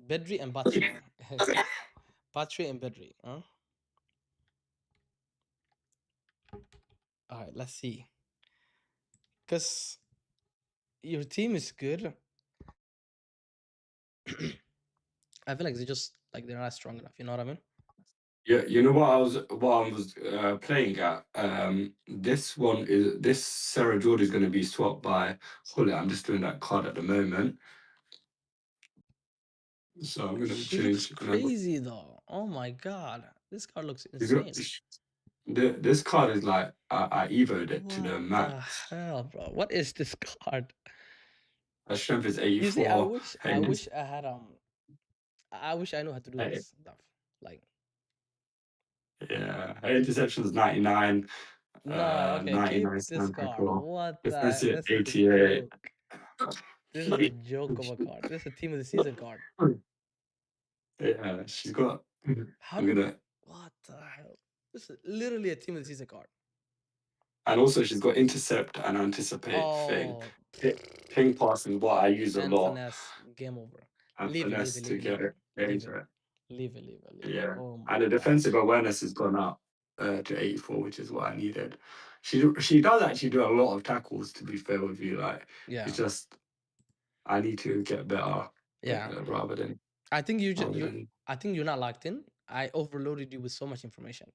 Bedri and battery. Battery and Bedri. Huh? All right, let's see. Because your team is good. I feel like they're just like they're not strong enough. You know what I mean? Yeah, you know what I was playing at. This Sarah Jordan is going to be swapped by Hullet. I'm just doing that card at the moment, so I'm going to She looks change. crazy though. Oh my god, this card looks You got- insane. This card is like I evoed it to the What max. the hell, bro? What is this card? Her strength is You see, I 84. wish I had I wish I knew how to do Hey, this stuff. Like yeah, her interception is 99. no, okay, 99 keep this stamp card. tackle. What the? Defensive This is a 88. joke. This is a joke of a card. This is a team of the season card. Yeah, she's got. How I'm do? gonna. What the hell? This is literally a team of the season card. And also, she's got intercept and anticipate thing. Oh, Ping pass is what I use a and lot. finesse. Game over. And Leave finesse it. to Leave get it. into it. Leave it. Yeah. Oh my And the god. defensive awareness has gone up to 84, which is what I needed. She does actually do a lot of tackles, to be fair with you. Like, Yeah. it's just, I need to get better. Yeah. Rather than. I think I think you're not locked in. I overloaded you with so much information.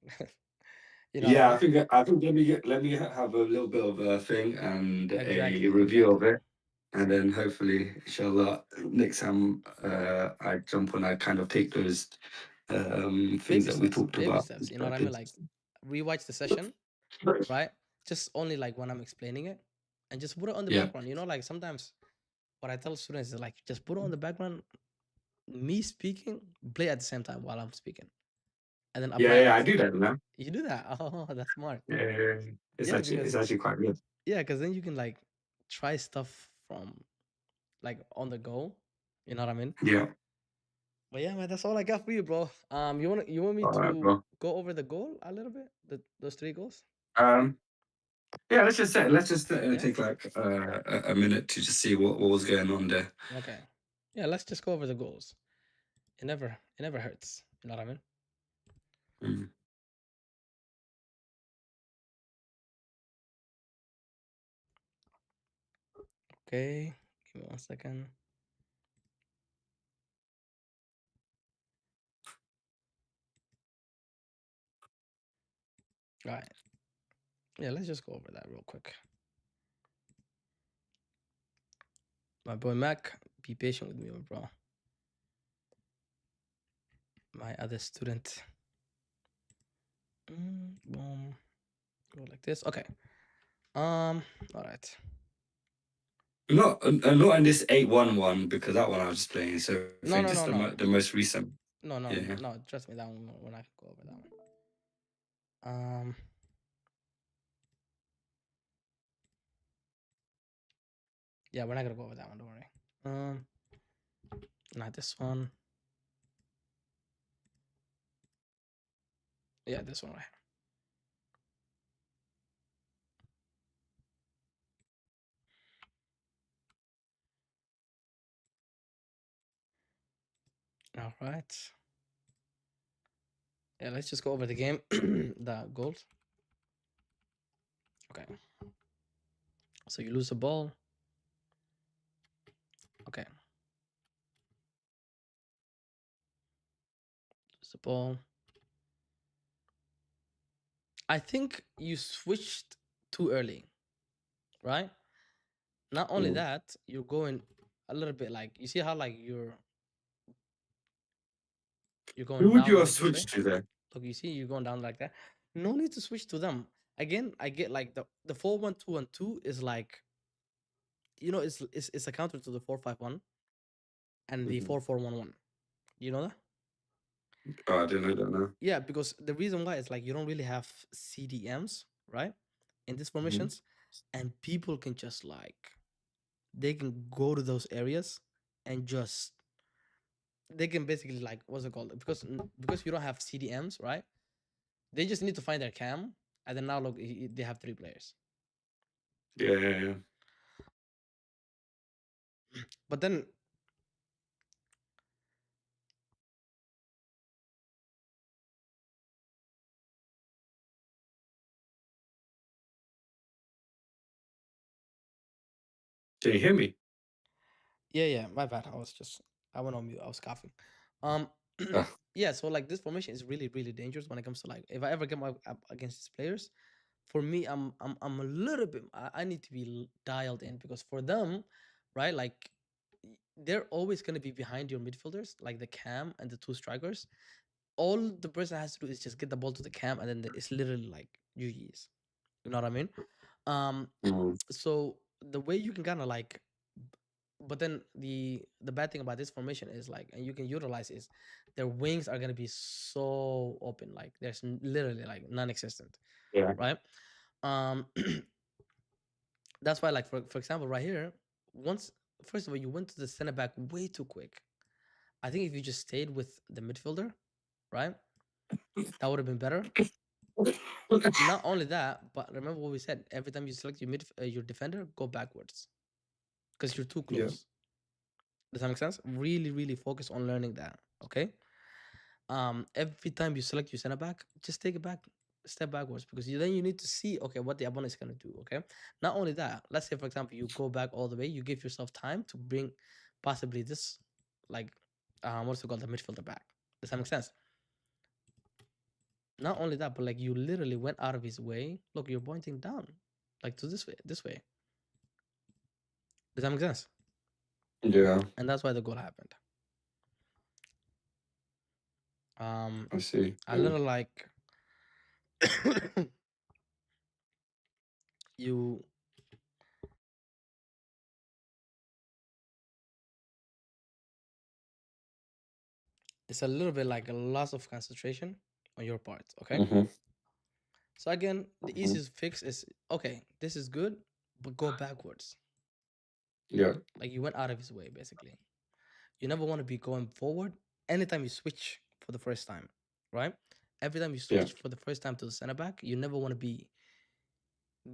You know Yeah, what I mean? I think let me have a little bit of a thing and Exactly. a review of it, and then hopefully, inshallah, next time I jump on, I kind of take those things Baby that we steps, talked baby about. steps. You know what I mean? Like rewatch the session, right? Just only like when I'm explaining it, and just put it on the Yeah. background. You know, like sometimes what I tell students is like just put it on the background. Me speaking, play at the same time while I'm speaking, and then apply Yeah, I everything. do that, man. You do that? Oh, that's smart. Yeah. It's Yeah, actually because quite good. yeah, because then you can like try stuff from like on the go. You know what I mean? Yeah. But yeah, man, that's all I got for you, bro. You want me All right, to bro. go over the goal a little bit? Those 3 goals? Yeah, let's just Yeah. take like a minute to just see what was going on there. Okay. Yeah, let's just go over the goals. It never hurts. You know what I mean? Mm. Okay. Give me 1 second. All right. Yeah, let's just go over that real quick. My boy Mac, be patient with me, bro. My other student. Boom. Go like this. Okay. All right. Not in this 8-1-1 because that one I was just playing. So No, no, just no, no. the most recent. No, no, Yeah. no. Trust me, that one we're not gonna go over that one. Yeah, we're not gonna go over that one. Don't worry. Not this one. Yeah, this one right here. All right. Yeah, let's just go over the game. The goals. Okay. So you lose the ball. Okay. Lose the ball. I think you switched too early, right? Not only Mm. that, you're going a little bit like you see how like you're Who going would you down have like this way. switched to there? Look, you see you're going down like that. No need to switch to them. Again, I get like the 4-1-2-1-2 is like it's a counter to the 4-5-1 and the Mhm. 4-4-1-1. You know that? Oh, I didn't know that now. Yeah, because the reason why is like you don't really have CDMs, right? In these Mhm. formations, and people can just like they can go to those areas and just they can basically like what's it called? Because you don't have CDMs, right? They just need to find their cam, and then now look, they have 3 players. Yeah. But then Can you hear me? yeah, my bad. I went on mute. I was coughing. Um, Ah, yeah. So like this formation is really really dangerous when it comes to like if I ever get up against these players. For me, I'm a little bit. I need to be dialed in because for them, right? Like they're always gonna be behind your midfielders, like the cam and the 2 strikers. All the person has to do is just get the ball to the cam, and then it's literally like GG's. You know what I mean? Um, mm. so the way you can kind of like but then the bad thing about this formation is like and you can utilize is their wings are going to be so open like there's literally like non-existent, Yeah. right? um that's why like for example right here, once first of all you went to the center back way too quick. I think if you just stayed with the midfielder, right, that would have been better. Not only that, but remember what we said, every time you select your defender, go backwards because you're too Yeah. close. Does that make sense? Really really focus on learning that, okay? Every time you select your center back, just take it back, step backwards, because then you need to see, okay, what the opponent is going to do, okay? Not only that, let's say, for example, you go back all the way, you give yourself time to bring possibly this, like, what's it called, the midfielder back. Does that make sense? Not only that, but like you literally went out of his way. Look, you're pointing down, like to this way, this way. Does that make sense? Yeah. And that's why the goal happened. I see. a little like you. It's a little bit like a loss of concentration on your part. Okay. Mm-hmm. So again, the Mhm. easiest fix is okay. This is good, but go backwards. Yeah. Like you went out of his way, basically. You never want to be going forward. Anytime you switch for the first time, right? Every time you Yeah. switch for the first time to the center back, you never want to be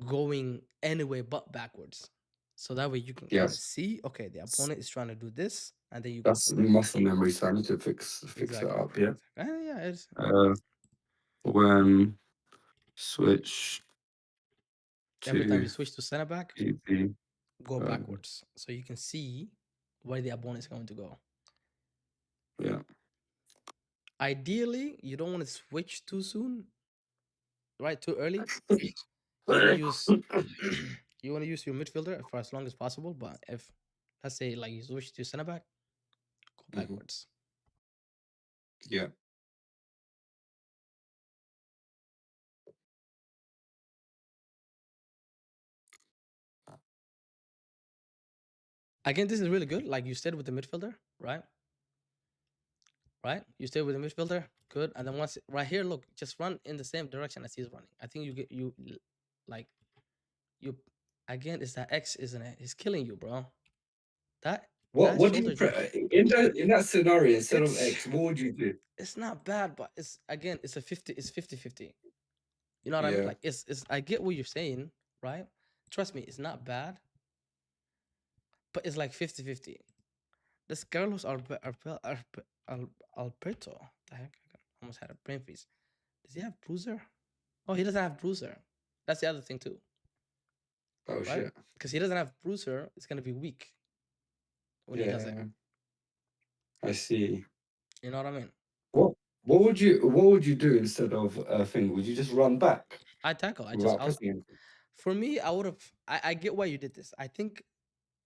going anywhere but backwards. So that way you can kind of Yes. see, okay, the opponent is trying to do this, and then you go That's from there. muscle memory, so I need to fix that Exactly. up. Yeah. Yeah, it's When switch every time to you switch to center back, PP. go backwards so you can see where the opponent is going to go. Yeah. Ideally, you don't want to switch too soon, right? Too early. You want to use you want to use your midfielder for as long as possible. But if let's say like you switch to center back, go Mhm. backwards. Yeah. Again, this is really good. Like you stayed with the midfielder, right? Right? You stay with the midfielder, good. And then once right here, look, just run in the same direction as he's running. I think you get like you again. It's that X, isn't it? He's killing you, bro. That What do you shoulder jab. in that scenario instead of It's X? What would you do? it's not bad, but it's again, it's a 50. It's 50-50. You know what I mean? Yeah. Like it's. I get what you're saying, right? Trust me, it's not bad, but it's like 50-50. This Carlos Alberto. The heck? I almost had a brain freeze. Does he have bruiser? Oh, he doesn't have bruiser. That's the other thing too, Oh right? shit. Because he doesn't have bruiser, it's gonna be weak when he does it. Yeah. I see. You know what I mean? What would you do instead of a thing? Would you just run back I tackle. without pressing anything? For me, I would have. I get why you did this. I think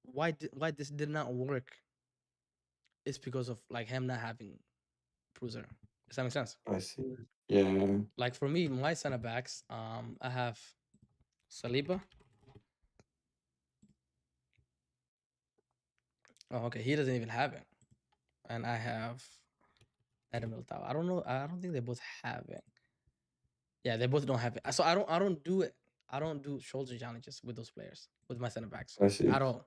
why this did not work is because of like him not having bruiser. Does that make sense? I see. Yeah. Like for me, my center backs, I have Saliba. Oh, okay, he doesn't even have it, and I have Eder Militao. I don't know. I don't think they both have it. Yeah, they both don't have it. So I don't do it. I don't do shoulder challenges with those players with my center backs I see. at all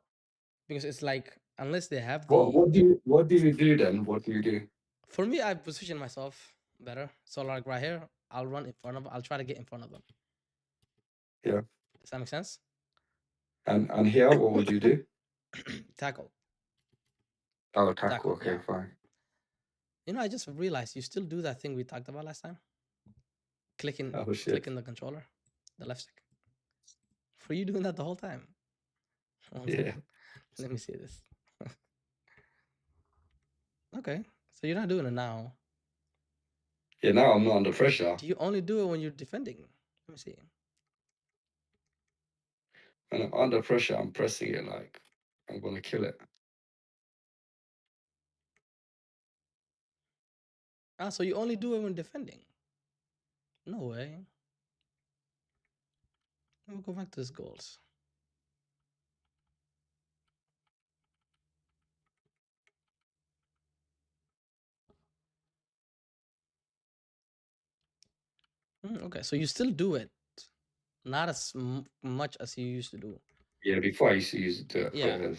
because it's like unless they have What do you do then? What do you do? For me, I position myself better. So like right here, I'll run in front of. I'll try to get in front of them. Yeah. Does that make sense? And here, what would you do? Tackle. Oh, tackle. Tackle, Okay, yeah. fine. You know, I just realized you still do that thing we talked about last time. Clicking the controller, the left stick. For you doing that the whole time. Yeah. Let me see this. Okay, so you're not doing it now. Yeah, now I'm not under pressure. Do you only do it when you're defending? Let me see. When I'm under pressure, I'm pressing it like I'm gonna kill it. Ah, so you only do it when defending? No way. Let me go back to his goals. Okay, so you still do it, not as much as you used to do. Yeah, before I used to use it. Yeah.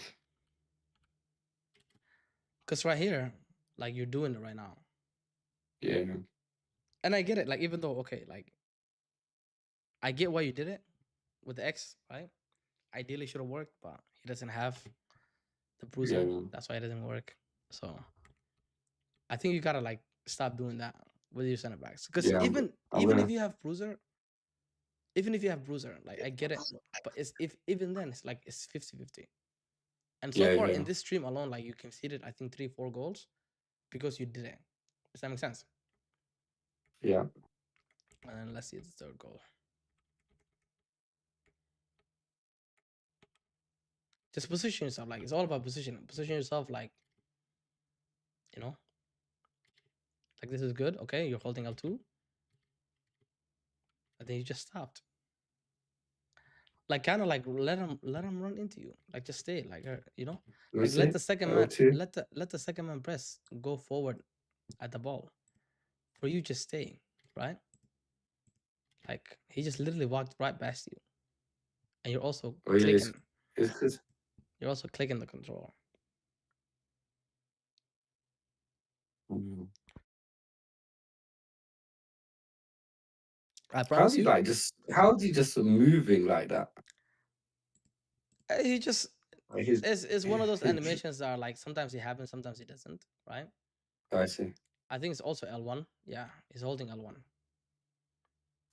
Because right here, like you're doing it right now. Yeah. And I get it. Like even though okay, like I get why you did it with the X, right? Ideally should have worked, but he doesn't have the bruiser. Yeah. That's why it doesn't work. So I think you gotta like stop doing that with your center backs. Because Yeah, even I'm even gonna- if you have bruiser, like I get it, but it's if even then it's like it's 50-50. And so Yeah, far yeah. in this stream alone, like you conceded I think 3-4 goals because you did it. Does that make sense? Yeah. And let's see the third goal. Just position yourself. Like it's all about positioning. Position yourself like, you know, Like this is good. Okay, you're holding L2, and then you just stopped. Like kind of like let him run into you. Like just stay. Like you know, Let me like let see. the second man L2. let the second man press go forward at the ball. For you just stay, right? Like he just literally walked right past you, and you're also Oh yeah, clicking. it's You're also clicking the control. Mm. I How's promise he you. like just? How's he just moving like that? He just Like his, it's one of those his. animations that are like sometimes it happens, sometimes it doesn't, right? I see. I think it's also L1. Yeah, he's holding L1.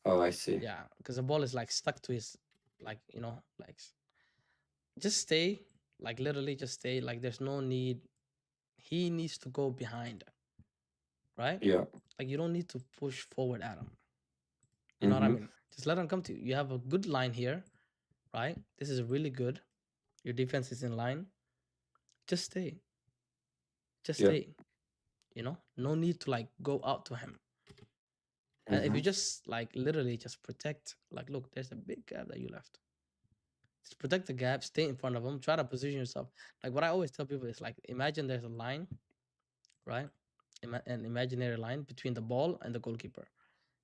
Oh, I see. Yeah, because the ball is like stuck to his, like you know, like just stay, like literally just stay. Like there's no need. He needs to go behind, right? Yeah. Like you don't need to push forward at him. You know what I mean? Just let him come to you. You have a good line here, right? This is really good. Your defense is in line. Just stay. Just Yeah. stay. You know, no need to like go out to him. And if you just like literally just protect, like, look, there's a big gap that you left. Just protect the gap, stay in front of him, try to position yourself. Like what I always tell people is like, imagine there's a line, right? An imaginary line between the ball and the goalkeeper.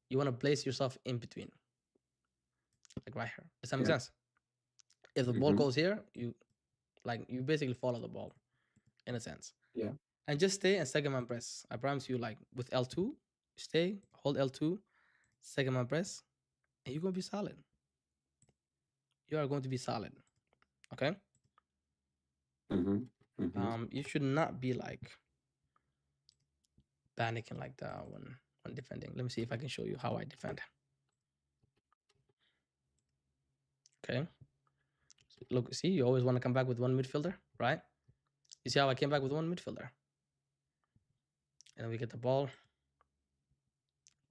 You want to place yourself in between, like right here. Does that make Yeah. sense? If the ball goes here, you basically follow the ball, in a sense. Yeah. And just stay and second man press. I promise you, like with L2, stay, hold L2, second man press, and you're gonna be solid. You are going to be solid. Okay. You should not be like panicking like that when defending. Let me see if I can show you how I defend. Okay. Look, see, you always want to come back with one midfielder, right? You see how I came back with one midfielder? And we get the ball,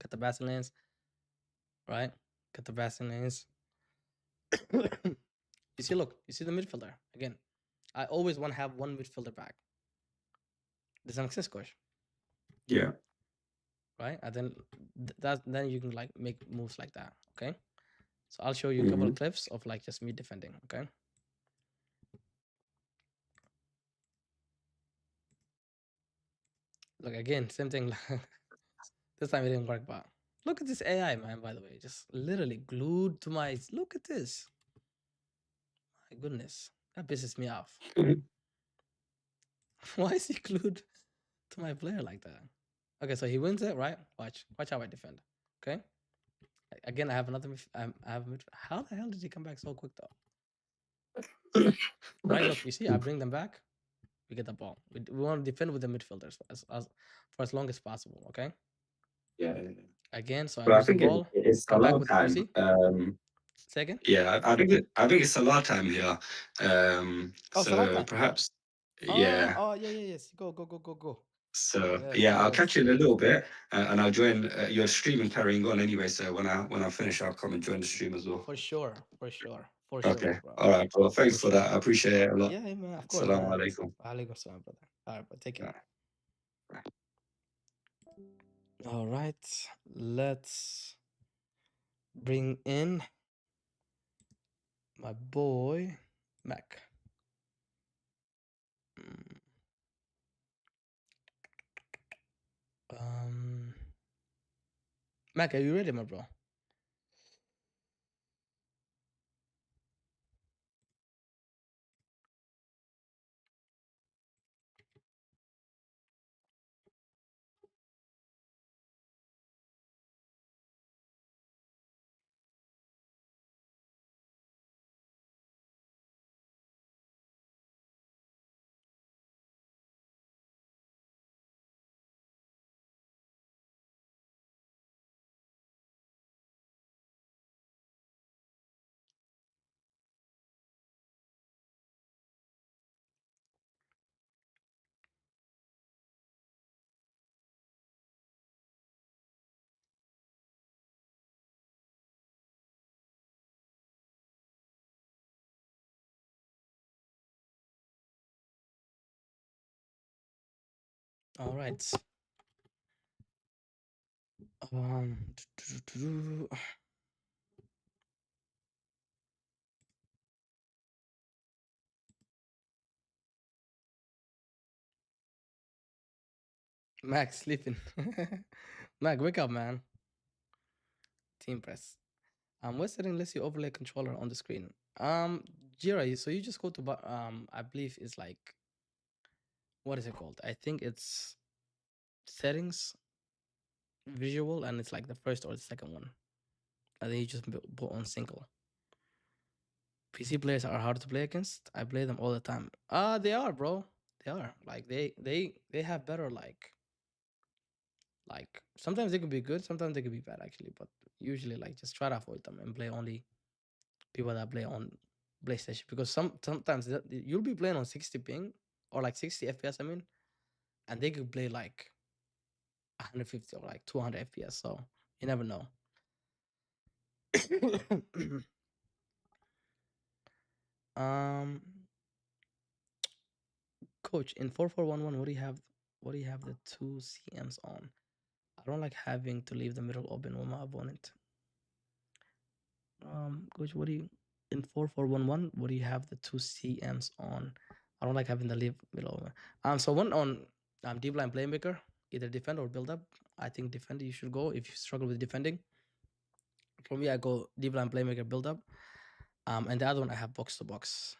get the passing lanes, right? Get the passing lanes. You see, look, you see the midfielder again. I always want to have one midfielder back. Does that make sense, coach? Yeah. Right? And then you can like make moves like that. Okay. So I'll show you a couple of clips of like just me defending. Okay. Look again, same thing. This time it didn't work, but look at this AI, man. By the way, just literally glued to my. Look at this. My goodness, that pisses me off. Why is he glued to my player like that? Okay, so he wins it, right? Watch how I defend. Okay. Again, I have another. I have. How the hell did he come back so quick though? Right. Look, you see, I bring them back. We get the ball. We want to defend with the midfielders for as long as possible. Okay. Yeah. Again, so I But I lose the think ball. it's Come back Salah with. You time. see. Second. Yeah, I think it's Salah time here. Oh, Salah So time. perhaps, Oh, yeah. oh, yeah, yes. Go. So Yes, yeah, I'll yes. catch you in a little bit, and I'll join your stream and carrying on anyway. So when I finish, I'll come and join the stream as well. For sure, Okay. bro. All right, bro. Thanks For for that. sure. I appreciate it a lot. Yeah, man. Of course, Assalamu man. alaikum. Alaikum salam, brother. All right, but take care. Right. All right, let's bring in my boy Mac. Mac, are you ready, my bro? All right. Um, Max sleeping. Mac, wake up, man. Team press. What setting lets you overlay controller on the screen? Jira, so you just go to I believe it's like, what is it called? I think it's settings, visual, and it's like the first or the second one. And then you just put on single. PC players are hard to play against. I play them all the time. They are, bro. They are. Like they have better like sometimes they could be good, sometimes they could be bad actually, but usually like just try to avoid them and play only people that play on PlayStation, because sometimes you'll be playing on 60 ping or like 60 FPS, I mean, and they could play like 150 or like 200 FPS, so you never know. um Coach, in 4411, what do you have the two CMs on? I don't like having to leave the middle open with my opponent. Coach, what do you in 4411? What do you have the two CMs on? I don't like having the leave middle open. So one on deep line playmaker, either defend or build up. I think defend you should go if you struggle with defending. For me, I go deep line playmaker, build up. And the other one I have box to box.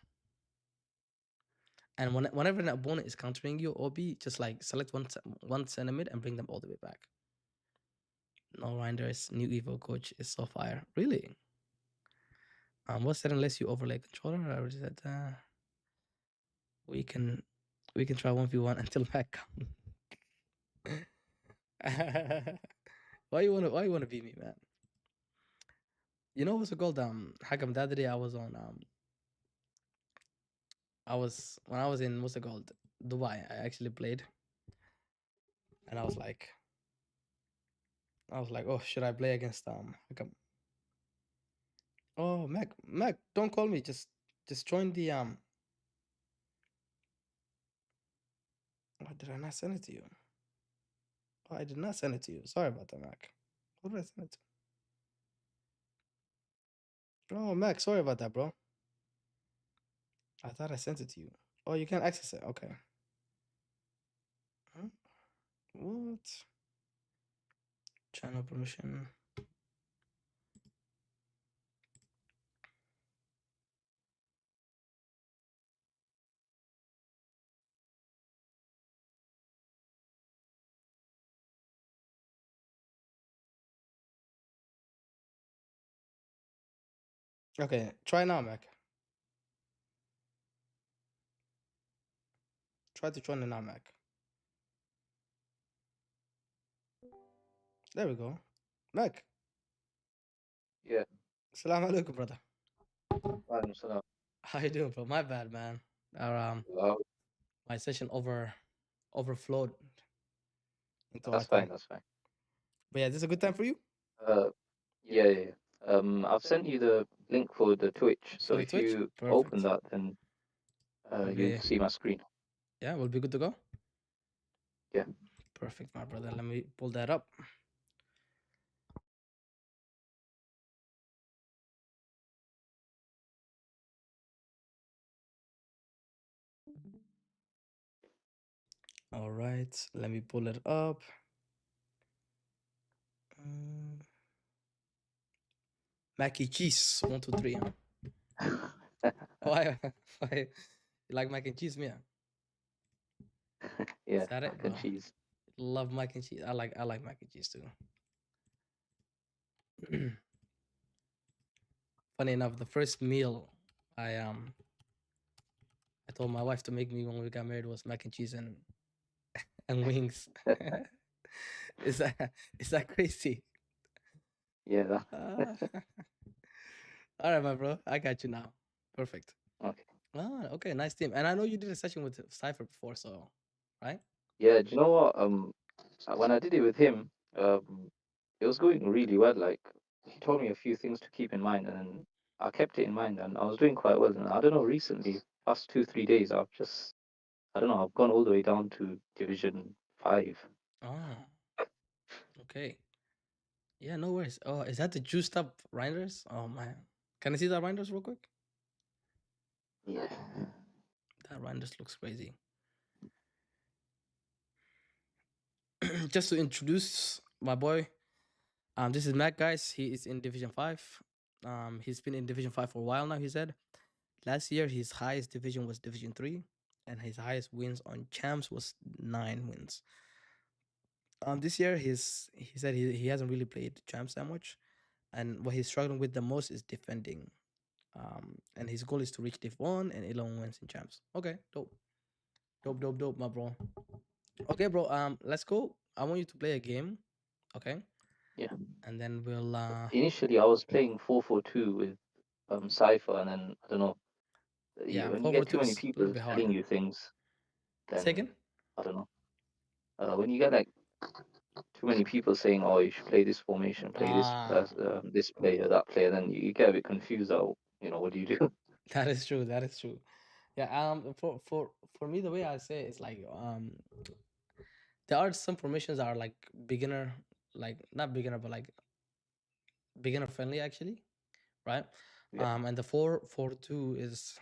And whenever an opponent is countering you, OB, just like select one center mid and bring them all the way back. No Rinders, new Evo coach is so fire. Really? What's that unless you overlay controller? I already said we can try 1v1 until Mac come. Why you wanna beat me, man? You know what's it called? Hakam, the other day I was on when I was in, what's it called, Dubai, I actually played, and I was like, oh, should I play against Hakam? Oh, Mac, don't call me. Just join the Oh, did I not send it to you? Oh, I did not send it to you. Sorry about that, Mac. What did I send it to? Oh, Mac, sorry about that, bro. I thought I sent it to you. Oh, you can't access it. Okay. Huh? What? Channel permission. Okay, try now, Mac. Try to join the now, Mac. There we go. Mac. Yeah. Salam alaikum, brother. Walaikum salam. How you doing, bro? My bad, man. Wow. My session overflowed into our That's time. fine. That's fine. But yeah, this is a good time for you? Yeah. I've sent you the link for the Twitch. So the if Twitch? you Perfect. open that, then Okay. you'll see my screen. Yeah, we'll be good to go. Yeah. Perfect, my brother. Let me pull that up. All right, let me pull it up. Mac and cheese, 1, 2, 3. Huh? Why? You like mac and cheese, Mia? Yeah. Is that it, Mac and bro? cheese. Love mac and cheese. I like mac and cheese too. Funny enough, the first meal I told my wife to make me when we got married was mac and cheese and wings. Is that crazy? Yeah. All right, my bro. I got you now. Perfect. Okay. Okay, nice team. And I know you did a session with Cypher before, so right? Yeah. Do you know what? When I did it with him, it was going really well. Like he told me a few things to keep in mind, and then I kept it in mind, and I was doing quite well. And I don't know, recently, past 2, 3 days, I don't know, I've gone all the way down to Division 5. Oh, okay. Yeah, no worries. Oh, is that the juiced up Reinders? Oh man, can I see that Reinders real quick? Yeah. That Reinders looks crazy. Just to introduce my boy, this is Mac, guys. He is in Division 5. He's been in Division 5 for a while now, he said. Last year, his highest division was Division 3, and his highest wins on champs was 9 wins. This year, he said he hasn't really played champs that much, and what he's struggling with the most is defending. And his goal is to reach Div 1 and 11 wins in champs. Okay, dope. Dope, my bro. Okay, bro, let's go. I want you to play a game, okay? Yeah. And then we'll Initially, I was playing 4-4-2 with Cypher, and then I don't know. yeah, When you get 4-4-2 too many is a little people bit hard. telling you things, then Second? I don't know. When you get like too many people saying, "Oh, you should play this formation, play this player, that player," then you get a bit confused. Out, what do you do? That is true. That is true. Yeah. For me, the way I say it is like there are some formations that are like beginner, like not beginner, but like beginner friendly actually, right? Yeah. And the 4-4-2 is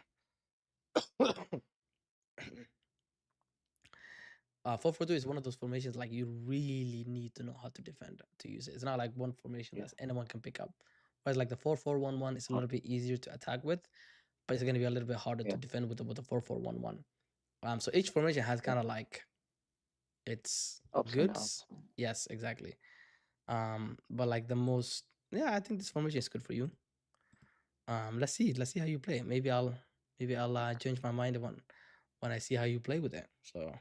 4-4-2 is one of those formations like you really need to know how to defend to use it. It's not like one formation Yeah. that anyone can pick up. Whereas like the 4-4-1-1 is a little bit easier to attack with, but it's gonna be a little bit harder Yeah. to defend with the 4-4-1-1. So each formation has kind of like its Ups and goods. downs. Yes, exactly. But like the most, yeah, I think this formation is good for you. Let's see how you play. Maybe I'll change my mind when I see how you play with it. So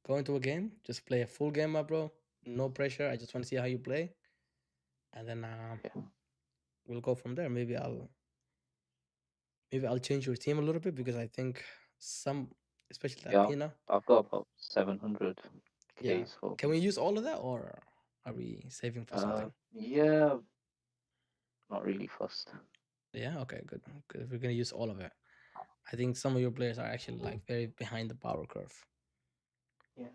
go into a game, just play a full game, my bro. No pressure. I just want to see how you play, and then Yeah. we'll go from there. Maybe I'll change your team a little bit because I think some, especially that Yeah. Pina. I've got about 700K. Yeah. So Can we use all of that, or are we saving for something? yeah, not really fussed. Yeah. Okay. Good. Good. If we're gonna use all of it, I think some of your players are actually like very behind the power curve. Yeah.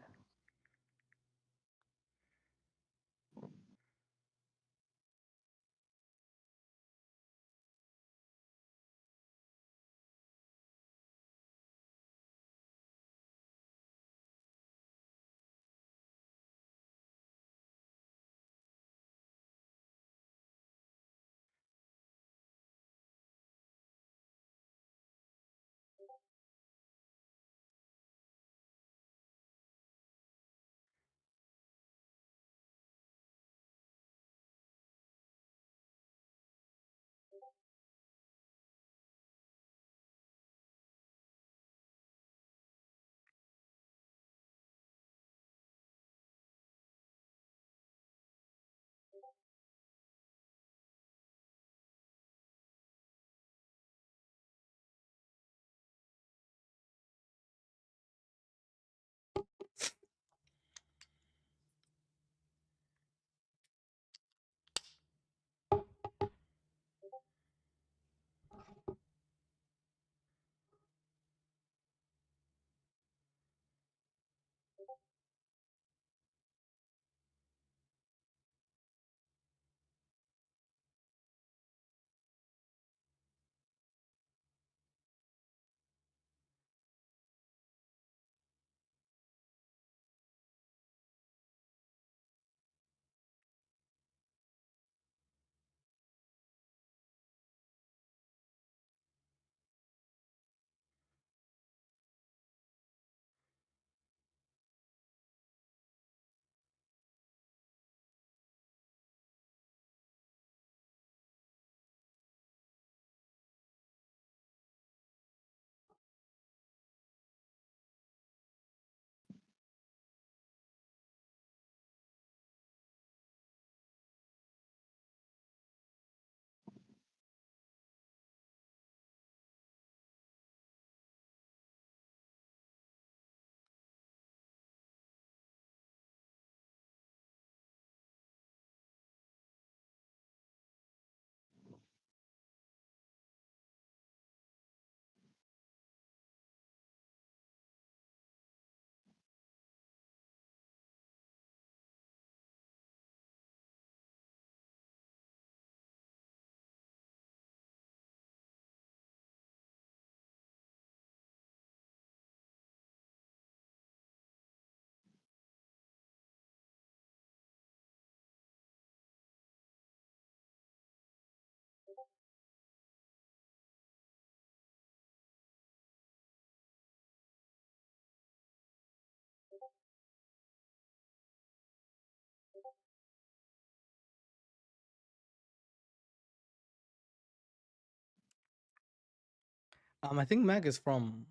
I think Mac is from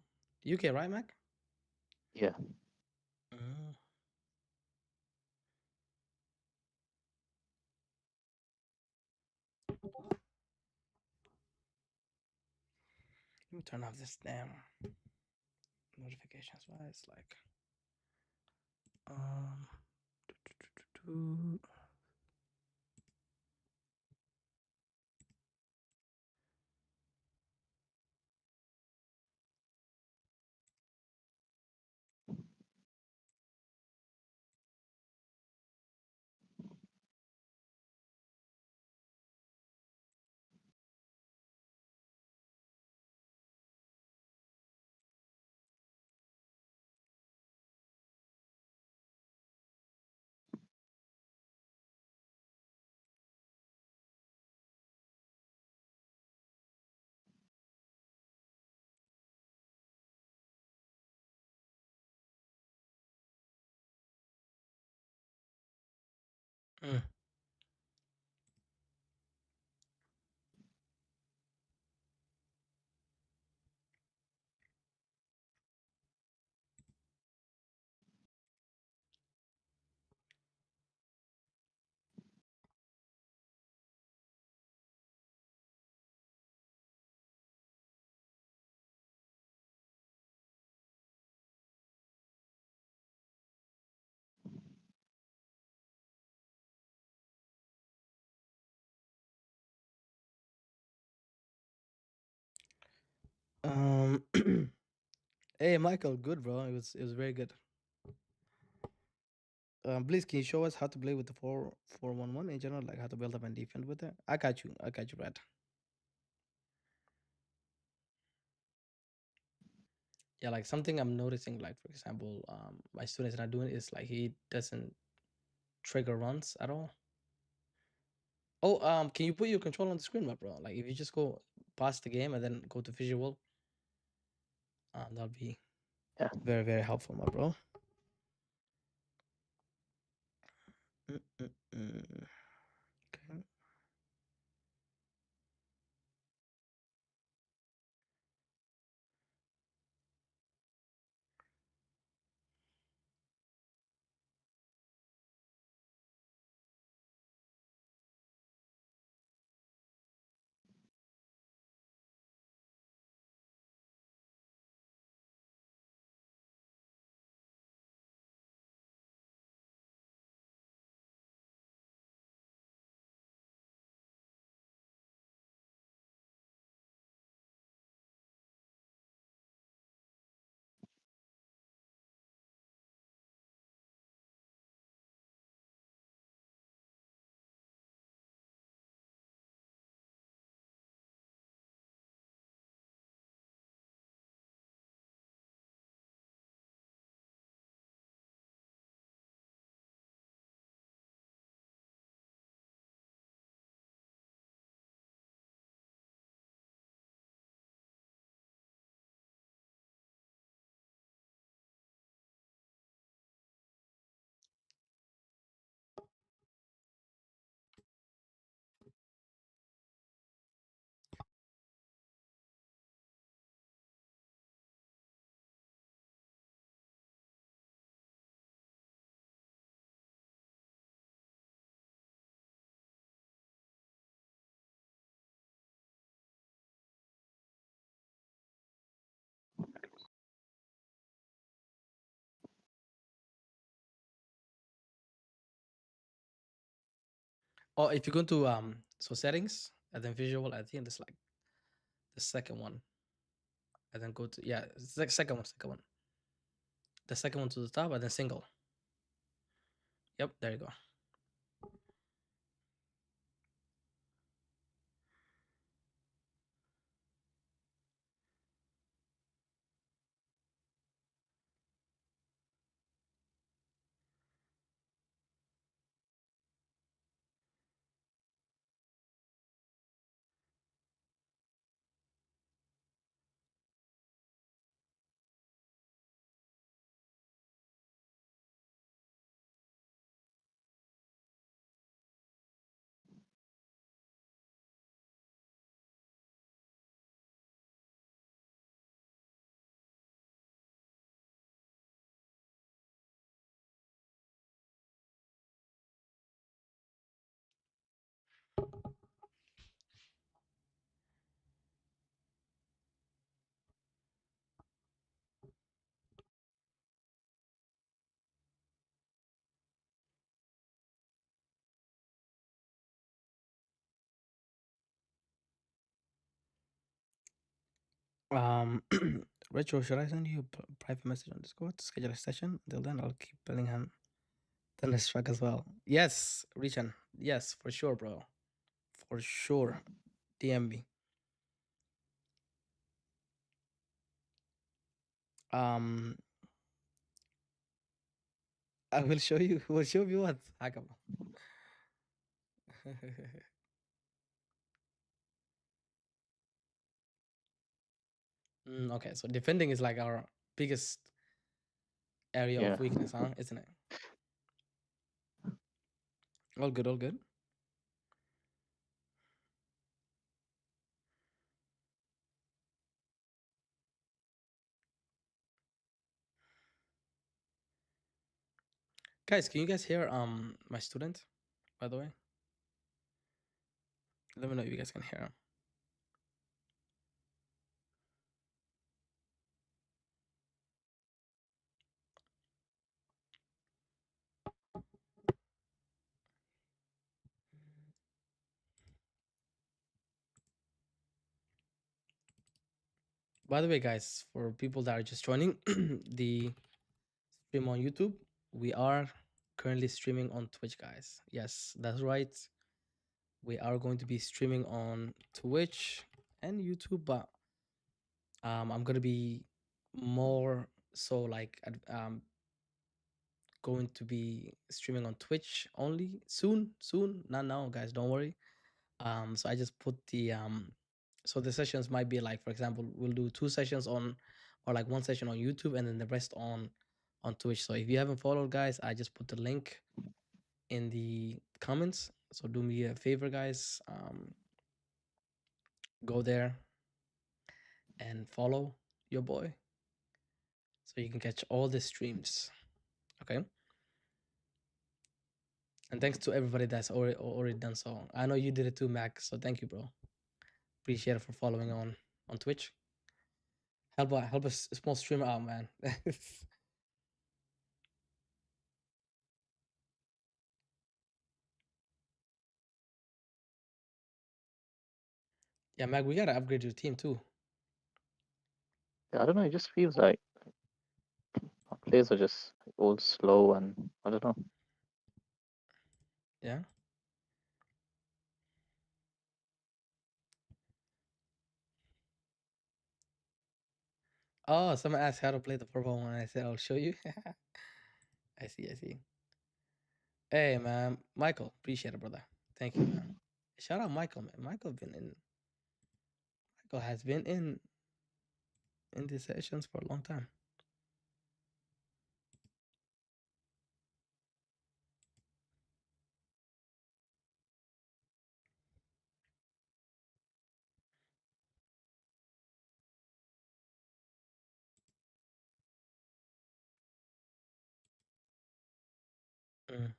UK, right, Mac? Yeah. Mm. Let me turn off this damn notifications. Why it's like um. Mm. Um. Hey, Michael, good, bro. It was very good. Please, can you show us how to play with the 4-4-1-1 in general, like how to build up and defend with it? I got you. I got you, Brad. Yeah, like something I'm noticing, like for example, my students not doing is like he doesn't trigger runs at all. Oh, can you put your control on the screen, my bro? Like if you just go past the game and then go to visual, that'll be Yeah. very, very helpful, my bro. Mm-mm-mm. Okay. Or if you go to so settings and then visual, I think it's like the second one. And then go to second one. The second one to the top and then single. Yep, there you go. Retro, should I send you a private message on Discord to schedule a session? Until then, I'll keep Bellingham Thunderstruck as well. Yes, Richan. Yes, for sure, bro. For sure. DM me. Um, I will show you. Will show you what, Hakam. Okay, so defending is like our biggest area Yeah. of weakness, huh? Isn't it? All good, all good. Guys, can you guys hear my student, by the way? Let me know if you guys can hear him. By the way, guys, for people that are just joining the stream on YouTube, we are currently streaming on Twitch, guys. Yes, that's right. We are going to be streaming on Twitch and YouTube, but I'm gonna be more so like going to be streaming on Twitch only soon, not now, guys. Don't worry. So I just put the so the sessions might be like, for example, we'll do 2 sessions on, or like 1 session on YouTube and then the rest on Twitch. So if you haven't followed, guys, I just put the link in the comments. So do me a favor, guys. Go there and follow your boy so you can catch all the streams. Okay. And thanks to everybody that's already done so. I know you did it too, Mac. So thank you, bro. Appreciate it for following on Twitch. Help a small streamer out, man. Yeah, Mac, we gotta upgrade your team too. I don't know. It just feels like our players are just all slow, and I don't know. Yeah. Oh, someone asked how to play the purple one. I said I'll show you. I see. Hey, man, Michael, appreciate it, brother. Thank you, man. Shout out Michael, man. Michael has been in these sessions for a long time. Mm.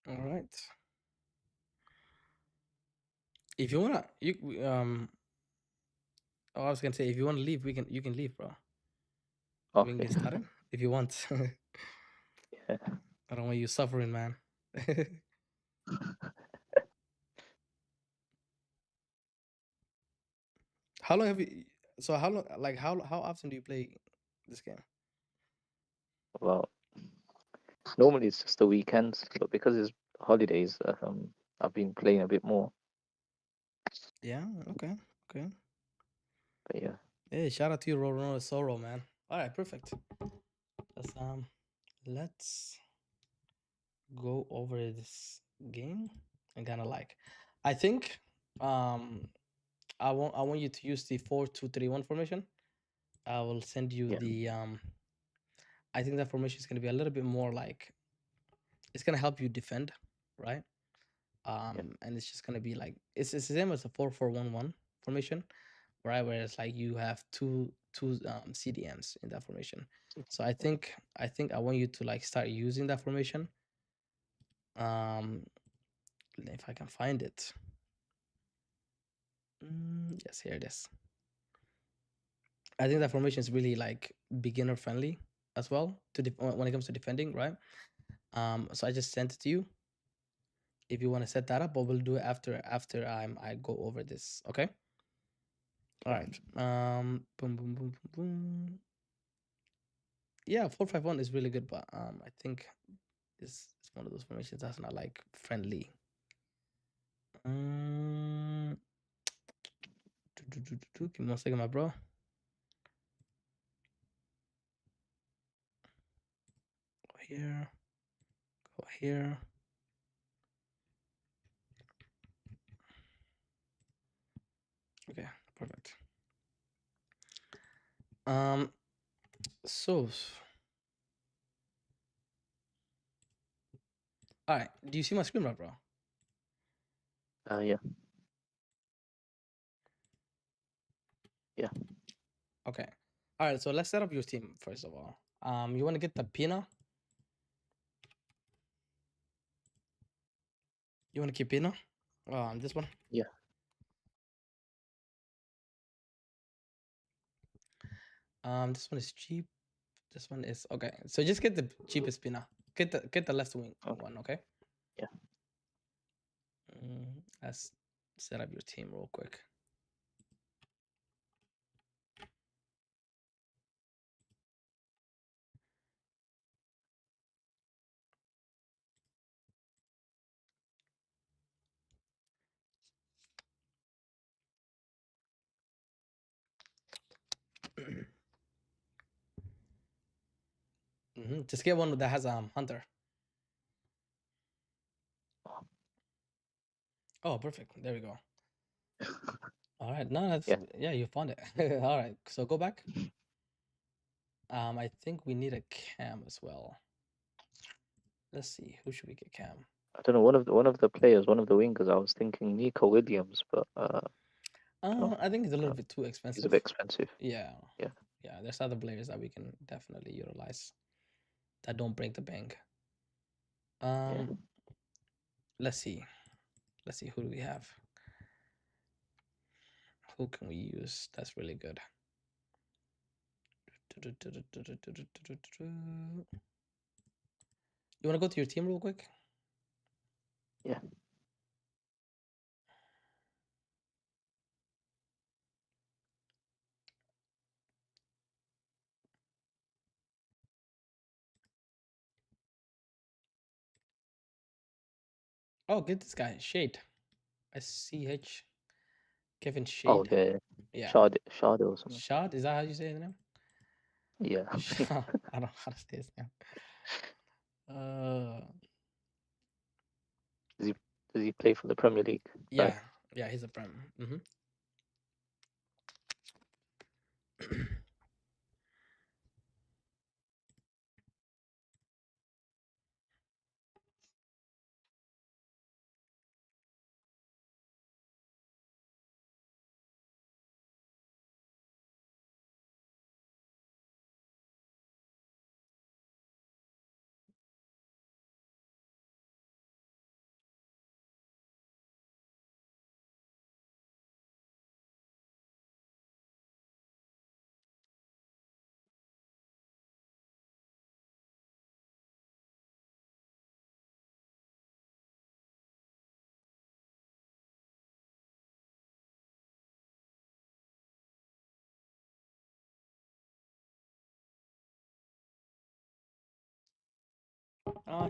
All right. If you wanna, oh, I was gonna say if you wanna leave, you can leave, bro. We can Okay. get started if you want. Yeah. I don't want you suffering, man. How long have you? So how long? Like how often do you play this game? Well, normally it's just the weekends, but because it's holidays, I've been playing a bit more. Yeah. Okay. But yeah. Hey, shout out to you, Ronaldo Soro, man. All right, perfect. Let's go over this game and kind of like, I think I want you to use the 4-2-3-1 formation. I will send you Yeah. the I think that formation is going to be a little bit more like, it's going to help you defend, right? And it's just going to be like, it's the same as a 4-4-1-1 formation, right? Where it's like you have two CDMs in that formation. So I think I want you to like start using that formation. If I can find it. Yes, here it is. I think that formation is really like beginner friendly as well when it comes to defending, right? So I just sent it to you. If you want to set that up, but we'll do it after I go over this. Okay. All right. Boom, boom, boom, boom, boom. Yeah, 4-5-1 is really good, but I think this is one of those formations that's not like friendly. Give me 1 second, my bro. Go here. Go here. Okay, perfect. So, all right. Do you see my screen, right, bro? Yeah. Yeah. Okay. All right. So let's set up your team first of all. You want to get the Pina? You want to keep Pina? This one. Yeah. This one is cheap. This one is okay. So just get the cheapest Pina. Get the left wing one. Okay. Yeah. Let's set up your team real quick. Just get one that has Hunter. Oh, perfect. There we go. All right. No, that's yeah. You found it. All right. So go back. I think we need a cam as well. Let's see. Who should we get cam? I don't know. One of the players, one of the wingers. I was thinking Nico Williams, but I think it's a little bit too expensive. He's a bit expensive. Yeah. Yeah. Yeah. There's other players that we can definitely utilize that don't break the bank. Let's see. Let's see. Who do we have? Who can we use? That's really good. You want to go to your team real quick? Yeah. Oh, get this guy, Shade. SCH. Kevin Shade. Oh, the Shad or something. Shad, is that how you say his name? Yeah. I don't know how to say his name. Does he play for the Premier League? Yeah, right? Yeah, he's a Prem.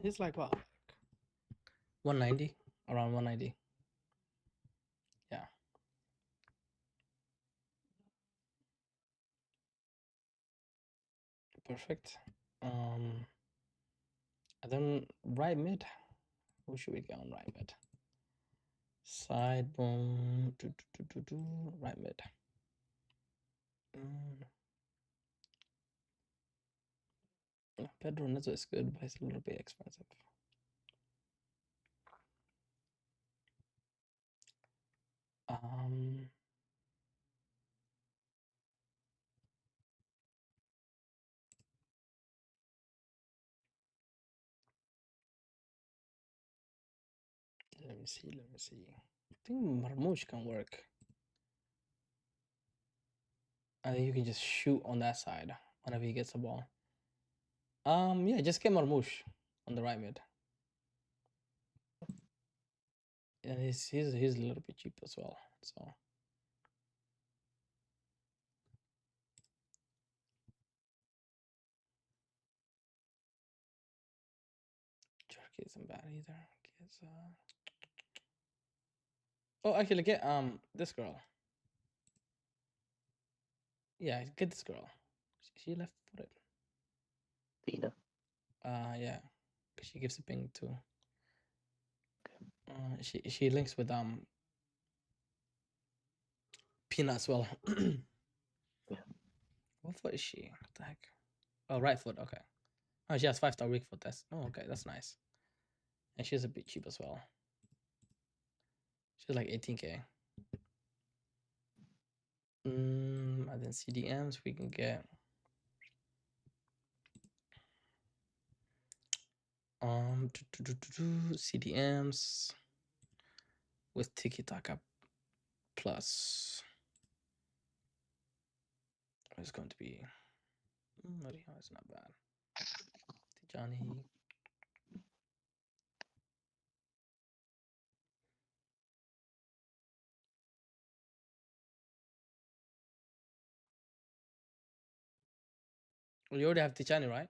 He's like what? 190, around 190. Yeah. Perfect. And then right mid. Who should we get on right mid? Side boom. Right mid. Pedro Neto is good, but it's a little bit expensive. me see. Let me see. I think Marmoush can work. I think you can just shoot on that side whenever he gets the ball. Yeah, just get Marmoush on the right mid. And he's a little bit cheap as well. So Jerky isn't bad either. Gets, Oh, actually, get this girl. Yeah, get this girl. She left footed. Tina. Yeah, 'cause she gives a ping too. She links with Peanut as well. Yeah. What foot is she? What the heck? Oh, right foot. Okay. Oh, she has 5-star weak foot. Oh, okay, that's nice. And she's a bit cheap as well. She's like 18k. And then CDMs we can get. CDMs with Tiki Taka plus. It's going to be. Maria is not bad. Tijani. Well, you already have Tijani, right?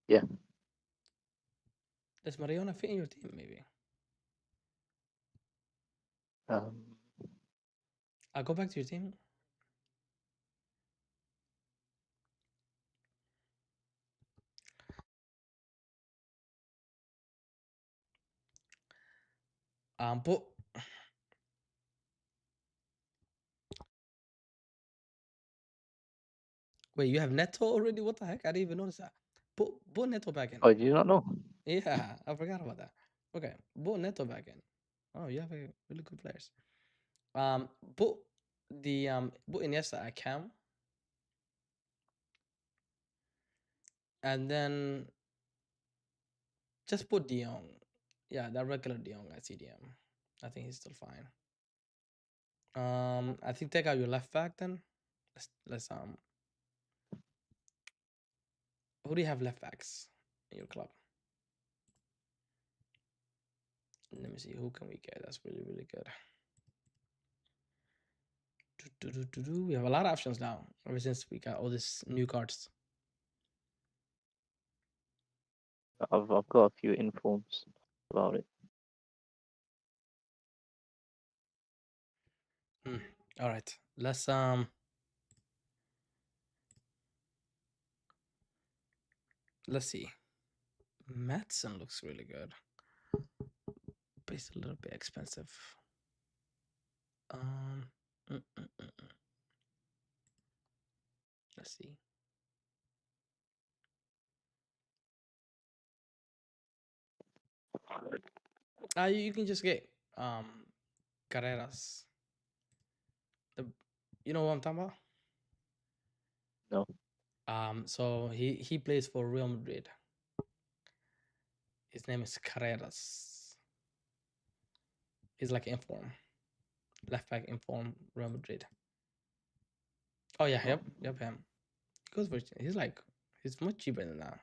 Yeah. Does Mariona fit in your team, maybe? I'll go back to your team. But wait, you have Neto already? What the heck? I didn't even notice that. Put Neto back in. Oh, do you not know? Yeah, I forgot about that. Okay, put Neto back in. Oh, you have a really good players. Put the put Iniesta at Cam, and then just put De Jong. Yeah, that regular De Jong at CDM. I think he's still fine. I think take out your left back then. Let's who do you have left backs in your club? Let me see, who can we get? That's really, really good. We have a lot of options now ever since we got all these new cards. I've got a few informs about it. All right, let's see. Madsen looks really good, but it's a little bit expensive. Let's see. You can just get Carreras. You know what I'm talking about? No. So he plays for Real Madrid. His name is Carreras. He's like inform, left back inform Real Madrid. Oh yeah, yep him. He goes for he's much cheaper than that.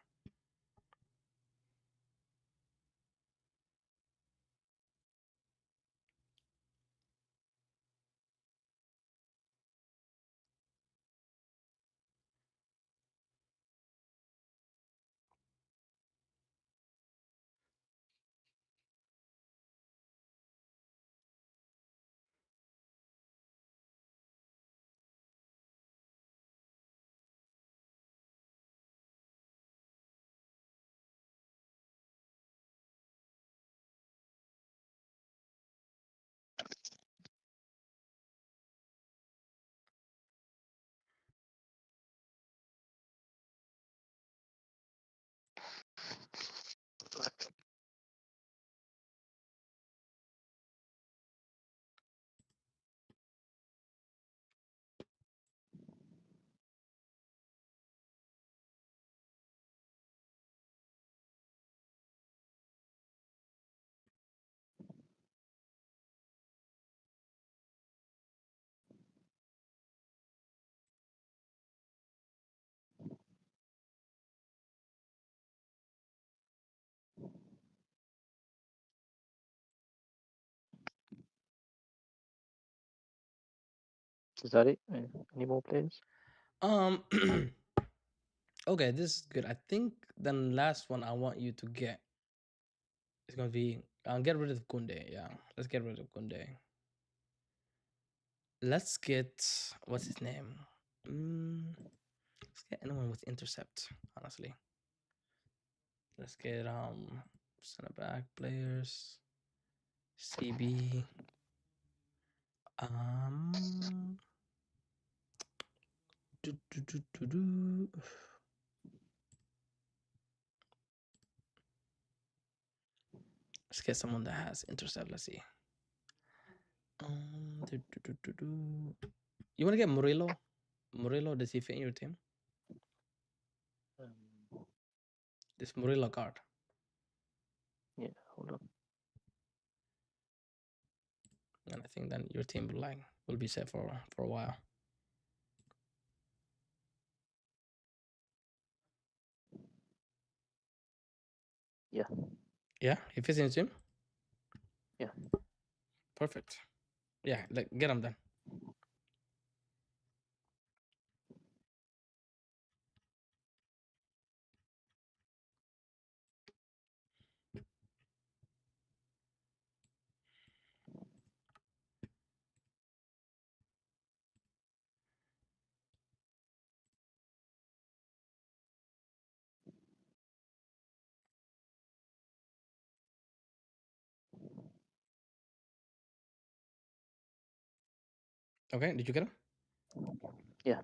Is that it? Any more players? Um. Okay, this is good. I think the last one I want you to get is gonna be get rid of Kunde. Yeah, let's get rid of Kunde. Let's get what's his name? Let's get anyone with intercept. Honestly, let's get center back players. CB. Do. Let's get someone that has intercept. Let's see. You want to get Murillo? Murillo, does he fit in your team? This Murillo card. Yeah, hold on. And I think then your team will be set for a while. Yeah. Yeah, he fits in your team. Yeah. Perfect. Yeah, get him then. Okay, did you get him? Yeah.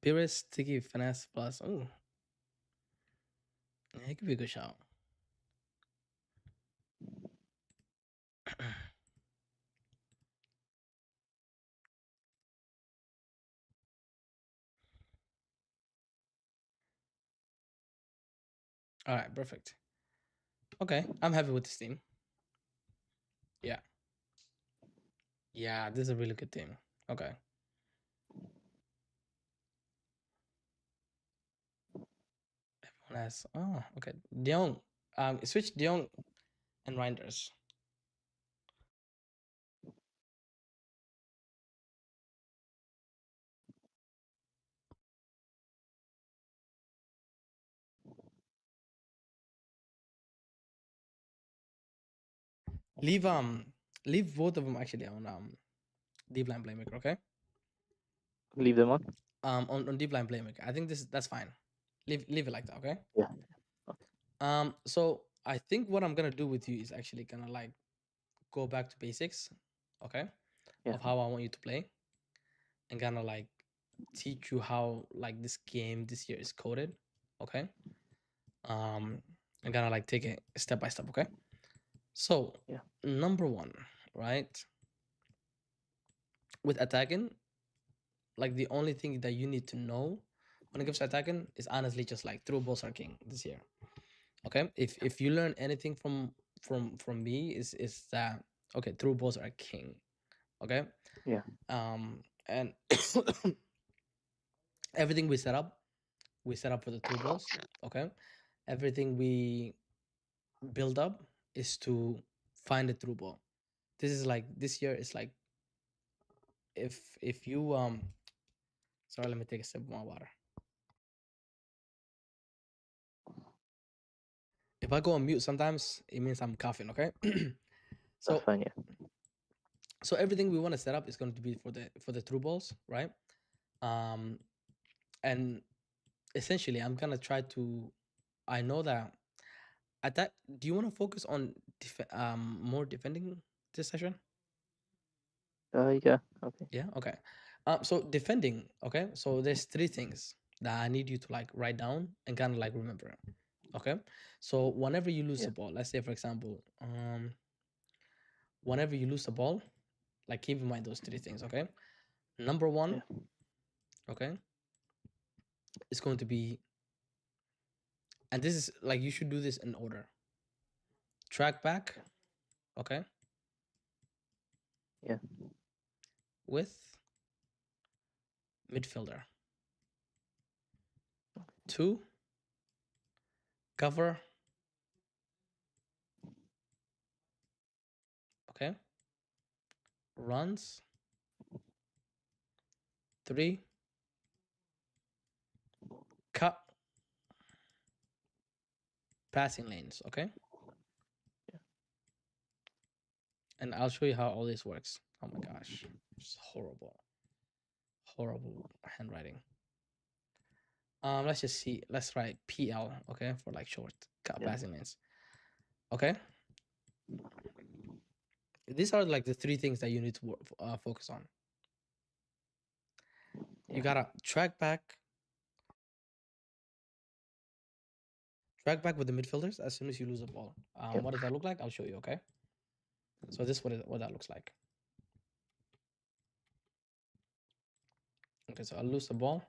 Pires, sticky, finesse plus. Oh, yeah, it could be a good shout. All right, perfect. Okay, I'm happy with this team. Yeah. Yeah, this is a really good team. Okay. Everyone has. Oh, okay. De Jong. Switch De Jong and Reinders. Leave both of them actually on deep line playmaker. Okay. Leave them on. On deep line playmaker. I think that's fine. Leave it like that. Okay. Yeah. So I think what I'm gonna do with you is actually gonna go back to basics, okay, Yeah. of how I want you to play, and gonna teach you how this game this year is coded, okay. I'm gonna take it step by step, okay. So Yeah. number one, right, with attacking, the only thing that you need to know when it comes to attacking is honestly just through balls are king this year. Okay, if you learn anything from me is that okay, through balls are king. Okay. Yeah. And everything we set up for the through balls. Okay, everything we build up is to find the through ball. This is this year is if you sorry, let me take a sip of my water. If I go on mute sometimes, it means I'm coughing. Okay. So That's fine. Yeah. so everything we want to set up is going to be for the through balls, right? And essentially I'm gonna try to, I know that attack. Do you want to focus on more defending this session? Yeah. Okay. Yeah. Okay. So defending. Okay. So there's three things that I need you to write down and kind of remember. Okay. So whenever you lose a ball, let's say for example, whenever you lose a ball, keep in mind those three things. Okay. Number one. Yeah. Okay. It's going to be, and this is you should do this in order. Track back. Okay. Yeah. With midfielder. 2, cover. Okay. runs, 3, cut, passing lanes, okay? Yeah. And I'll show you how all this works. Oh my gosh, it's horrible handwriting. Let's just see. Let's write PL, okay, for like short cut Yeah. passing lanes. Okay. These are like the 3 things that you need to focus on. You Yeah. gotta track back with the midfielders as soon as you lose a ball. Yep. What does that look like? I'll show you. Okay. So this is what that looks like. Okay, so I'll lose the ball.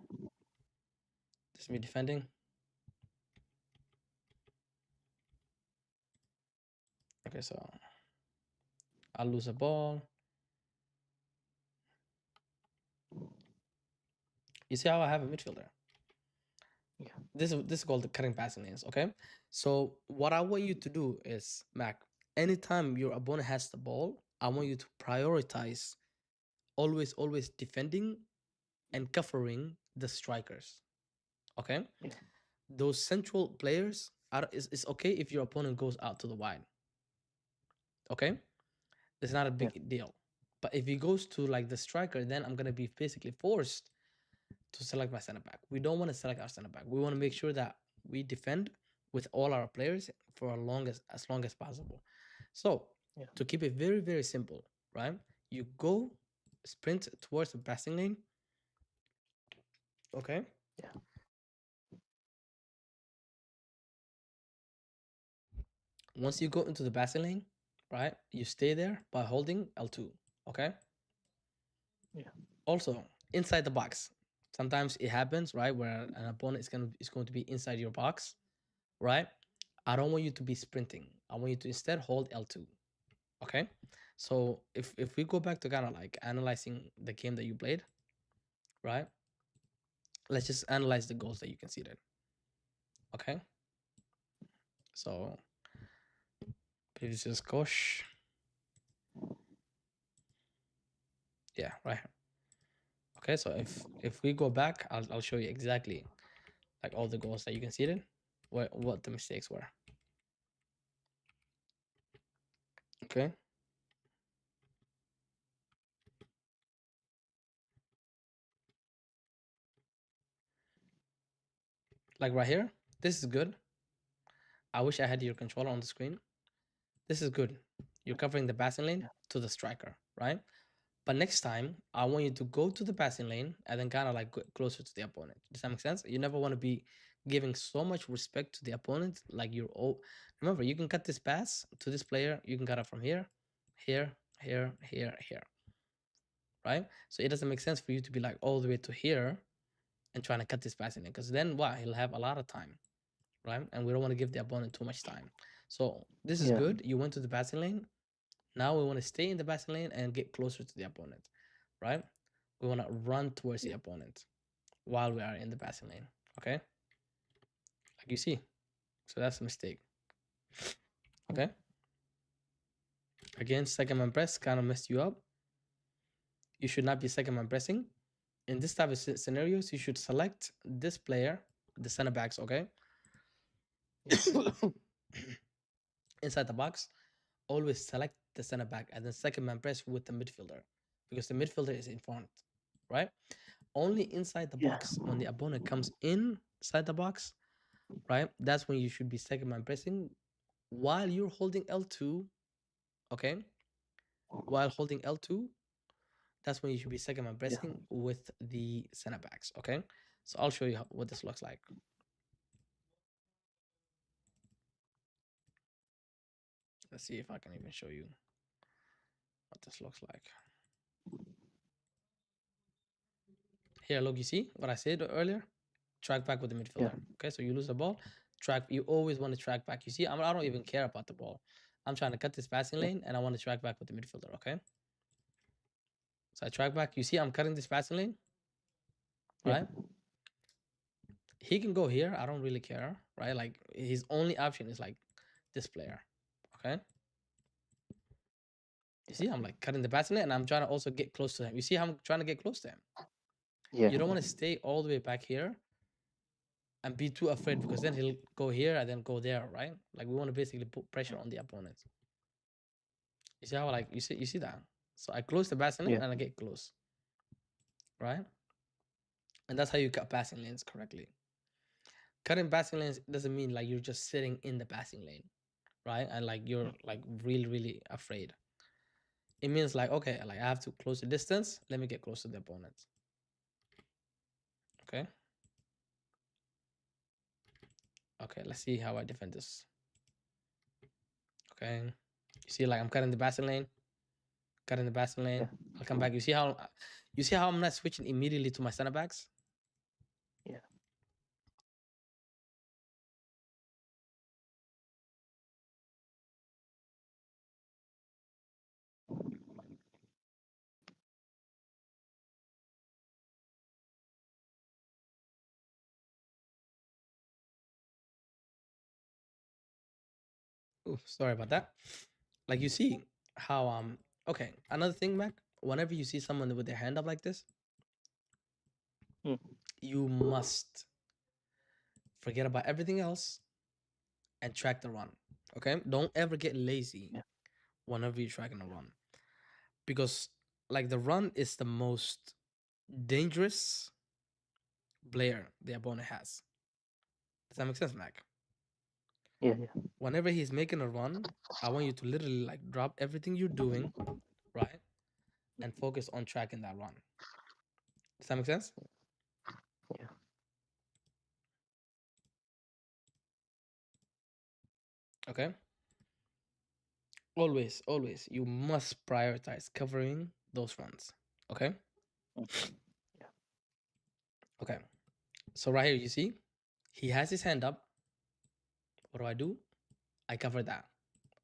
This is me defending. Okay, so I'll lose a ball. You see how I have a midfielder? Yeah. This is called the cutting passing lanes. Okay. So what I want you to do is, Mac, anytime your opponent has the ball, I want you to prioritize always defending and covering the strikers. Okay. Yeah. Those central players it's okay if your opponent goes out to the wide. Okay. It's not a big deal. But if he goes to like the striker, then I'm gonna be basically forced to select my center back. We don't want to select our center back. We want to make sure that we defend with all our players for as long as possible. So Yeah. to keep it very, very simple, right? You go sprint towards the passing lane. Okay. Yeah. Once you go into the passing lane, right? You stay there by holding L2. Okay. Yeah. Also, inside the box. Sometimes it happens, right, where an opponent is going to be inside your box, right? I don't want you to be sprinting. I want you to instead hold L2. Okay. So if we go back to kind of like analyzing the game that you played, right? Let's just analyze the goals that you conceded. Okay. So previous is Kosh. Yeah, right here. Okay, so if we go back, I'll show you exactly like all the goals that you conceded, what the mistakes were. Okay. Like right here, this is good. I wish I had your controller on the screen. This is good. You're covering the passing lane to the striker, right? But next time, I want you to go to the passing lane and then kind of like go closer to the opponent. Does that make sense? You never want to be giving so much respect to the opponent. Like you're all, remember, you can cut this pass to this player. You can cut it from here, here, here, here, here, right? So it doesn't make sense for you to be like all the way to here and trying to cut this passing lane because then what? He'll have a lot of time, right? And we don't want to give the opponent too much time. So this is good. You went to the passing lane. Now we want to stay in the passing lane and get closer to the opponent, right? We want to run towards the opponent while we are in the passing lane, okay? Like you see. So that's a mistake. Okay? Again, second man press kind of messed you up. You should not be second man pressing. In this type of scenarios, you should select this player, the center backs, okay? Inside the box, always select the center back and then second man press with the midfielder because the midfielder is in front, right? Only inside the box when the opponent comes inside the box, right? That's when you should be second man pressing while you're holding L2, okay? While holding L2, that's when you should be second man pressing with the center backs, okay? So I'll show you what this looks like. Let's see if I can even show you what this looks like. Here, look, you see what I said earlier? Track back with the midfielder. Okay, so you lose the ball, track. You always want to track back. You see, I don't even care about the ball. I'm trying to cut this passing lane, and I want to track back with the midfielder. Okay, so I track back. You see, I'm cutting this passing lane, right? He can go here. I don't really care, right? Like his only option is like this player. Okay. You see, I'm like cutting the passing lane, and I'm trying to also get close to him. You see how I'm trying to get close to him? Yeah. You don't want to stay all the way back here and be too afraid, because then he'll go here and then go there, right? Like we want to basically put pressure on the opponent. You see how like you see that? So I close the passing lane Yeah. and I get close, right? And that's how you cut passing lanes correctly. Cutting passing lanes doesn't mean like you're just sitting in the passing lane, right? And like you're like really afraid. It means like, okay, like I have to close the distance. Let me get close to the opponent. Okay. Okay, let's see how I defend this. Okay. You see, like I'm cutting the passing lane, cutting the passing lane. Yeah. I'll come back. You see how I'm not switching immediately to my center backs? Yeah. Ooh, sorry about that. Like you see how okay, another thing, Mac, whenever you see someone with their hand up like this, Mm. you must forget about everything else and track the run. Okay? Don't ever get lazy Yeah. whenever you're tracking a run. Because like the run is the most dangerous player the opponent has. Does that make sense, Mac? Yeah. Whenever he's making a run, I want you to literally like drop everything you're doing, right? And focus on tracking that run. Does that make sense? Yeah. Okay. Always, you must prioritize covering those runs. Okay. Mm. Yeah. Okay. So right here, you see, he has his hand up. What do? I cover that.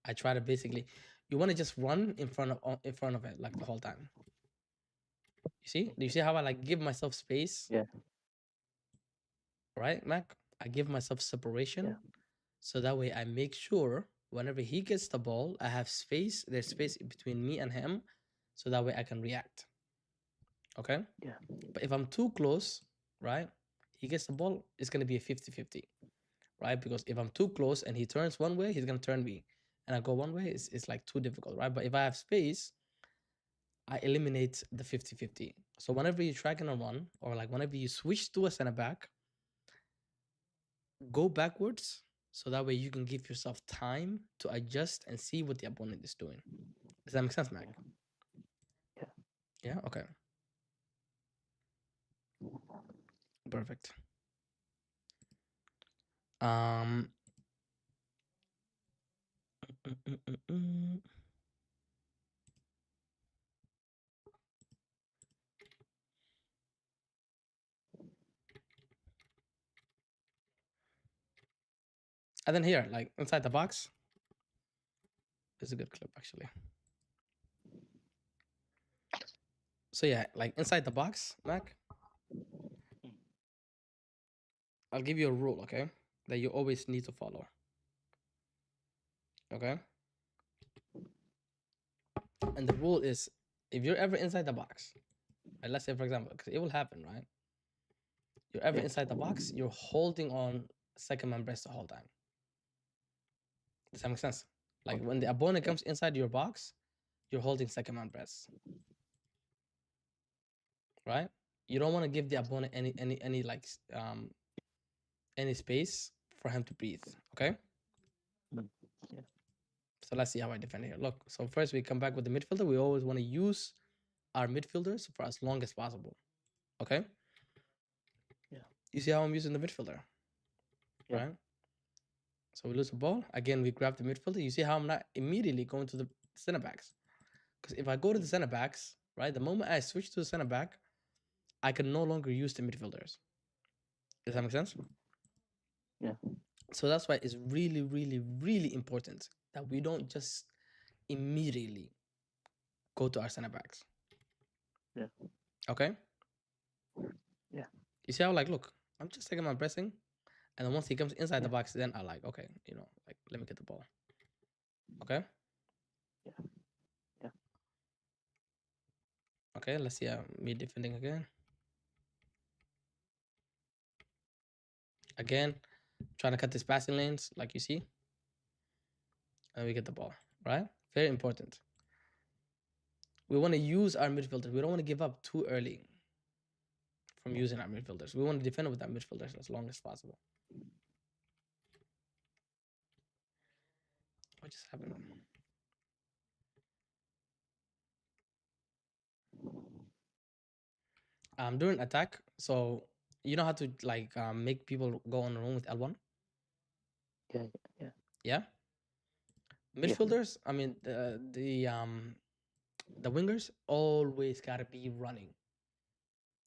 I try to basically, you want to just run in front of it like the whole time. You see? Do you see how I like give myself space? Yeah. Right, Mac? I give myself separation. Yeah. So that way I make sure whenever he gets the ball, I have space. There's space between me and him. So that way I can react. Okay? Yeah. But if I'm too close, right? He gets the ball, it's going to be a 50-50, right? Because if I'm too close and he turns one way, he's going to turn me. And I go one way, it's like too difficult, right? But if I have space, I eliminate the 50-50. So whenever you're tracking a run, or like whenever you switch to a center back, go backwards so that way you can give yourself time to adjust and see what the opponent is doing. Does that make sense, Mac? Yeah. Yeah? Okay. Perfect. Mm, mm, mm, mm. And then here, like inside the box, is a good clip actually. So yeah, like inside the box, Mac, I'll give you a rule, okay, that you always need to follow. Okay. And the rule is, if you're ever inside the box, right, let's say for example, because it will happen, right? You're ever Yeah. inside the box, you're holding on second man press the whole time. Does that make sense? Like when the opponent comes inside your box, you're holding second man press, right? You don't want to give the opponent any like any space for him to breathe. Okay. Mm. Yeah. So let's see how I defend here. Look, so first we come back with the midfielder. We always want to use our midfielders for as long as possible. Okay. Yeah. You see how I'm using the midfielder, Yeah. right? So we lose the ball. Again, we grab the midfielder. You see how I'm not immediately going to the center backs. Because if I go to the center backs, right, the moment I switch to the center back, I can no longer use the midfielders. Does that make sense? Yeah. So that's why it's really important that we don't just immediately go to our center backs. Yeah. Okay? Yeah. You see how, like, look, I'm just taking my pressing. And then once he comes inside the Yeah. box, then I like, okay, you know, like, let me get the ball. Okay? Yeah. Yeah. Okay, let's see me defending again. Again, trying to cut these passing lanes, like you see. And we get the ball, right? Very important. We want to use our midfielders. We don't want to give up too early from using our midfielders. We want to defend with our midfielders as long as possible. What just happened? I'm doing attack, so you know how to like make people go on the room with L1? Yeah. Yeah. Midfielders, I mean the wingers always gotta be running.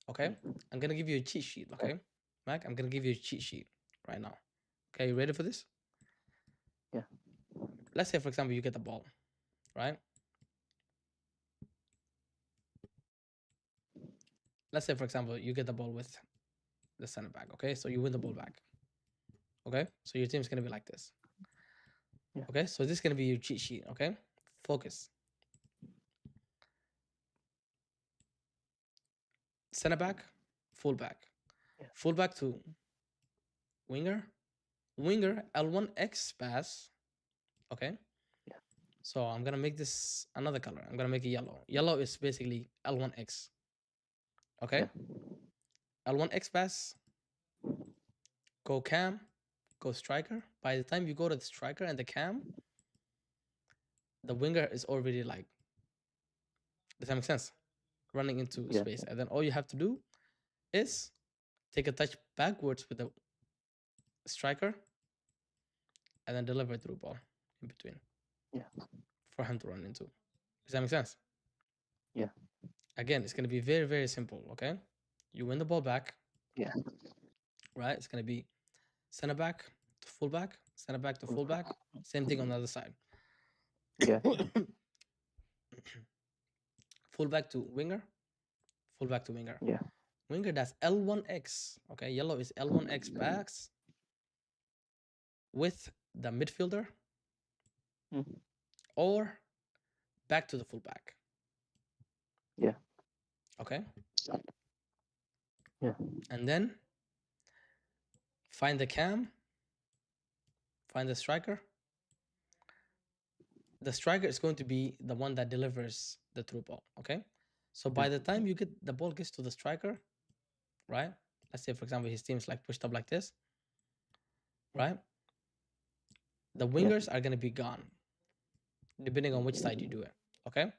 Okay, I'm gonna give you a cheat sheet. Okay, Mac, I'm gonna give you a cheat sheet right now. Okay, you ready for this? Yeah. Let's say, for example, you get the ball, right? Let's say, for example, you get the ball with the center back. Okay, so you win the ball back. Okay, so your team's gonna be like this. Yeah. Okay, so this is gonna be your cheat sheet. Okay, focus. Center back, full back, Yeah. full back to winger, winger L1X pass. Okay. Yeah. So I'm gonna make this another color. I'm gonna make it yellow. Yellow is basically L1X. Okay. Yeah. L1X pass. Go cam. Go striker. By the time you go to the striker and the cam, the winger is already like. Does that make sense? Running into Yeah. space, and then all you have to do is take a touch backwards with the striker, and then deliver through ball in between. Yeah. For him to run into. Does that make sense? Yeah. Again, it's gonna be very, very simple. Okay, you win the ball back. Yeah. Right. It's gonna be center back to full back, center back to full back. Same thing on the other side. Yeah. Full back to winger, full back to winger. Yeah. Winger, that's L1X. Okay, yellow is L1X backs with the midfielder or back to the full back. Yeah. Okay. Yeah. And then find the cam, find the striker. The striker is going to be the one that delivers the through ball. Okay. So by the time you get the ball gets to the striker, right? Let's say, for example, his team is like pushed up like this, right? The wingers are going to be gone, depending on which side you do it. Okay.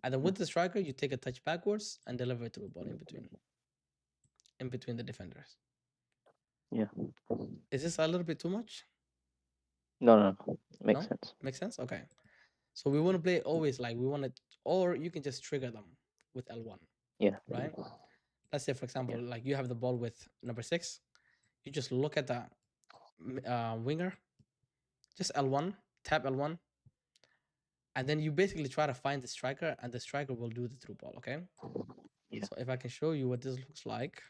And then with the striker, you take a touch backwards and deliver it through ball in between the defenders. Yeah. Is this a little bit too much? No. Makes No? sense. Makes sense? Okay. So we want to play always like we want to, or you can just trigger them with L1. Yeah. Right? Let's say, for example, like you have the ball with number 6. You just look at the winger, just L1, tap L1, and then you basically try to find the striker, and the striker will do the through ball. Okay. Yeah. So if I can show you what this looks like.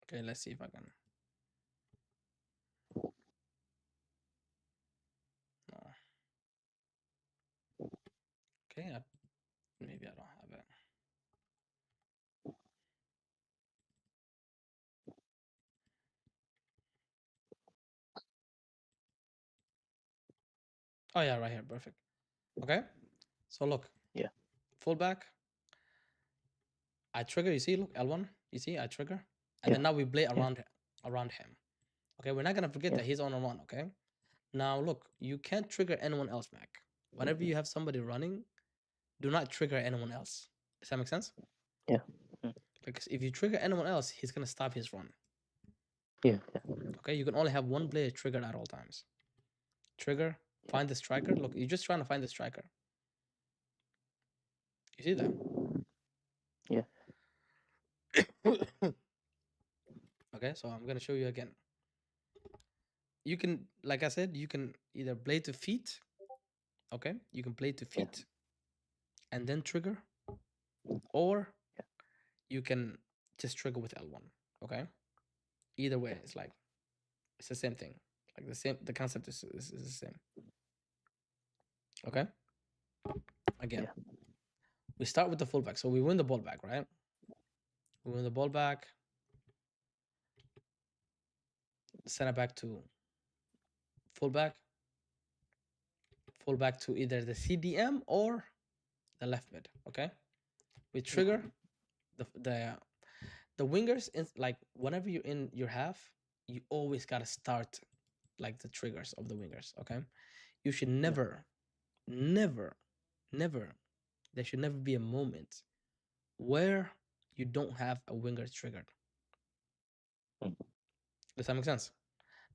Okay, let's see if I can. No. Okay, maybe I don't have it. Oh yeah, right here, perfect. Okay, so look. Yeah. Fullback. I trigger. You see, look L1. You see, I trigger, and then now we play around him. Okay, we're not gonna forget that he's on a run. Okay. Now look, you can't trigger anyone else, Mac. Whenever you have somebody running, do not trigger anyone else. Does that make sense? Yeah. Because if you trigger anyone else, he's gonna stop his run. Yeah. Okay, you can only have one player triggered at all times. Trigger, find the striker. Look, you're just trying to find the striker. You see that? Yeah. Okay, so I'm gonna show you again. You can, like I said, you can either play to feet. Okay, you can play to feet and then trigger, or you can just trigger with L1. Okay, either way, it's the same thing. Like the same. The concept is the same. Okay. Again, Yeah. we start with the fullback. So we win the ball back, right? We win the ball back. Send it back to fullback. Fullback to either the CDM or the left mid. Okay. We trigger the wingers. Like whenever you're in your half, you always gotta start like the triggers of the wingers. Okay. You should never, never, never. There should never be a moment where you don't have a winger triggered. Mm. Does that make sense?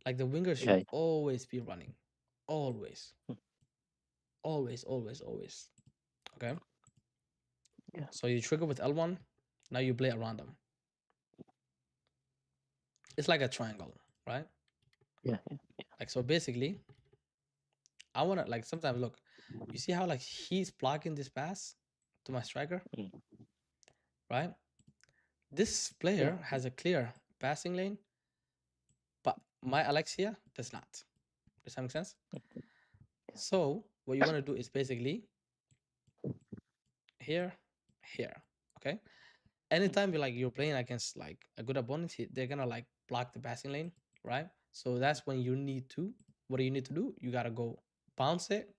Like the winger should Yeah. always be running. Always. Mm. Always, always, always. Okay. Yeah. So you trigger with L1. Now you play around them. It's like a triangle, right? Yeah. Like so basically, I wanna like sometimes look, you see how like he's blocking this pass to my striker? Mm. Right? This player has a clear passing lane, but my Alexia does not. Does that make sense? So what you want to do is basically here, here. Okay. Anytime you're playing against like a good opponent, they're gonna like block the passing lane, right? So that's when you need to. What do you need to do? You gotta go bounce it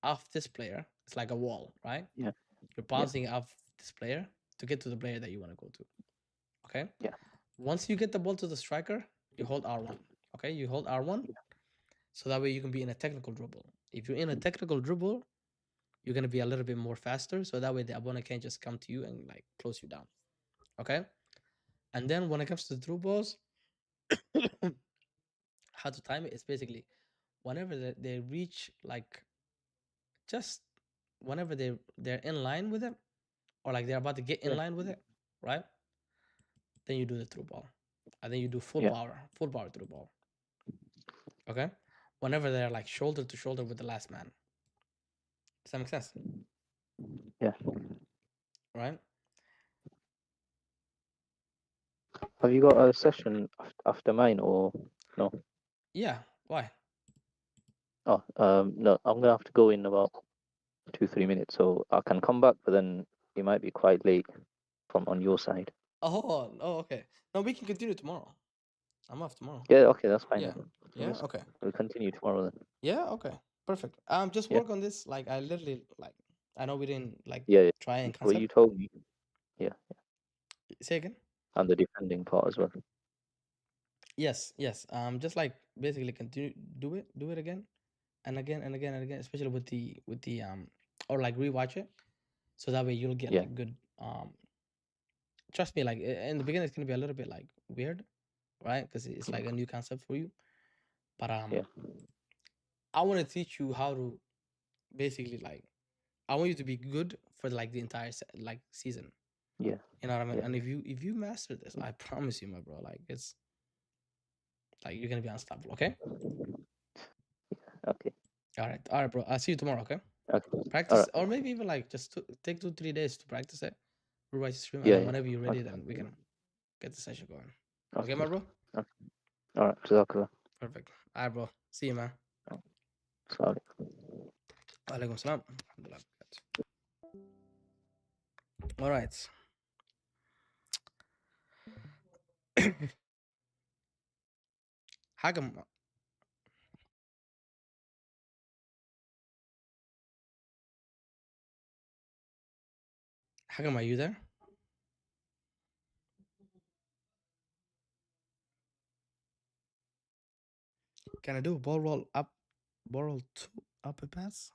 off this player. It's like a wall, right? Yeah. You're bouncing off this player to get to the player that you want to go to. Okay. Yeah. Once you get the ball to the striker, you hold R1. Okay, you hold R1, so that way you can be in a technical dribble. If you're in a technical dribble, you're gonna be a little bit more faster, so that way the opponent can't just come to you and like close you down. Okay. And then when it comes to the through balls, how to time it is basically whenever they reach like just whenever they're in line with it, or like they're about to get in line with it, right? Then you do the through ball. And then you do full power through ball. Okay? Whenever they're like shoulder to shoulder with the last man. Does that make sense? Yeah. Right? Have you got a session after mine or no? Yeah. Why? Oh, no, I'm gonna have to go in about 2-3 minutes, so I can come back, but then it might be quite late from on your side. Oh, okay. No, we can continue tomorrow. I'm off tomorrow. Yeah, okay, that's fine. Yeah. Then. Yeah. Okay. We'll continue tomorrow then. Yeah. Okay. Perfect. Just work on this. Like I literally like. I know we didn't like try and Well, concept. you told me. Yeah. Say again. And the defending part as well. Yes. Just like basically continue do it again and again and again and again, especially with the or like rewatch it, so that way you'll get like good trust me, like in the beginning it's gonna be a little bit like weird, right? Because it's like a new concept for you, but I want to teach you how to basically like I want you to be good for like the entire like season. Yeah. You know what I mean? And if you master this, I promise you, my bro, like it's like you're gonna be unstoppable. Okay. Okay. All right, bro. I'll see you tomorrow. Okay. Okay. Practice, or maybe even like just take 2-3 days to practice it. Rewrite the stream, and then whenever you're ready, then we can get the session going. Okay, my bro. Okay. All right. Jazakallah. Perfect. All right, bro. See you, man. Sorry. Alaikum salam. All right. Hakam. Hakam, are you there? Can I do ball roll up, ball roll to upper pass?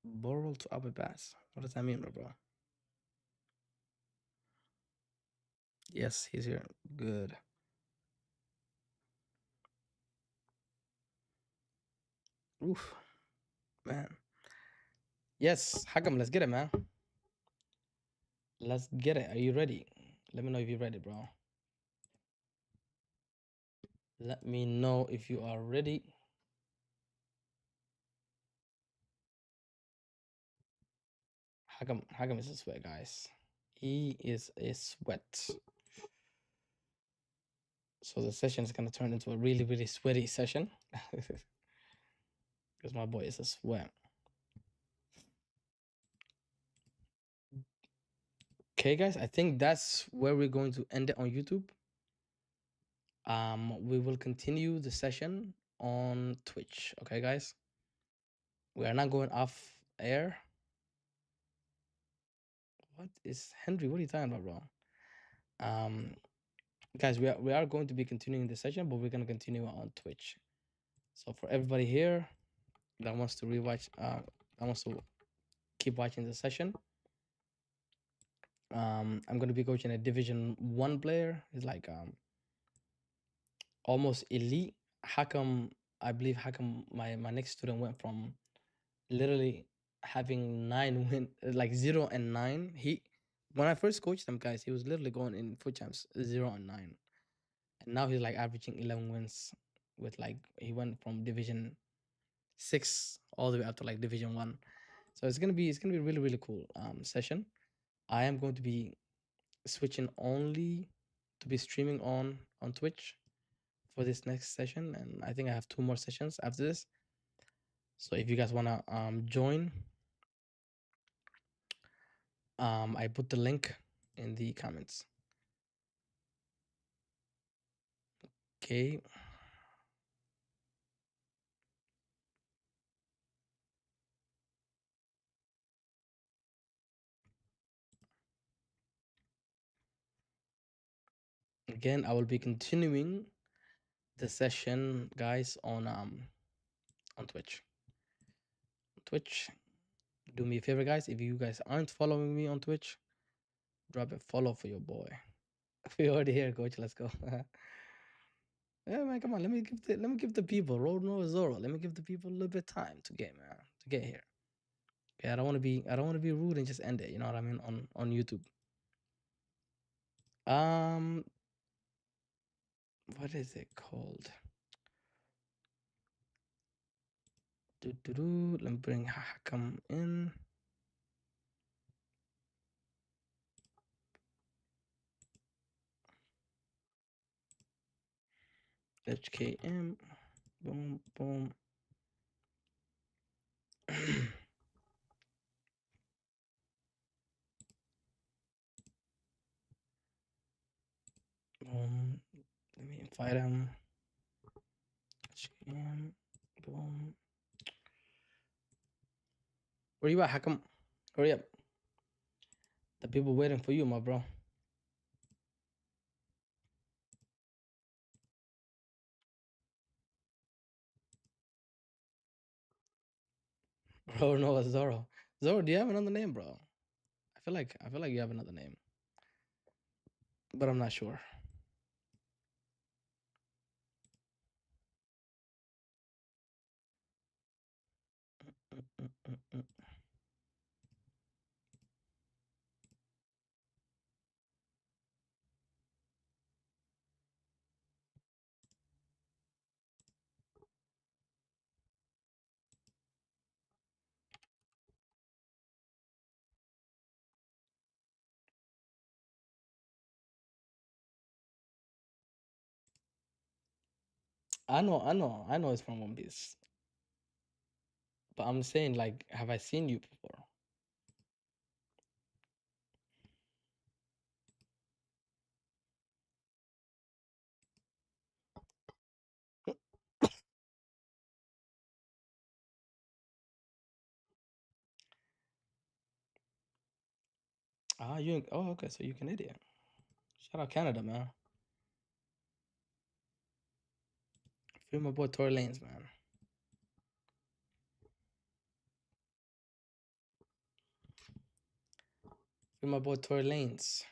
Ball roll to upper pass. What does that mean, bro? Yes, he's here. Good. Oof, man. Yes, Hakam, let's get it, man. Let's get it. Are you ready? Let me know if you're ready, bro. Let me know if you are ready. Hakam is a sweat, guys. He is a sweat. So the session is gonna turn into a really, really sweaty session. Because my boy is a sweat. Okay, guys, I think that's where we're going to end it on YouTube. We will continue the session on Twitch. Okay, guys, we are not going off air. What is Henry? What are you talking about, bro? Guys, we are going to be continuing the session, but we're gonna continue on Twitch. So for everybody here that wants to rewatch, that wants to keep watching the session, I'm gonna be coaching a Division 1 player. He's like almost elite. Hakam, I believe Hakam, my next student went from literally having 9 win, like 0 and 9. When I first coached him, guys, he was literally going in FUT champs 0 and 9, and now he's like averaging 11 wins with like he went from Division 6 all the way up to like Division 1. So it's gonna be really, really cool session. I am going to be switching only to be streaming on Twitch for this next session, and I think I have 2 more sessions after this. So if you guys wanna join, I put the link in the comments. Okay. Again, I will be continuing the session, guys, on Twitch. Twitch, do me a favor, guys. If you guys aren't following me on Twitch, drop a follow for your boy. We already here, coach. Let's go. Yeah, man, come on. Let me give the people Road Zoro. Let me give the people a little bit of time to get here. Okay, I don't want to be rude and just end it. You know what I mean on YouTube. What is it called? Let me bring Hakam in. HKM. Boom, boom. Boom. Let me invite him. HKM. Boom. Where you at, Hakam? Hurry up. The people waiting for you, my bro. Bro, no, it's Zoro. Zoro, do you have another name, bro? I feel like you have another name, but I'm not sure. I know it's from One Piece, but I'm saying, like, have I seen you before? Oh, okay, so you Canadian. Shout out Canada, man. Free my boy Tory Lanez, man. Free my boy Tory Lanez.